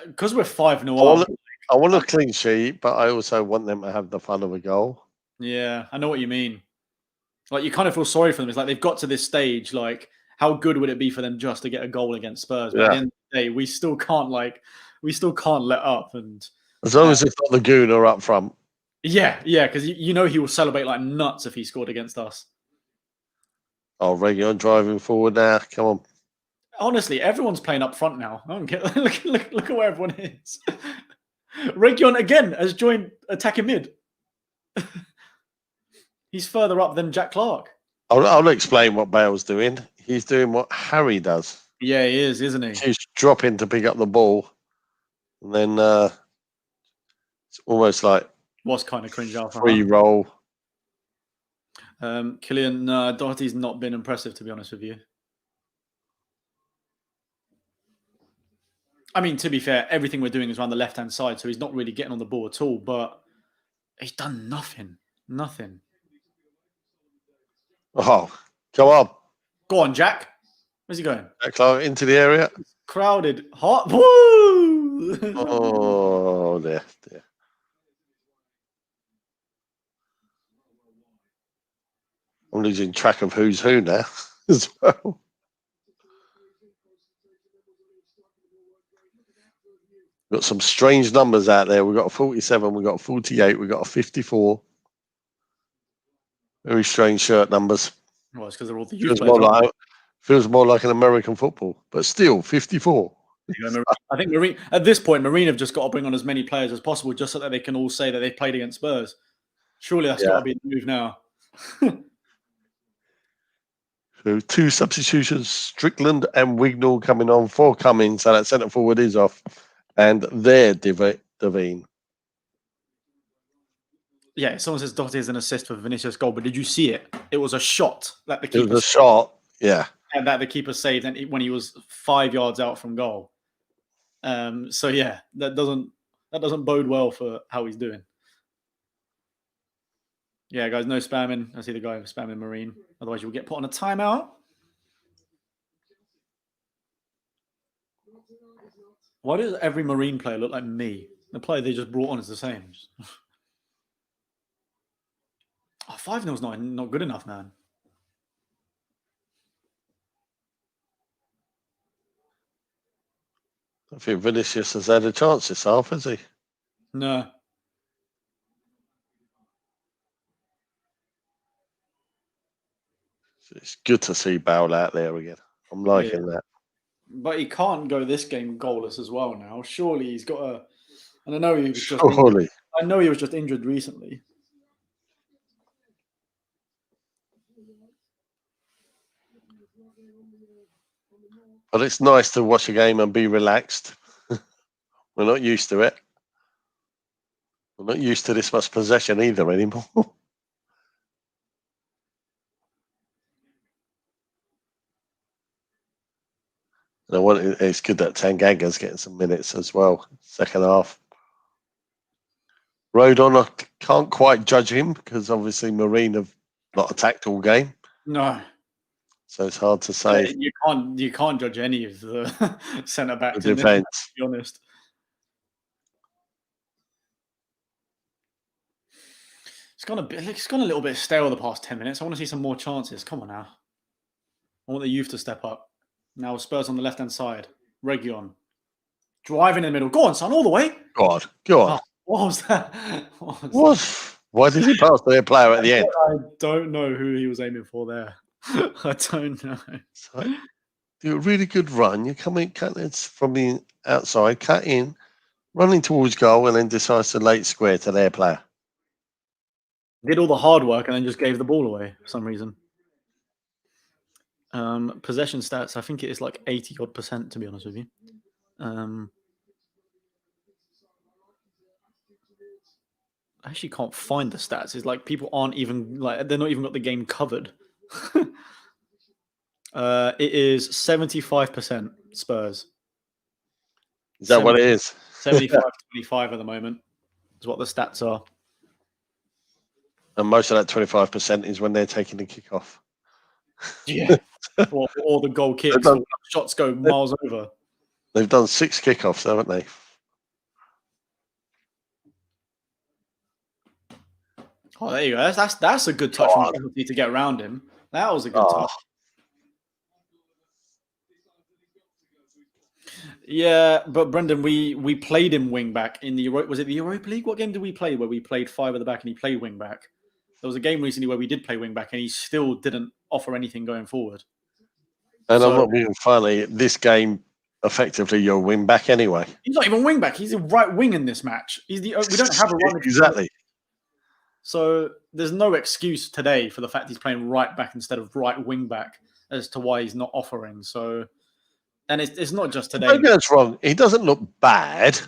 Because we're 5-0 up. I want a clean sheet, but I also want them to have the fun of a goal. Yeah, I know what you mean. Like, you kind of feel sorry for them. It's like they've got to this stage. Like, how good would it be for them just to get a goal against Spurs? But at the end of the day, we still can't let up. And as long as it's not the Gooner up front. Yeah, because you know he will celebrate like nuts if he scored against us. Oh, Region driving forward now. Come on. Honestly, everyone's playing up front now. I don't get look at where everyone is. Region again has joined attacking mid. He's further up than Jack Clark. I'll explain what Bale's doing. He's doing what Harry does. Yeah, he is, isn't he? He's dropping to pick up the ball. And then it's almost like what's kind of cringe Alpha. Free roll. Killian, Doherty's not been impressive, to be honest with you. I mean, to be fair, everything we're doing is around the left-hand side, so he's not really getting on the ball at all, but he's done nothing. Nothing. Oh, come on. Go on, Jack. Where's he going? Jack Clark into the area. Crowded. Hot. Woo! Oh, dear. I'm losing track of who's who now as well. Got some strange numbers out there. We've got a 47, we've got a 48, we've got a 54. Very strange shirt numbers. Well, it's because they're all the youth players. Feels more like an American football, but still 54. I think Marine, at this point, Marine have just got to bring on as many players as possible just so that they can all say that they've played against Spurs. Surely that's got to be the move now. So 2 substitutions, Strickland and Wignall coming on, 4 coming, so that centre forward is off. And there, Devine. Yeah, someone says Doherty is an assist for Vinicius' goal, but did you see it? It was a shot that the It keeper was a shot. Yeah. and that the keeper saved, and when he was 5 yards out from goal. So yeah, that doesn't bode well for how he's doing. Yeah, guys, no spamming. I see the guy spamming Marine. Otherwise, you'll get put on a timeout. Why does every Marine player look like me? The player they just brought on is the same. 5-0's not good enough, man. I think Vinicius has had a chance this half, has he? No. It's good to see Bale out there again. I'm liking that. But he can't go this game goalless as well now. Surely he's got a... And I know he was just Surely. I know he was just injured recently. But it's nice to watch a game and be relaxed. We're not used to it. We're not used to this much possession either anymore. It's good that Tanganga's getting some minutes as well. Second half. Rodon, I can't quite judge him because obviously Marine have not attacked all game. No. So it's hard to say. You can't judge any of the centre backs in Defense. this, to be honest. It's gone a little bit stale the past 10 minutes. I want to see some more chances. Come on now. I want the youth to step up. Now Spurs on the left-hand side. Region. Driving in the middle. Go on, son, all the way. Go on. Oh, what was that? What? Why did he pass their player at the end? I don't know who he was aiming for there. I don't know. So, do a really good run. You come in, cut it from the outside, cut in, running towards goal, and then decides to late square to their player. Did all the hard work and then just gave the ball away for some reason. Possession stats, I think it is like 80% to be honest with you. I actually can't find the stats. It's like people aren't even they're not even got the game covered. It is 75% Spurs. Is that what it is? 75-25 at the moment is what the stats are. And most of that 25% is when they're taking the kickoff. Yeah. or the goal kicks. Or shots go miles over. They've done 6 kickoffs, haven't they? Oh, there you go. That's a good touch from Doherty to get around him. That was a good touch. Yeah, but Brendan, we played him wing back in the was it the Europa League? What game did we play where we played 5 at the back and he played wing back? There was a game recently where we did play wing back and he still didn't offer anything going forward. And I'm not being funny. This game, effectively, you're wing back anyway. He's not even wing back. He's a right wing in this match. We don't have a running exactly. So there's no excuse today for the fact he's playing right back instead of right wing back as to why he's not offering. So, and it's not just today. Maybe that's wrong. He doesn't look bad.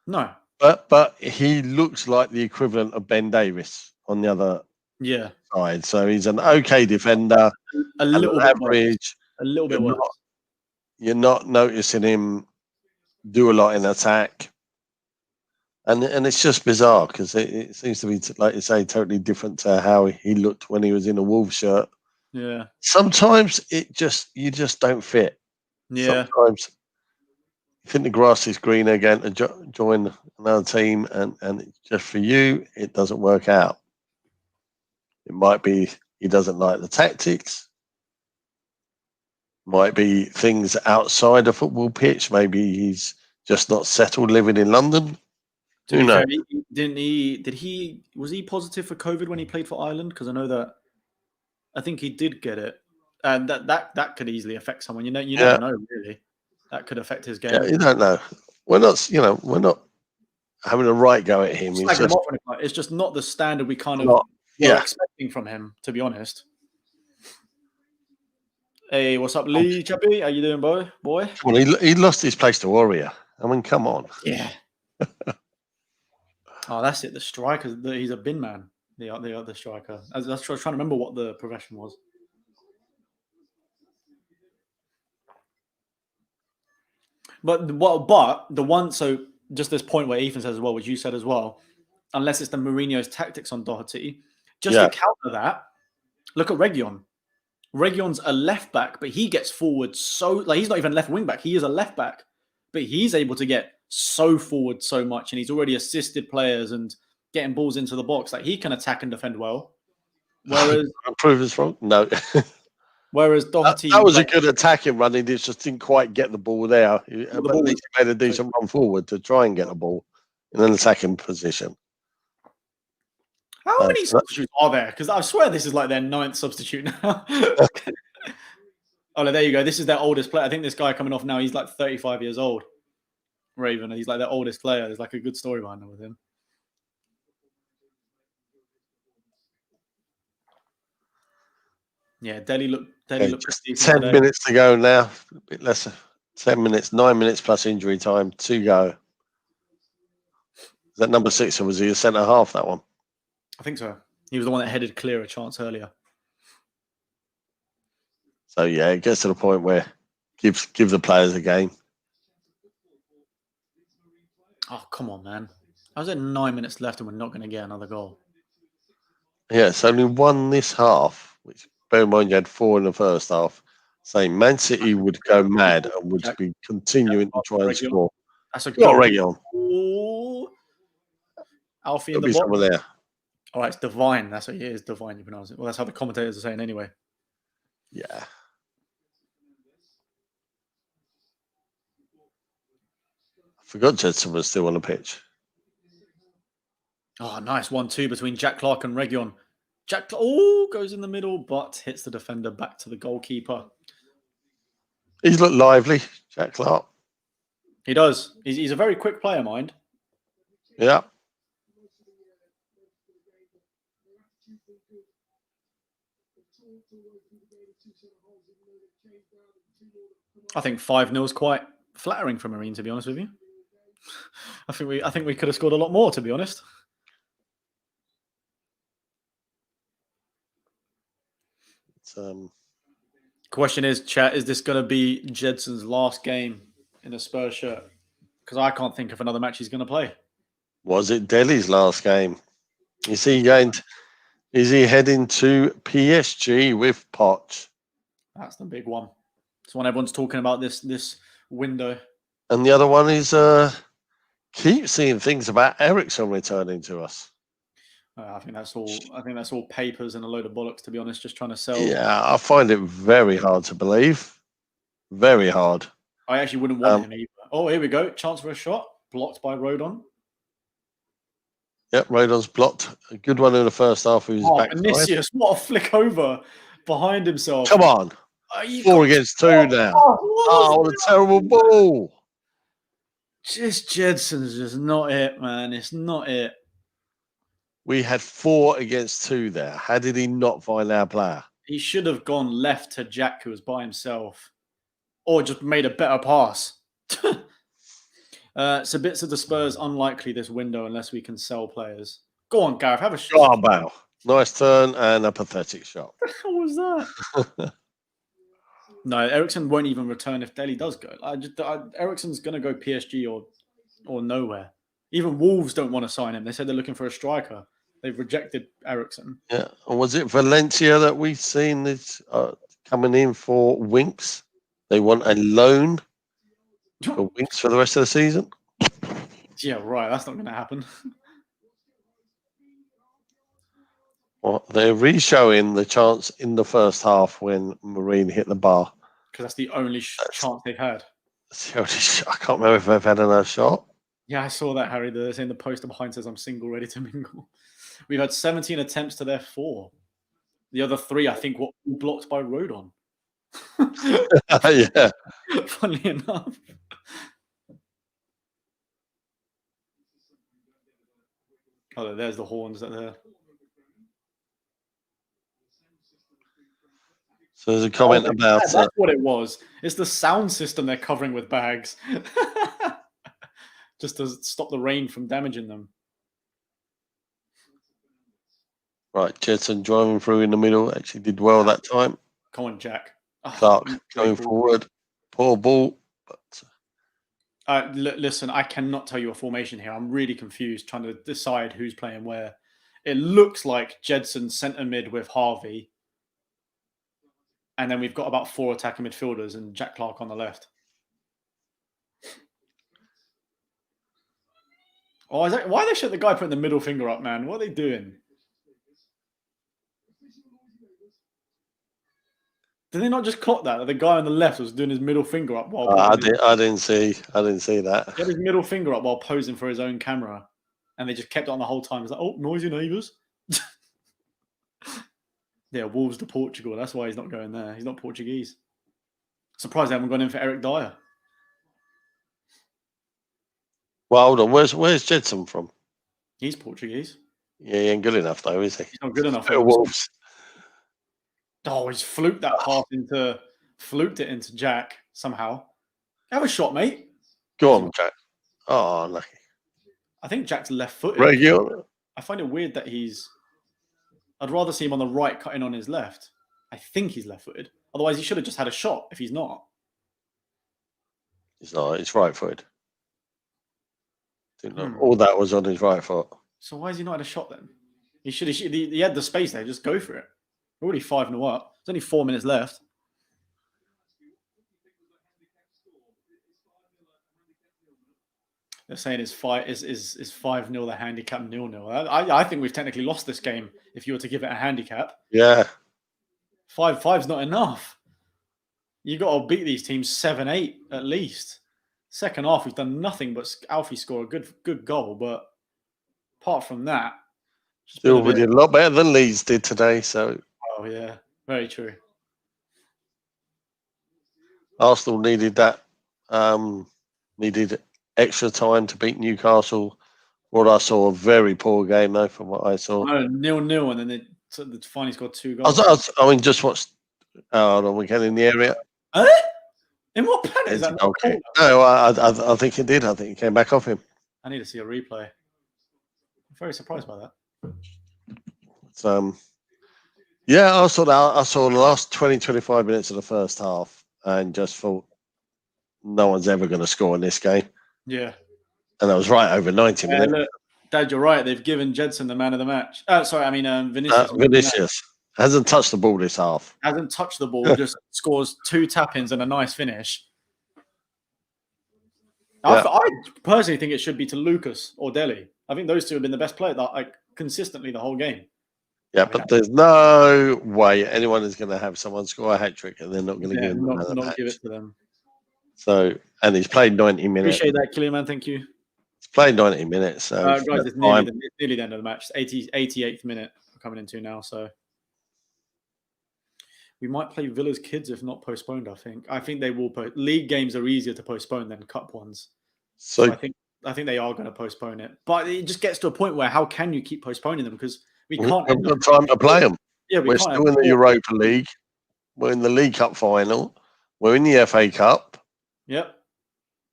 No. But he looks like the equivalent of Ben Davis on the other side. So he's an okay defender, a little bit average, a little bit worse. You're not noticing him do a lot in attack, and it's just bizarre because it seems to be, like you say, totally different to how he looked when he was in a Wolves shirt. Yeah. Sometimes you just don't fit. Yeah. Sometimes you think the grass is greener again to join another team, and just for you, it doesn't work out. It might be he doesn't like the tactics. Might be things outside a football pitch. Maybe he's just not settled living in London. Who knows? Was he positive for COVID when he played for Ireland? Because I think he did get it, and that could easily affect someone. You never know, really. That could affect his game. Yeah, you don't know. We're not having a right go at him. It's just not the standard we kind of were expecting from him, to be honest. Hey, what's up, Lee Chappie? How you doing, boy? Well, he lost his place to Warrior. I mean, come on. Yeah. Oh, that's it. The striker. He's a bin man. The other striker. I was trying to remember what the profession was. But the one. So just this point where Ethan says as well, which you said as well, unless it's the Mourinho's tactics on Doherty, just to counter that, look at Reguilon. Reguilon's a left back, but he gets forward he's not even left wing back. He is a left back, but he's able to get so forward so much, and he's already assisted players and getting balls into the box. Like he can attack and defend well. Whereas prove this wrong. No. Whereas Doherty, that was a good attacking run. He just didn't quite get the ball there. But at least he made a decent run forward to try and get the ball in an attacking position. How many substitutes are there? Because I swear this is like their 9th substitute now. Oh, there you go. This is their oldest player. I think this guy coming off now, he's like 35 years old. Raven. He's like their oldest player. There's like a good story behind him with him. Yeah, Delhi looked. Just 10 minutes to go now. A bit less. 10 minutes, 9 minutes plus injury time to go. Is that number 6 or was he a centre half? That one. I think so. He was the one that headed clear a chance earlier. So yeah, it gets to the point where give the players a game. Oh, come on, man. I was at 9 minutes left and we're not going to get another goal. Yeah, it's only one this half, which bear in mind you had 4 in the first half. Saying Man City would go mad and would be continuing to try and score. That's a good Reguilon. Alfie in the box. There. Oh, it's Devine. That's what it is. Devine, you pronounce it. Well, that's how the commentators are saying anyway. Yeah. I forgot Jedson was still on the pitch. Oh, nice 1-2 between Jack Clark and Reguilon. Jack goes in the middle, but hits the defender back to the goalkeeper. He's looked lively, Jack Clark. He does. He's a very quick player, mind. Yeah. I think 5-0 is quite flattering for Marine, to be honest with you. I think we could have scored a lot more, to be honest. Question is, chat, is this going to be Jedson's last game in a Spurs shirt? Because I can't think of another match he's going to play. Was it Delhi's last game? Is he heading to PSG with Poch? That's the big one. It's one everyone's talking about this window. And the other one is keep seeing things about Ericsson returning to us. I think that's all papers and a load of bollocks, to be honest, just trying to sell. Yeah, I find it very hard to believe. Very hard. I actually wouldn't want him either. Oh, here we go. Chance for a shot. Blocked by Rodon. Yep, Rodon's blocked. A good one in the first half. Vinicius, what a flick over behind himself. Come on. 4 against 2 now. What a terrible ball. Jedson's just not it, man. It's not it. We had 4 against 2 there. How did he not find our player? He should have gone left to Jack, who was by himself, or just made a better pass. So bits of the Spurs unlikely this window unless we can sell players. Go on, Gareth, have a shot. Wow. Nice turn and a pathetic shot. What was that? No, Ericsson won't even return if Delhi does go. Ericsson's going to go PSG or nowhere. Even Wolves don't want to sign him. They said they're looking for a striker. They've rejected Ericsson. Yeah. And was it Valencia that we've seen this coming in for Winks? They want a loan for Winks for the rest of the season? Yeah, right. That's not going to happen. Well, they're re-showing the chance in the first half when Marine hit the bar. Because that's the only chance they've had. I can't remember if they've had another shot. Yeah, I saw that, Harry. They're saying the poster behind says, "I'm single, ready to mingle." We've had 17 attempts to their 4. The other 3, I think, were all blocked by Rodon. Yeah. Funnily enough. Oh, there's the horns that they're... So there's a comment about... That's what it was. It's the sound system they're covering with bags. Just to stop the rain from damaging them. Right, Jetson driving through in the middle. Actually did well that time. Come on, Jack. Clark going forward. Poor ball. But Listen, I cannot tell you a formation here. I'm really confused trying to decide who's playing where. It looks like Jedson centre mid with Harvey. And then we've got about 4 attacking midfielders and Jack Clark on the left. Oh, why they shut the guy putting the middle finger up, man? What are they doing? Did they not just clock that the guy on the left was doing his middle finger up while I didn't see that. He had his middle finger up while posing for his own camera, and they just kept it on the whole time. It's like, oh, noisy neighbours. Yeah, Wolves to Portugal. That's why he's not going there. He's not Portuguese. Surprised they haven't gone in for Eric Dyer. Well, hold on. Where's Jedson from? He's Portuguese. Yeah, he ain't good enough though, is he? He's not good enough. Wolves. Oh, he's fluked that pass fluked it into Jack somehow. Have a shot, mate. Go on, Jack. Oh, lucky. I think Jack's left-footed. Regular. I find it weird that I'd rather see him on the right cutting on his left. I think he's left-footed. Otherwise, he should have just had a shot if he's not. He's not. He's right-footed. All that was on his right foot. So why has he not had a shot then? He had the space there. Just go for it. We're already 5-0 up. There's only 4 minutes left. They're saying it's 5-0 the handicap 0-0. I think we've technically lost this game if you were to give it a handicap. Yeah. 5-5's not enough. You got to beat these teams 7-8 at least. Second half, we've done nothing but Alfie score a good goal, but apart from that, still we did a lot better than Leeds did today. So. Oh yeah, very true. Arsenal needed that. Needed extra time to beat Newcastle. What I saw, a very poor game though, from what I saw. No, 0-0, and then they finally scored 2 goals. Just watched on the weekend in the area. In what penalty is that? Okay. No, I think it did. I think it came back off him. I need to see a replay. I'm very surprised by that. Yeah, I saw the last 20-25 minutes of the first half and just thought no one's ever going to score in this game. Yeah. And I was right over 90 minutes. Look, Dad, you're right. They've given Jedson the man of the match. Sorry, I mean Vinicius. Vinicius hasn't touched the ball this half. Hasn't touched the ball, just scores 2 tap-ins and a nice finish. Yeah. I personally think it should be to Lucas or Dele. I think those two have been the best player consistently the whole game. Yeah, but there's no way anyone is going to have someone score a hat-trick and they're not going to give him not give it to them. So, and he's played 90 minutes. Appreciate that, Killian, man. Thank you. He's played 90 minutes. So guys, it's nearly the end of the match. 88th minute we're coming into now. So we might play Villa's Kids if not postponed, I think they will. League games are easier to postpone than cup ones. So I think they are going to postpone it. But it just gets to a point where how can you keep postponing them? Because we can't have the time to play them. Yeah, we're still in the Europa League. We're in the League Cup final. We're in the FA Cup. Yep.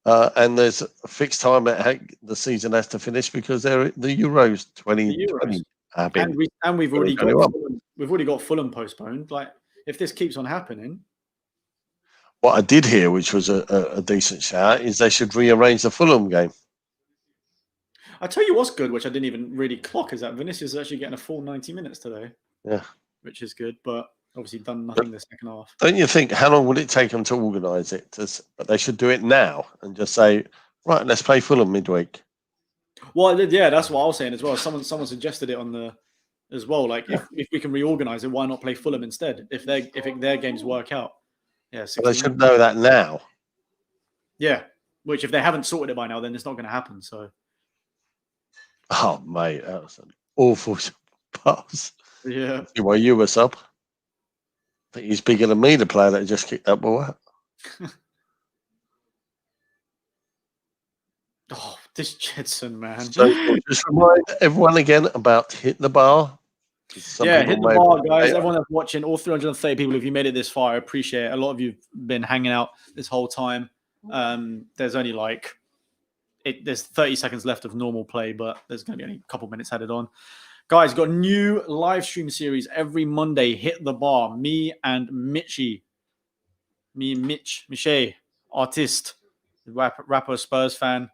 And there's a fixed time that the season has to finish because they're the Euros 2020. And we've already got Fulham postponed. Like if this keeps on happening. What I did hear, which was a decent shout, is they should rearrange the Fulham game. I tell you what's good, which I didn't even really clock, is that Vinicius is actually getting a full 90 minutes today. Yeah. Which is good, but obviously done nothing the second half. Don't you think, how long would it take them to organise it? But they should do it now and just say, right, let's play Fulham midweek. Well, yeah, that's what I was saying as well. Someone suggested it as well. Like, if we can reorganise it, why not play Fulham instead? If their games work out. Yeah, well, they should know that now. Yeah, which if they haven't sorted it by now, then it's not going to happen. So. Oh, mate, that was an awful pass. Yeah. Well, you were sub. I think he's bigger than me, the player that just kicked that ball out. Oh, this Jedson, man. So just remind everyone again about hit the bar. Yeah, hit the bar, guys. Everyone that's watching, all 330 people, if you made it this far, I appreciate it. A lot of you have been hanging out this whole time. There's only there's 30 seconds left of normal play, but there's going to be only a couple minutes added on. Guys, got a new live stream series every Monday. Hit the bar. Me and Mitchy. Me and Miche, artist, rapper, Spurs fan.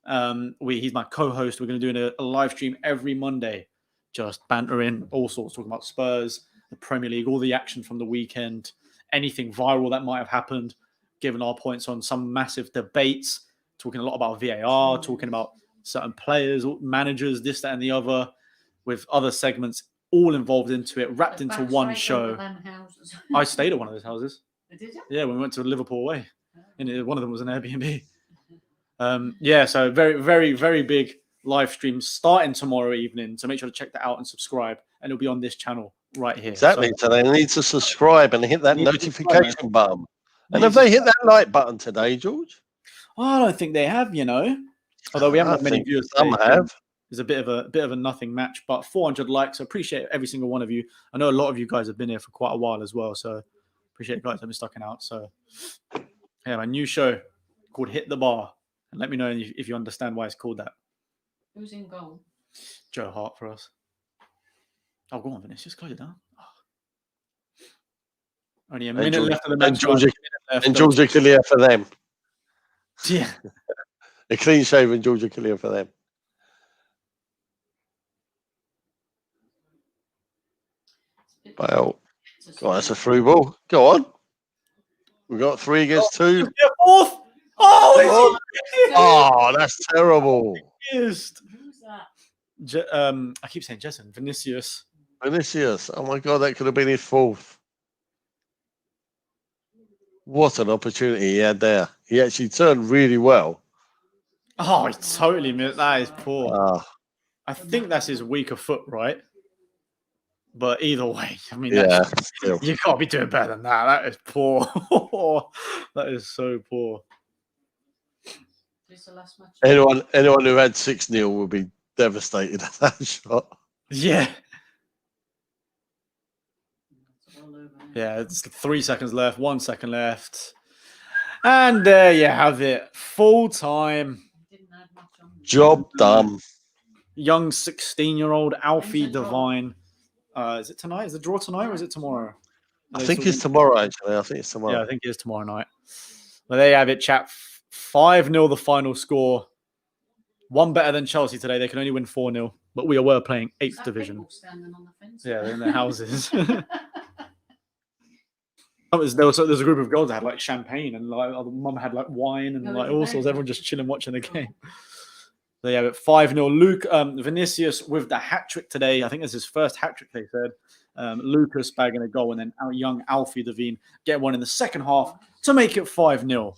He's my co-host. We're going to do a live stream every Monday. Just bantering all sorts, talking about Spurs, the Premier League, all the action from the weekend, anything viral that might have happened, giving our points on some massive debates, talking a lot about VAR, talking about certain players, managers, this, that, and the other, with other segments all involved into it, wrapped into one show. I stayed at one of those houses. Did you? Yeah, when we went to Liverpool away. And one of them was an Airbnb. Yeah, so very, very, very big live stream starting tomorrow evening. So make sure to check that out and subscribe. And it'll be on this channel right here. Exactly. So they need to subscribe and hit that notification button. And have they hit that like button today, George? Oh, I don't think they have, Although we haven't had many viewers. Some have. It's a bit of a nothing match, but 400 likes. I appreciate every single one of you. I know a lot of you guys have been here for quite a while as well. So appreciate you guys have been sticking out. So yeah, my new show called Hit the Bar. And let me know if you understand why it's called that. Who's in goal? Joe Hart for us. Oh, go on, Vinicius. Close it down. Oh. Only a minute left of the match. And George Achillea for them. Yeah. A clean shaven George Achillea for them. Well, that's a through ball. Go on. We got 3 against 2. Yeah, fourth. Oh, that's terrible. Who's that? I keep saying Jason. Vinicius. Vinicius. Oh my God, that could have been his 4th. What an opportunity he had there. He actually turned really well. Oh, he totally missed. That is poor. I think that's his weaker foot, right? But either way, I mean, yeah, you can't be doing better than that. That is poor. That is so poor. It's the last match. Anyone who had 6-0 would be devastated at that shot. Yeah. Yeah, it's 3 seconds left, 1 second left. And there you have it. Full time. Job done. Young 16-year-old Alfie Devine. Is it tonight? Is the draw tonight or is it tomorrow? I think it's tomorrow, actually. I think it's tomorrow. Yeah, I think it is tomorrow night. Well, there you have it, chat. 5-0 the final score. One better than Chelsea today. They can only win 4-0. But we were playing 8th division. Yeah, they're in their houses. There's a group of girls that had like champagne and like mum had like wine and like all sorts. Everyone just chilling watching the game. They have it 5-0. Vinicius with the hat trick today. I think it's his first hat trick, they said. Lucas bagging a goal, and then young Alfie Devine get one in the second half to make it 5-0.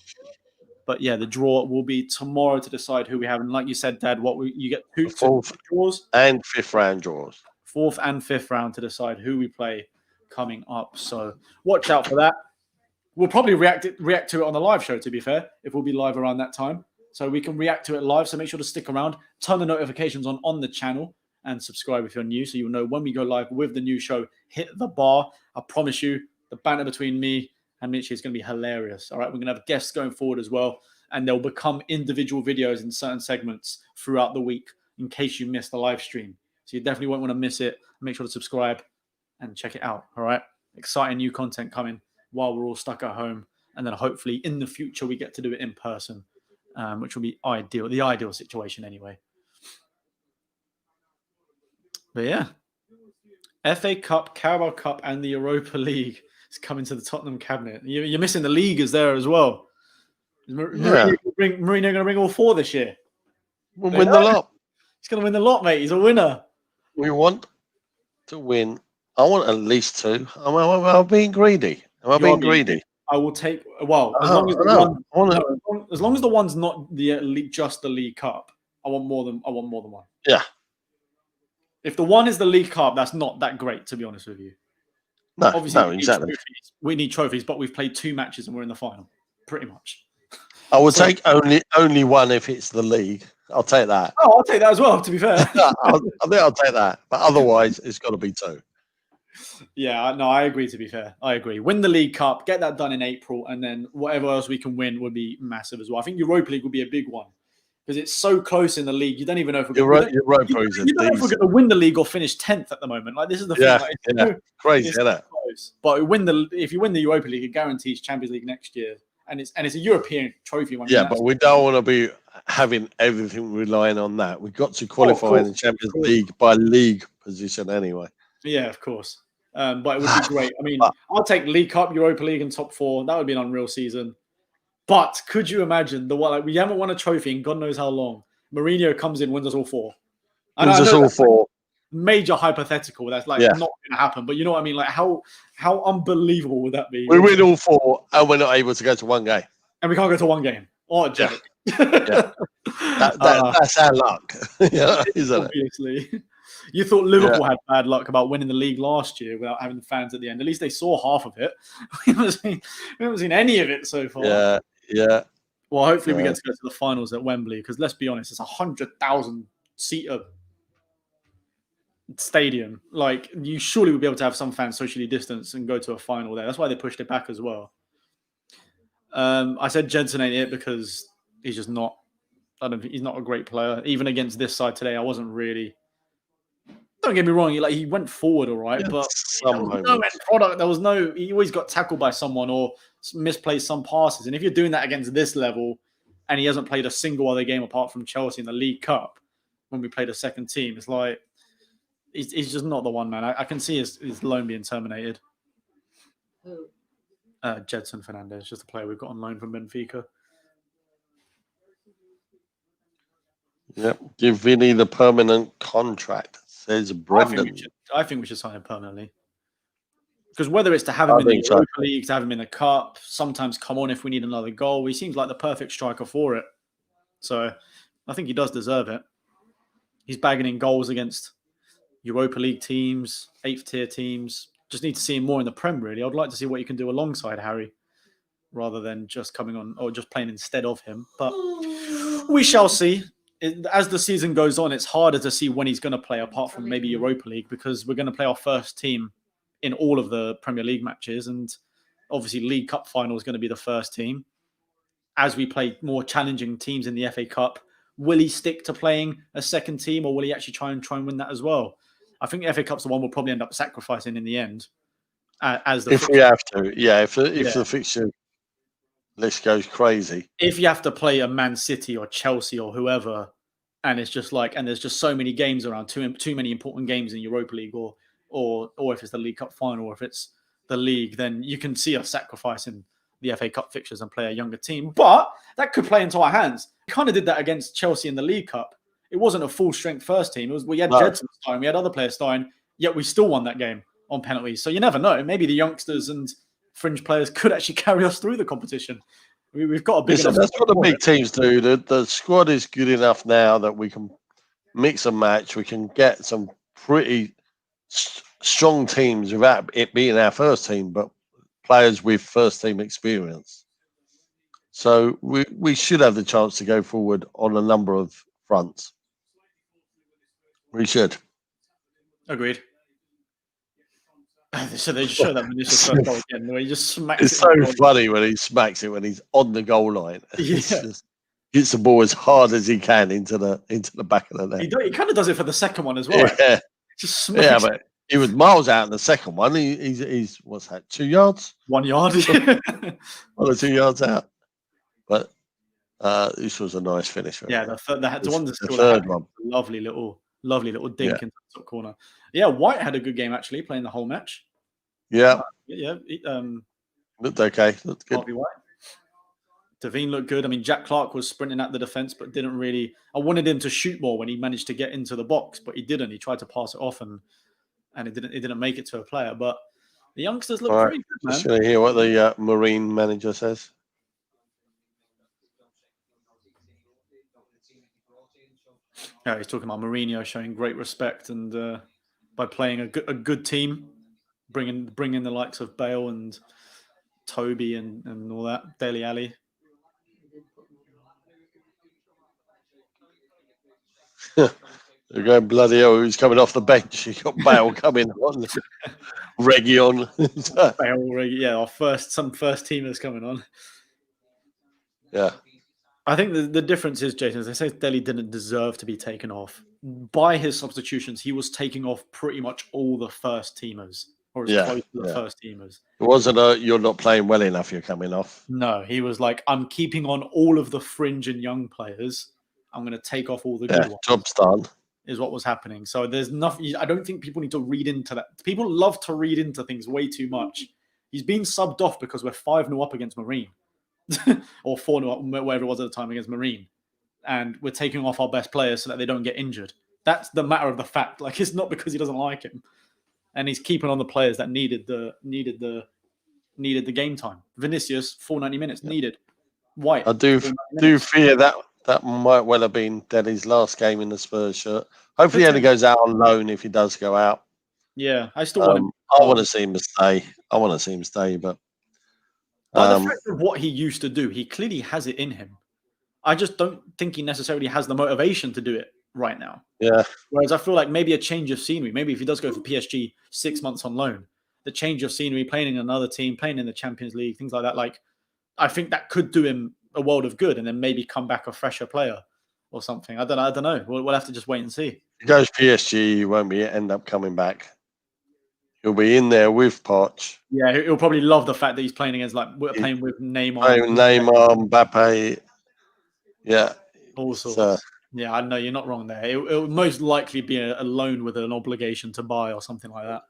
But yeah, the draw will be tomorrow to decide who we have. And like you said, Dad, you get two draws and 5th round draws. 4th and 5th round to decide who we play coming up. So watch out for that. We'll probably react to it on the live show, to be fair, if we'll be live around that time. So we can react to it live. So make sure to stick around, turn the notifications on the channel, and subscribe if you're new, so you'll know when we go live with the new show. Hit the bar. I promise you, the banter between me and Mitchie is going to be hilarious. All right, we're going to have guests going forward as well, and they'll become individual videos in certain segments throughout the week in case you missed the live stream. So you definitely won't want to miss it. Make sure to subscribe and check it out. All right, exciting new content coming while we're all stuck at home, and then hopefully in the future we get to do it in person, which will be ideal. The ideal situation anyway. But yeah, FA Cup, Carabao Cup, and the Europa League is coming to the Tottenham cabinet. You're missing the league is there as well. Is Mourinho going to bring all 4 this year? We'll win the lot. He's going to win the lot, mate. He's a winner. We want to win. I want at least 2. Am I being greedy? Am I being greedy? I will take. Well, as long as the one's not just the League Cup, I want more than one. Yeah. If the one is the League Cup, that's not that great, to be honest with you. No, obviously, exactly. We need trophies, but we've played 2 matches and we're in the final, pretty much. I would take only one if it's the league. I'll take that. Oh, I'll take that as well, to be fair. I think I'll take that. But otherwise, it's got to be 2. Yeah, no, I agree, to be fair. I agree. Win the League Cup, get that done in April, and then whatever else we can win would be massive as well. I think Europa League would be a big one. because it's so close in the league. You don't even know if we're You're going right. You're right, bro. you don't know if we're going to win the league or finish 10th at the moment. Like, this is the thing. Yeah, Like, yeah. Crazy, it's isn't it? close. But if you win the Europa League, it guarantees Champions League next year, and it's a European trophy one. Yeah, but we don't want to be having everything relying on that. We've got to qualify in the Champions League by league position anyway. Yeah, of course. But it would be great. I mean, I'll take League Cup, Europa League, and top 4. That would be an unreal season. But could you imagine we haven't won a trophy in God knows how long? Mourinho comes in, wins us all 4. Wins us all 4. Major hypothetical. That's not going to happen. But you know what I mean? Like, how unbelievable would that be? We win all 4, and we're not able to go to one game. And we can't go to one game. Oh, joke. Yeah. That's our luck, yeah, isn't obviously. It? You thought Liverpool had bad luck about winning the league last year without having the fans at the end. At least they saw half of it. We haven't seen any of it so far. Yeah. Well, hopefully we get to go to the finals at Wembley, because let's be honest, it's 100,000 seater stadium. Like, you surely would be able to have some fans socially distanced and go to a final there. That's why they pushed it back as well. I said Jensen ain't it because he's just not. He's not a great player. Even against this side today, I wasn't really. Don't get me wrong. He went forward all right, but there was no end product. There was no. He always got tackled by someone or misplaced some passes. And if you're doing that against this level, and he hasn't played a single other game apart from Chelsea in the League Cup when we played a second team, it's like he's just not the one, man. I can see his loan being terminated. Who? Jedson Fernandez, just a player we've got on loan from Benfica. Yep. Give Vinny the permanent contract, says Brendan. I think we should sign him permanently. Because whether it's to have him in the Europa League, to have him in the Cup, sometimes come on if we need another goal, he seems like the perfect striker for it. So I think he does deserve it. He's bagging in goals against Europa League teams, 8th tier teams. Just need to see him more in the Prem, really. I'd like to see what you can do alongside Harry rather than just coming on or just playing instead of him. But we shall see. As the season goes on, it's harder to see when he's going to play apart from maybe Europa League, because we're going to play our first team in all of the Premier League matches. And obviously League Cup final is going to be the first team. As we play more challenging teams in the FA Cup, will he stick to playing a second team, or will he actually try and win that as well? I think the FA Cup's the one we'll probably end up sacrificing in the end. If we have to, if the fixture list goes crazy. If you have to play a Man City or Chelsea or whoever, and it's just like, and there's just so many games around, too many important games in Europa League, or if it's the League Cup final, or if it's the league, then you can see us sacrificing the FA Cup fixtures and play a younger team. But that could play into our hands. We kind of did that against Chelsea in the League Cup. It wasn't a full strength first team. We had Jedson starting, we had other players starting, yet we still won that game on penalties. So you never know. Maybe the youngsters and fringe players could actually carry us through the competition. We've got a big enough. That's what the big teams do. The squad is good enough now that we can mix and match. We can get some pretty strong teams without it being our first team, but players with first team experience. So we should have the chance to go forward on a number of fronts. We should. Agreed. So they just show that VINICIUS first goal again, where he just smacks it's so funny when he smacks it when he's on the goal line. Just hits the ball as hard as he can into the back of the net. He kind of does it for the second one as well. Yeah, just smacks but he was miles out in the second one. He's what's that? 2 yards? 1 yard. 1 or 2 yards out. But this was a nice finish. Yeah, the one that's the third one. Lovely little dink into the top corner. Yeah, White had a good game actually, playing the whole match. Yeah. Looked okay. Looked good. White. Devine looked good. I mean, Jack Clark was sprinting at the defense, but didn't really. I wanted him to shoot more when he managed to get into the box, but he didn't. He tried to pass it off, and it didn't make it to a player. But the youngsters look pretty good, man. Just going to hear what the Marine manager says. Yeah, he's talking about Mourinho showing great respect and by playing a good team, bringing the likes of Bale and Toby and all that, Dele Alli. They're going bloody hell. Who's coming off the bench? You got Bale coming on, Reggie on. Bale, Reggie, yeah, some first teamers coming on. Yeah. I think the difference is, Jason, as they say, Dele didn't deserve to be taken off. By his substitutions, he was taking off pretty much all the first teamers, or as close to the first teamers. It wasn't you're not playing well enough, you're coming off. No, he was like, I'm keeping on all of the fringe and young players. I'm going to take off all the good ones. Job's done. Is what was happening. So there's nothing. I don't think people need to read into that. People love to read into things way too much. He's been subbed off because we're 5-0 up against Marine. Or 4-0 up, whatever it was at the time, against Marine. And we're taking off our best players so that they don't get injured. That's the matter of the fact. Like, it's not because he doesn't like him. And he's keeping on the players that needed the game time. Vinicius, 490 minutes needed. White. I do fear that might well have been Dele's last game in the Spurs shirt. Hopefully he only goes out on loan if he does go out. Yeah, I still want him. I want to see him stay. But the fact of what he used to do, he clearly has it in him. I just don't think he necessarily has the motivation to do it right now. Yeah. Whereas I feel like maybe a change of scenery, maybe if he does go for PSG 6 months on loan, the change of scenery, playing in another team, playing in the Champions League, things like that, like I think that could do him a world of good, and then maybe come back a fresher player or something. I don't know. We'll have to just wait and see. If he goes PSG, he won't end up coming back. He'll be in there with Poch. Yeah, he'll probably love the fact that he's playing against playing with Neymar. Neymar, Mbappe. Yeah. All sorts. Yeah, I know you're not wrong there. It will most likely be a loan with an obligation to buy or something like that.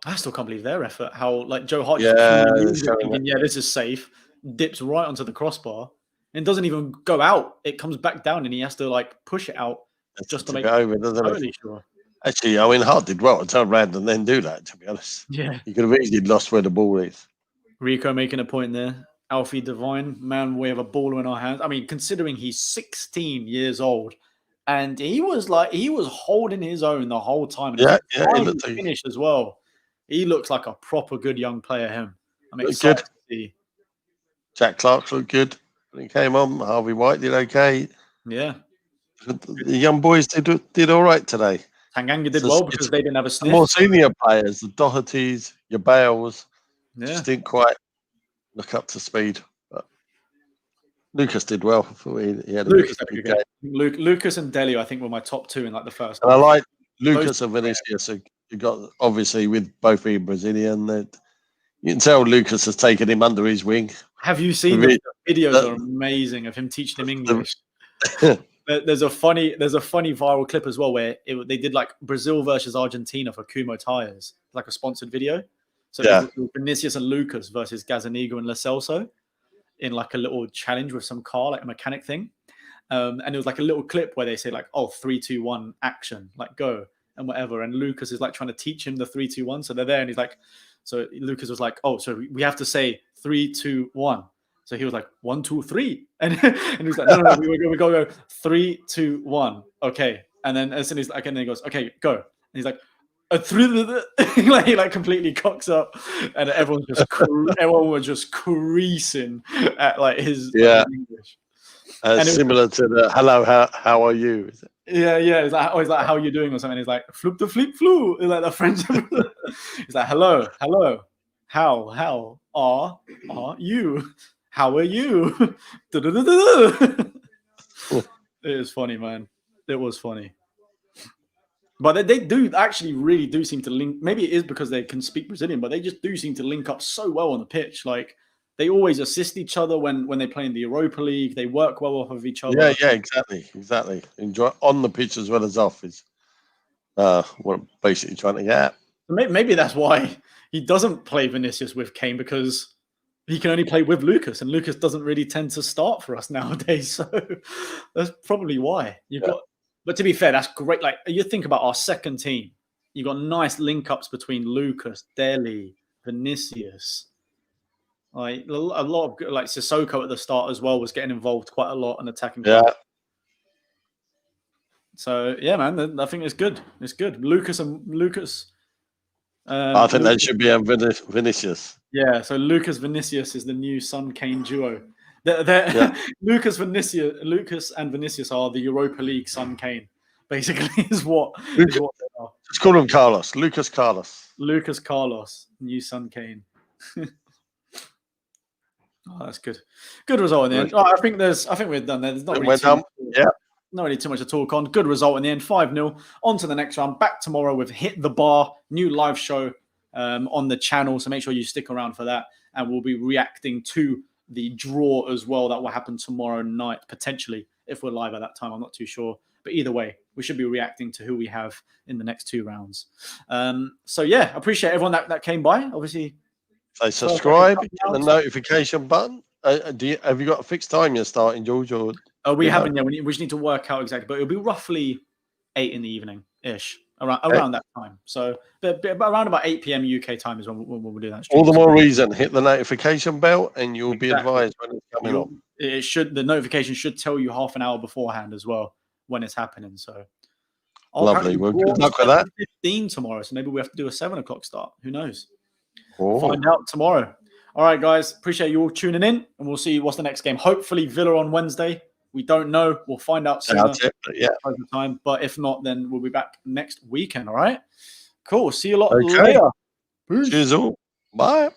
I still can't believe their effort. How like Joe Hart, thinking, this is safe, dips right onto the crossbar and doesn't even go out. It comes back down and he has to like push it out just to make it over, doesn't it? Sure. Actually, I mean, Hart did well to turn around and then do that, to be honest. Yeah. He could have easily lost where the ball is. Rico making a point there. Alfie Devine, man, we have a baller in our hands. I mean, considering he's 16 years old and he was holding his own the whole time. And he finished as well. He looks like a proper good young player, him. I'm excited to see. Jack Clark looked good when he came on. Harvey White did okay. Yeah. The young boys did all right today. Tanganga did well because they didn't have a sniff. The more senior players, the Dohertys, your Bales, just didn't quite look up to speed. But Lucas did well. I thought he had a good game. Lucas and Delio, I think, were my top two in like the first. And I like Lucas and Vinicius. You got obviously with both being Brazilian, that you can tell Lucas has taken him under his wing. Have you seen the videos? Are amazing of him teaching him English. There's a funny viral clip as well where they did like Brazil versus Argentina for Kumo tires, like a sponsored video. So Vinicius and Lucas versus Gazzaniga and Lo Celso in like a little challenge with some car, like a mechanic thing. And it was like a little clip where they say like, "Oh, 3, 2, 1, action, like go." And whatever, and Lucas is like trying to teach him the 3, 2, 1. So they're there, and he's like, so Lucas was like, "Oh, so we have to say 3, 2, 1." So he was like 1, 2, 3, and he was like, "No, we go 3, 2, 1, okay." And then as soon as and then he goes, "Okay, go," and he's like, he like completely cocks up, and everyone was just creasing at like his English. Similar to the "Hello, how are you?" Is it? Yeah. It's like, "How are you doing?" or something. He's like, "Flip the flip flu." It's like the French. He's like, "Hello, how are you? How are you?" It is funny, man. It was funny. But they really do seem to link. Maybe it is because they can speak Brazilian, but they just do seem to link up so well on the pitch. Like they always assist each other when they play in the Europa League. They work well off of each other. Yeah, exactly. Enjoy on the pitch as well as off is what I'm basically trying to get at. Maybe that's why he doesn't play Vinicius with Kane, because he can only play with Lucas, and Lucas doesn't really tend to start for us nowadays. So that's probably why you've got. But to be fair, that's great. Like you think about our second team, you got nice link ups between Lucas, Dele, Vinicius. Like a lot of like Sissoko at the start as well was getting involved quite a lot and attacking. Yeah. So yeah, man, I think it's good. It's good. Lucas. I think that should be a Vinicius. Yeah. So Lucas Vinicius is the new Son Kane duo. Lucas and Vinicius are the Europa League Son Kane. Basically, is what they are. Just call him Carlos. Lucas Carlos. Lucas Carlos, new Son Kane. Oh, that's good. Good result in the end. Oh, I think we're done there. There's not really not really too much to talk on. Good result in the end. 5-0. On to the next round. Back tomorrow with Hit the Bar, new live show on the channel. So make sure you stick around for that. And we'll be reacting to the draw as well that will happen tomorrow night, potentially, if we're live at that time. I'm not too sure. But either way, we should be reacting to who we have in the next 2 rounds. So yeah, I appreciate everyone that came by. Obviously, so subscribe, hit the notification button. Have you got a fixed time you're starting, George? Or we haven't yet. We just need to work out exactly, but it'll be roughly 8 in the evening ish, around that time. So around about 8 p.m. UK time is when we'll do that. All the more reason, hit the notification bell, and you'll be advised when it's coming up. The notification should tell you half an hour beforehand as well when it's happening. So lovely. Well, good luck with that. 15 tomorrow, so maybe we have to do a 7 o'clock start. Who knows? Oh. Find out tomorrow. All right, guys. Appreciate you all tuning in, and we'll see what's the next game. Hopefully, Villa on Wednesday. We don't know. We'll find out soon. Over time. But if not, then we'll be back next weekend. All right. Cool. See you a lot later. Peace. Cheers all. Bye.